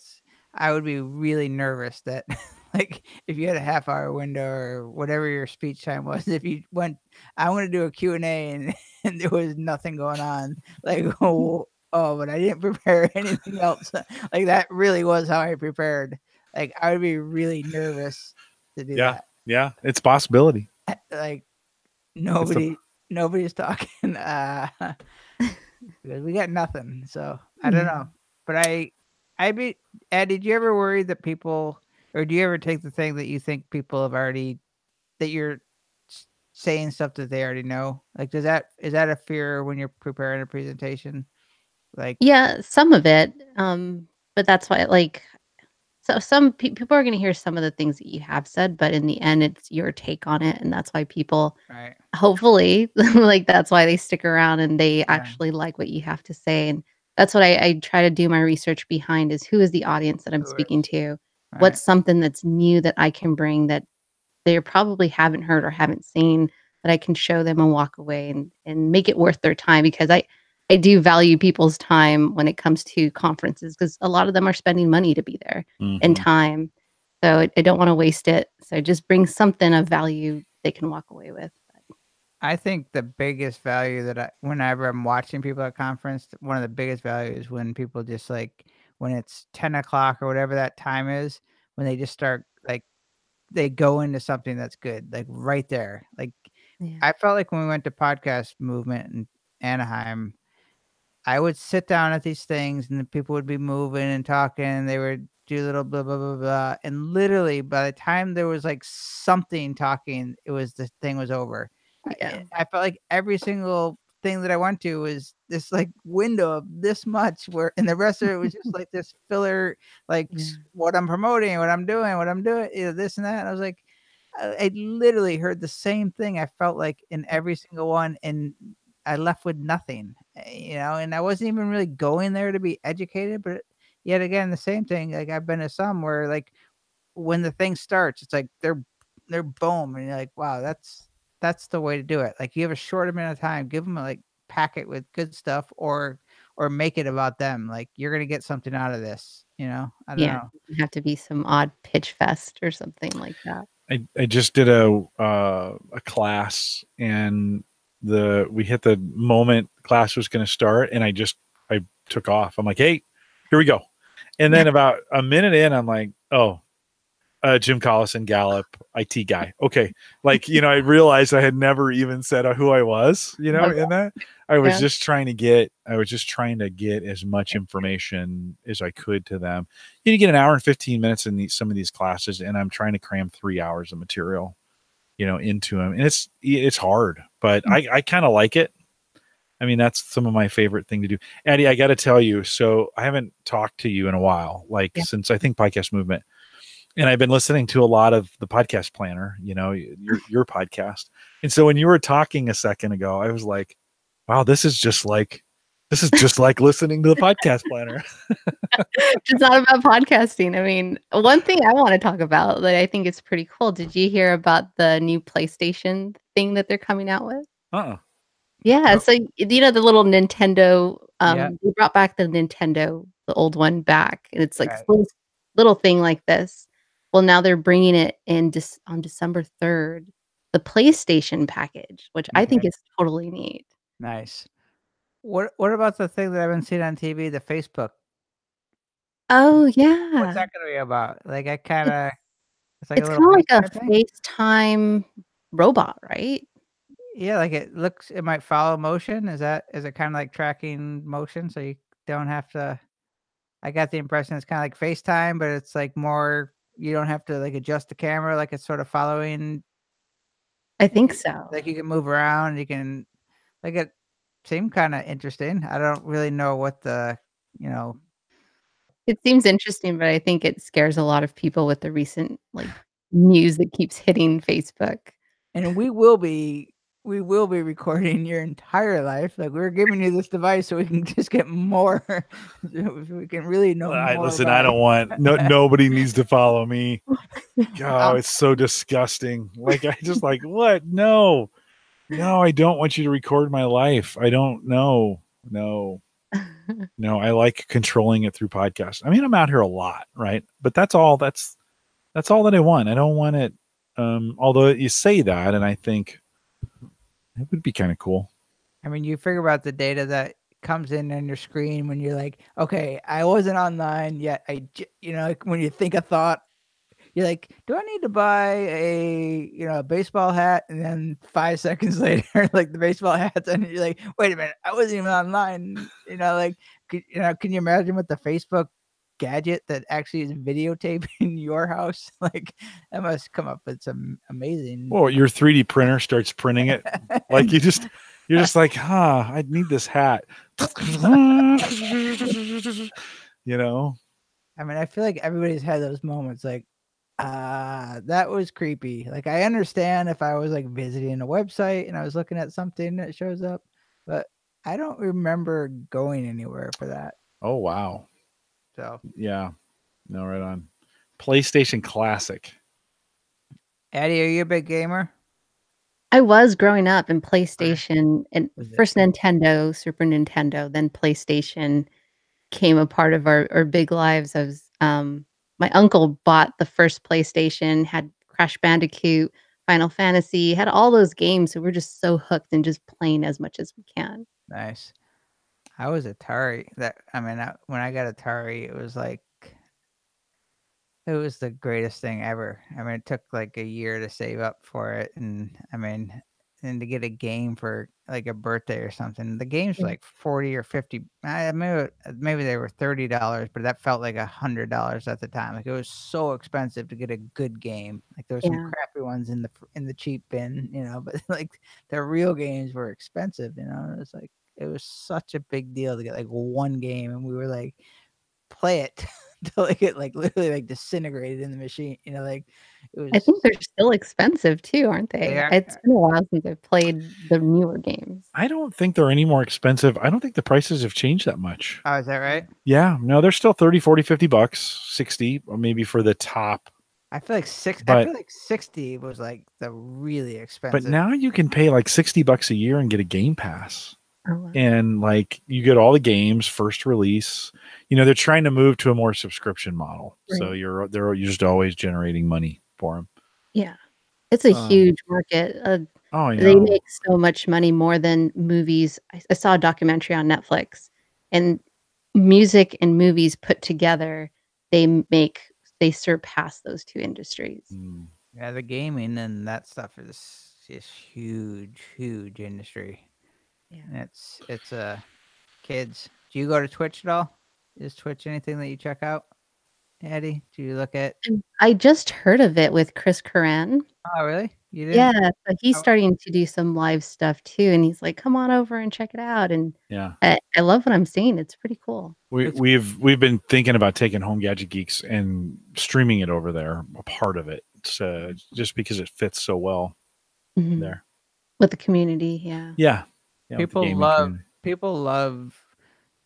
I would be really nervous that like if you had a half-hour window or whatever your speech time was, if you went, I want to do a Q&A and there was nothing going on, like, but I didn't prepare anything else. Like that really was how I prepared. Like I would be really nervous to do that. Yeah, it's a possibility. Like nobody's talking because we got nothing. So I don't know. But Ed, did you ever worry that people, or do you ever take the thing that you think people have already, that you're saying stuff that they already know? Like, is that a fear when you're preparing a presentation? Like, yeah, some of it. But that's why, like, so some people are going to hear some of the things that you have said, but in the end, it's your take on it, and that's why people, hopefully, like that's why they stick around and they actually like what you have to say. And that's what I try to do my research behind is who is the audience that I'm speaking to? Right. What's something that's new that I can bring that they probably haven't heard or haven't seen that I can show them and walk away and make it worth their time, because I do value people's time when it comes to conferences because a lot of them are spending money to be there and time. So I don't want to waste it. So just bring something of value they can walk away with. I think the biggest value that whenever I'm watching people at conference, one of the biggest values when people just like, when it's 10 o'clock or whatever that time is, when they just start like, they go into something that's good, like right there. Like I felt like when we went to Podcast Movement in Anaheim, I would sit down at these things and the people would be moving and talking. And they would do little blah, blah, blah, blah. And literally by the time there was like something talking, the thing was over. Yeah. I felt like every single thing that I went to was this like window of this much and the rest of it was just like this filler, like what I'm promoting, what I'm doing, this and that. And I was like, I literally heard the same thing. I felt like in every single one, and I left with nothing, and I wasn't even really going there to be educated, but yet again, the same thing. Like I've been to some where like when the thing starts, it's like they're boom, and you're like, wow, that's the way to do it. Like you have a short amount of time, give them a like packet with good stuff, or make it about them. Like you're gonna get something out of this. I don't know. It have to be some odd pitch fest or something like that. I just did a class, and we hit the moment class was going to start, and I took off. I'm like, hey, here we go. And then about a minute in, I'm like, oh, Jim Collison, Gallup, IT guy. Okay. Like, I realized I had never even said who I was, in that. I was just trying to get as much information as I could to them. You get an hour and 15 minutes in some of these classes, and I'm trying to cram 3 hours of material, into them. And it's hard, but I kind of like it. I mean, that's some of my favorite thing to do. Addie, I got to tell you, so I haven't talked to you in a while, since I think Podcast Movement. And I've been listening to a lot of the Podcast Planner, your podcast. And so when you were talking a second ago, I was like, wow, this is just like listening to the Podcast Planner. It's not about podcasting. I mean, one thing I want to talk about that I think is pretty cool. Did you hear about the new PlayStation thing that they're coming out with? Yeah. So, the little Nintendo, they brought back the Nintendo, the old one back. And it's like this little thing like this. Well, now they're bringing it in on December 3rd, the PlayStation package, which I think is totally neat. Nice. What about the thing that I've been seeing on TV, the Facebook? Oh, yeah. What's that going to be about? Like it's like it's kind of like a FaceTime robot, right? Yeah, like it might follow motion. Is it kind of like tracking motion, so you don't have to? I got the impression it's kind of like FaceTime, but it's like more. You don't have to like adjust the camera, like it's sort of following. I think so. Like you can move around. You can, like it seemed kind of interesting. I don't really know what It seems interesting, but I think it scares a lot of people with the recent news that keeps hitting Facebook. And we will be recording your entire life. Like we're giving you this device so we can just get more. We can really know more. Listen, I don't want nobody needs to follow me. God, it's so disgusting. Like I just like what? No, I don't want you to record my life. I don't know. No, I like controlling it through podcasts. I mean, I'm out here a lot, right? But that's all that I want. I don't want it. Although you say that, and I think it would be kind of cool. I mean, you figure about the data that comes in on your screen when you're like, okay, I wasn't online yet. Like when you think a thought, you're like, do I need to buy a baseball hat? And then 5 seconds later, like the baseball hat's and you're like, wait a minute, I wasn't even online. Can you imagine what the Facebook gadget that actually is videotaping your house? Like that must come up with some amazing. Well, your 3D printer starts printing it. Like you're just like, I need this hat. I mean, I feel like everybody's had those moments like, that was creepy. Like I understand if I was like visiting a website and I was looking at something that shows up, but I don't remember going anywhere for that. Oh, wow. So yeah, no, right on. PlayStation Classic. Addie, are you a big gamer? I was growing up in PlayStation, and first Nintendo, Super Nintendo, then PlayStation came a part of our big lives. My uncle bought the first PlayStation, had Crash Bandicoot, Final Fantasy, had all those games. So we're just so hooked and just playing as much as we can. Nice. I was Atari. When I got Atari, it was the greatest thing ever. I mean, it took like a year to save up for it, and and to get a game for like a birthday or something. The games were like 40 or 50. Maybe they were $30, but that felt like $100 at the time. Like it was so expensive to get a good game. Like there were some crappy ones in the cheap bin, but like the real games were expensive. It was such a big deal to get like one game, and we were like, play it until it like literally like disintegrated in the machine. It was. I think they're still expensive too, aren't they? They are. It's been a while since I've played the newer games. I don't think they're any more expensive. I don't think the prices have changed that much. Oh, is that right? Yeah, no, they're still 30, 40, $50, 60, or maybe for the top. I feel like 60 was like the really expensive. But now you can pay like $60 a year and get a Game Pass. Oh, wow. And like you get all the games first release. They're trying to move to a more subscription model. Right. So they're just always generating money for them. Yeah. It's a huge market. They make so much money, more than movies. I saw a documentary on Netflix, and music and movies put together, they surpass those two industries. Yeah, the gaming and that stuff is huge industry. Yeah. It's kids. Do you go to Twitch at all? Is Twitch anything that you check out, Eddie? Do you look at? I just heard of it with Chris Curran. Oh, really? You did? Yeah, but he's starting to do some live stuff too, and he's like, "Come on over and check it out." And yeah, I love what I'm seeing. It's pretty cool. We've been thinking about taking Home Gadget Geeks and streaming it over there, a part of it, just because it fits so well there with the community. Yeah. People love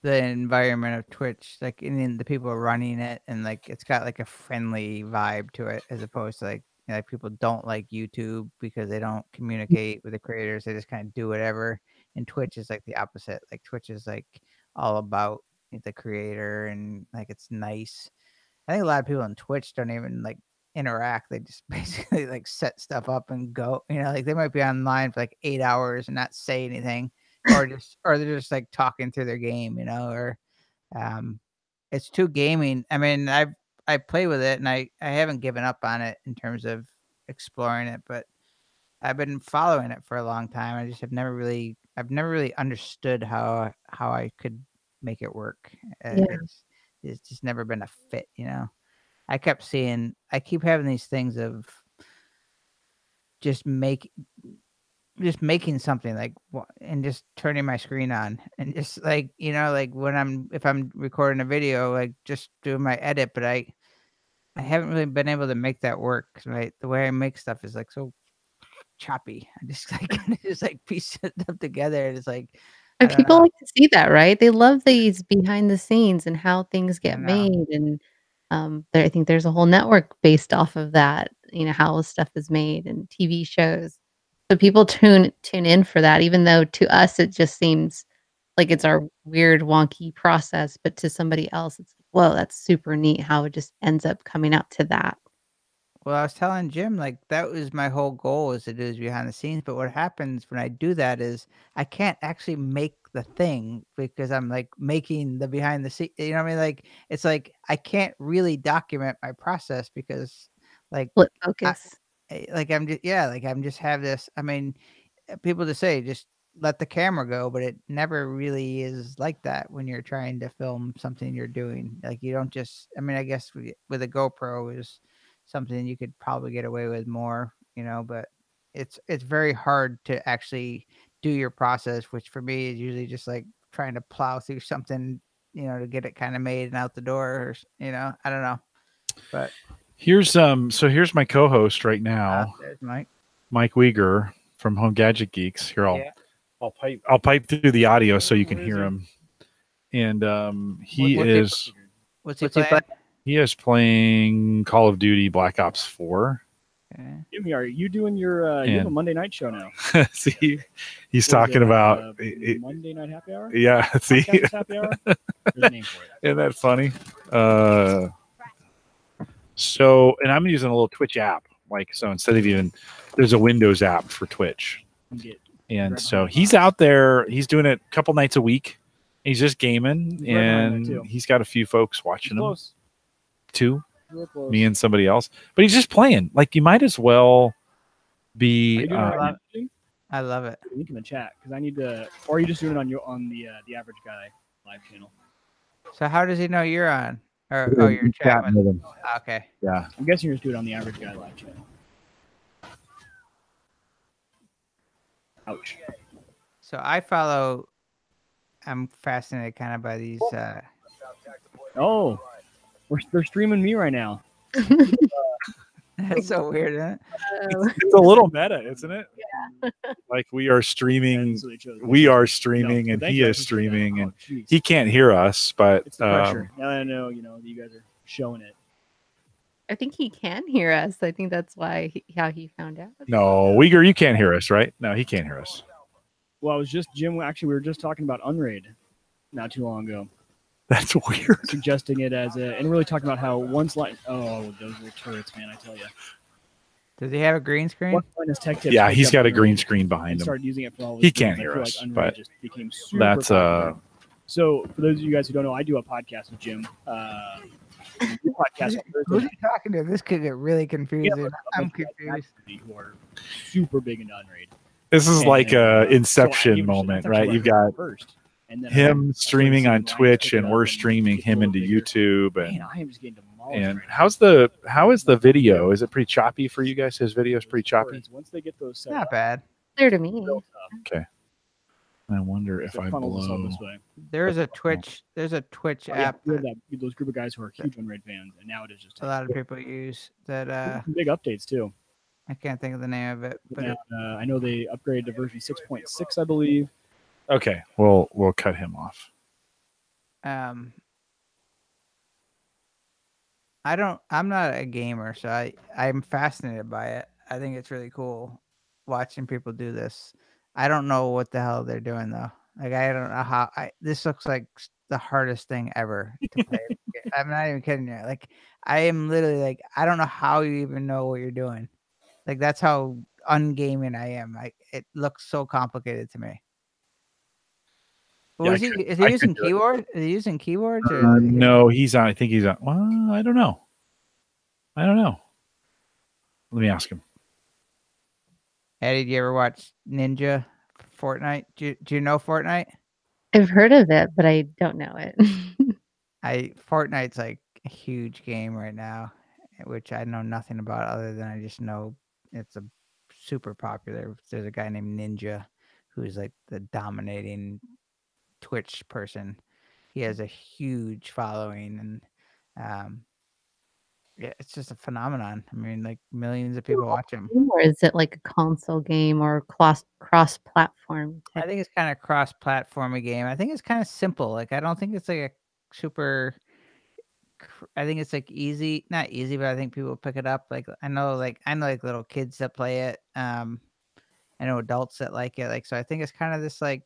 the environment of Twitch, like in the people running it, and like it's got like a friendly vibe to it, as opposed to like people don't like YouTube because they don't communicate with the creators. They just kind of do whatever. And Twitch is like the opposite. Like Twitch is like all about the creator, and like it's nice. I think a lot of people on Twitch don't even like interact. They just basically like set stuff up and go. Like they might be online for like 8 hours and not say anything, or they're just like talking through their game, or it's too gaming. I mean, I play with it, and I haven't given up on it in terms of exploring it, but I've been following it for a long time. I just have never really understood how I could make it work. It's just never been a fit, I keep having these things of just making something, like, and just turning my screen on, and just like, like if I'm recording a video, like just doing my edit, but I haven't really been able to make that work. Right, the way I make stuff is like so choppy. I just like piece it up together, and it's like. And people like to see that, right? They love these behind the scenes and how things get made, and I think there's a whole network based off of that. How stuff is made and TV shows. So people tune in for that, even though to us it just seems like it's our weird, wonky process. But to somebody else, it's like, whoa, that's super neat how it just ends up coming out to that. Well, I was telling Jim, like, that was my whole goal, is to do this behind the scenes. But what happens when I do that is I can't actually make the thing, because I'm like making the behind the scenes. You know what I mean? Like, it's like I can't really document my process, because like focus. I'm just have this. I mean, people just say just let the camera go, but it never really is like that when you're trying to film something you're doing. Like you don't just. I mean, I guess with a GoPro is something you could probably get away with more, but it's very hard to actually do your process, which for me is usually just like trying to plow through something, to get it kind of made and out the door, or, I don't know. But here's my co-host right now. There's Mike Uyghur from Home Gadget Geeks. Here, I'll pipe through the audio so you can hear him. And what's he playing? He is playing Call of Duty Black Ops 4. Okay. Jimmy, are you doing you have a Monday night show now? See, he's talking about Monday Night Happy Hour? Yeah, see? Happy Hour? There's a name for it. Isn't that funny? So, and I'm using a little Twitch app Like, so instead of even, there's a Windows app for Twitch. And so he's out there, he's doing it a couple nights a week. He's just gaming, and he's got a few folks watching him too. Me and somebody else, but he's just playing. Like, you might as well be. I love it. Link in the chat because I need to, or are you just doing it on the Average Guy live channel? So how does he know you're on? Or you're chatting with him? Okay. Yeah. I'm guessing you're just doing it on the Average Guy live channel. Ouch. So I follow. I'm fascinated kind of by these. Oh, they're streaming me right now. That's so weird, isn't it? It's a little meta, isn't it? Yeah. Like, we are streaming, and he is streaming, and he can't hear us, but it's the pressure. Now I know, you guys are showing it. I think he can hear us. I think that's why how he found out. No, Uyghur, you can't hear us, right? No, he can't hear us. Well, I was just Jim. Actually, we were just talking about Unraid not too long ago. That's weird. Suggesting it as and really talking about how once those little turrets, man, I tell you. Does he have a green screen? Yeah, he's got a green screen behind him. Started using it for all he can't hear us, but just became that's popular. So for those of you guys who don't know, I do a podcast with Jim. Podcast. Who's he talking to? This could get really confusing. Yeah, I'm confused. Who are super big into Unraid. This is like a Inception moment, right? You've got him streaming on Twitch, and we're streaming him into YouTube. And I am just getting demolished. And how is the video? Is it pretty choppy for you guys? His video is pretty choppy. Once they get those set not bad. Clear to me. Okay. I wonder if I blow. There's a Twitch app. Those group of guys who are huge Unraid fans, and now it is just a lot of people use that. Big updates too. I can't think of the name of it, but I know they upgraded to version 6.6, I believe. Okay, we'll cut him off. I'm not a gamer, so I'm fascinated by it. I think it's really cool watching people do this. I don't know what the hell they're doing though. Like, I don't know how. This looks like the hardest thing ever to play. I'm not even kidding you. Like, I am literally like, I don't know how you even know what you're doing. Like, that's how ungaming I am. It looks so complicated to me. Is he using keyboard? Is he using keyboards? No, he's on. I think he's on. Well, I don't know. Let me ask him. Eddie, did you ever watch Ninja Fortnite? Do you know Fortnite? I've heard of it, but I don't know it. Fortnite's like a huge game right now, which I know nothing about other than I just know it's a super popular. There's a guy named Ninja who's like the dominating Twitch person. He has a huge following, and yeah, it's just a phenomenon. I mean, like, millions of people watch him. Or is it like a console game or cross-platform? I think it's kind of cross-platform game. I think it's kind of simple. Like, I don't think it's like a super. I think it's like easy, not easy, but I think people pick it up. Like, I know little kids that play it. I know adults that like it. Like, so I think it's kind of this like,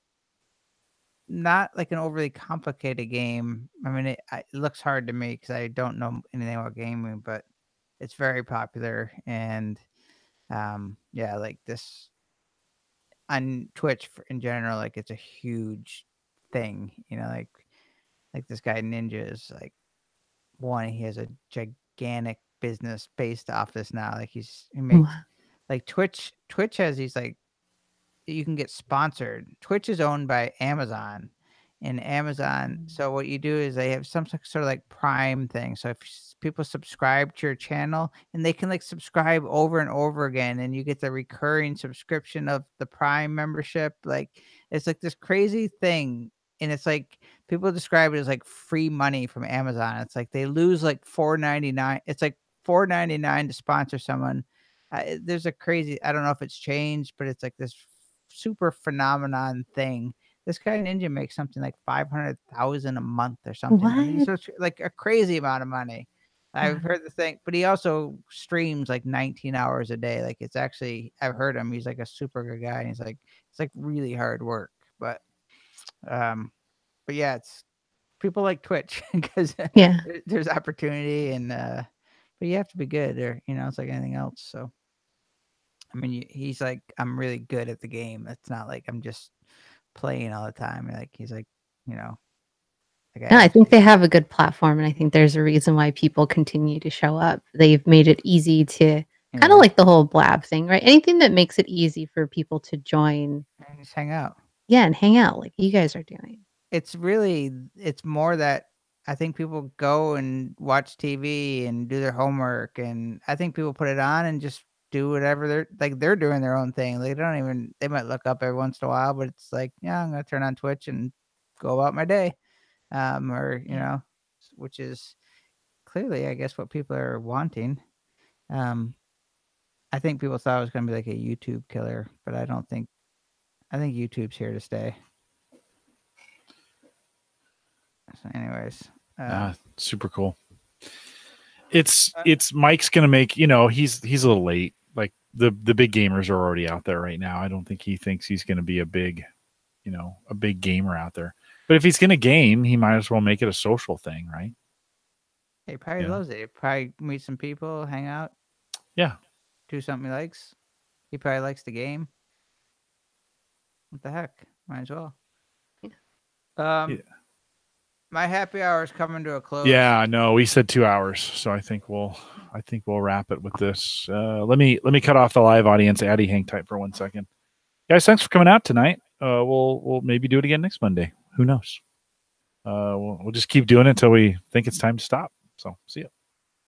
not like an overly complicated game. I mean, it looks hard to me because I don't know anything about gaming, but it's very popular. And yeah, like this on Twitch in general, like it's a huge thing. Like this guy Ninja is like he has a gigantic business based off this now. Like he makes like Twitch has these like, you can get sponsored. Twitch is owned by Amazon, and Amazon. So what you do is they have some sort of like Prime thing. So if people subscribe to your channel, and they can like subscribe over and over again, and you get the recurring subscription of the Prime membership. Like, it's like this crazy thing. And it's like, people describe it as like free money from Amazon. It's like they lose like $4.99. It's like $4.99 to sponsor someone. There's a crazy, I don't know if it's changed, but it's like this super phenomenon thing. This guy Ninja makes something like 500,000 a month or something. I mean, so it's like a crazy amount of money. I've heard the thing, but he also streams like 19 hours a day. Like, it's actually, I've heard him. He's like a super good guy. And he's like, it's like really hard work, but yeah, it's people like Twitch because there's opportunity, and but you have to be good, or it's like anything else. So, I mean, he's like, I'm really good at the game. It's not like I'm just playing all the time. Like he's like, like I think they have a good platform, and I think there's a reason why people continue to show up. They've made it easy to kind of like the whole Blab thing, right? Anything that makes it easy for people to join and just hang out. Yeah, and hang out like you guys are doing. It's more that I think people go and watch TV and do their homework, and I think people put it on and just do whatever they're doing their own thing. They might look up every once in a while, but it's like, yeah, I'm gonna turn on Twitch and go about my day. Or which is clearly, I guess, what people are wanting. I think people thought it was going to be like a YouTube killer, but I think YouTube's here to stay. So anyways, super cool. It's Mike's going to make, he's a little late. Like the big gamers are already out there right now. I don't think he thinks he's going to be a big gamer out there. But if he's going to game, he might as well make it a social thing, right? He probably loves it. He probably meet some people, hang out. Yeah. Do something he likes. He probably likes the game. What the heck? Might as well. My happy hour is coming to a close. Yeah, no, we said 2 hours, so I think we'll wrap it with this. Let me cut off the live audience. Addy, hang tight for 1 second. Guys, thanks for coming out tonight. We'll maybe do it again next Monday. Who knows? We'll just keep doing it until we think it's time to stop. So see ya.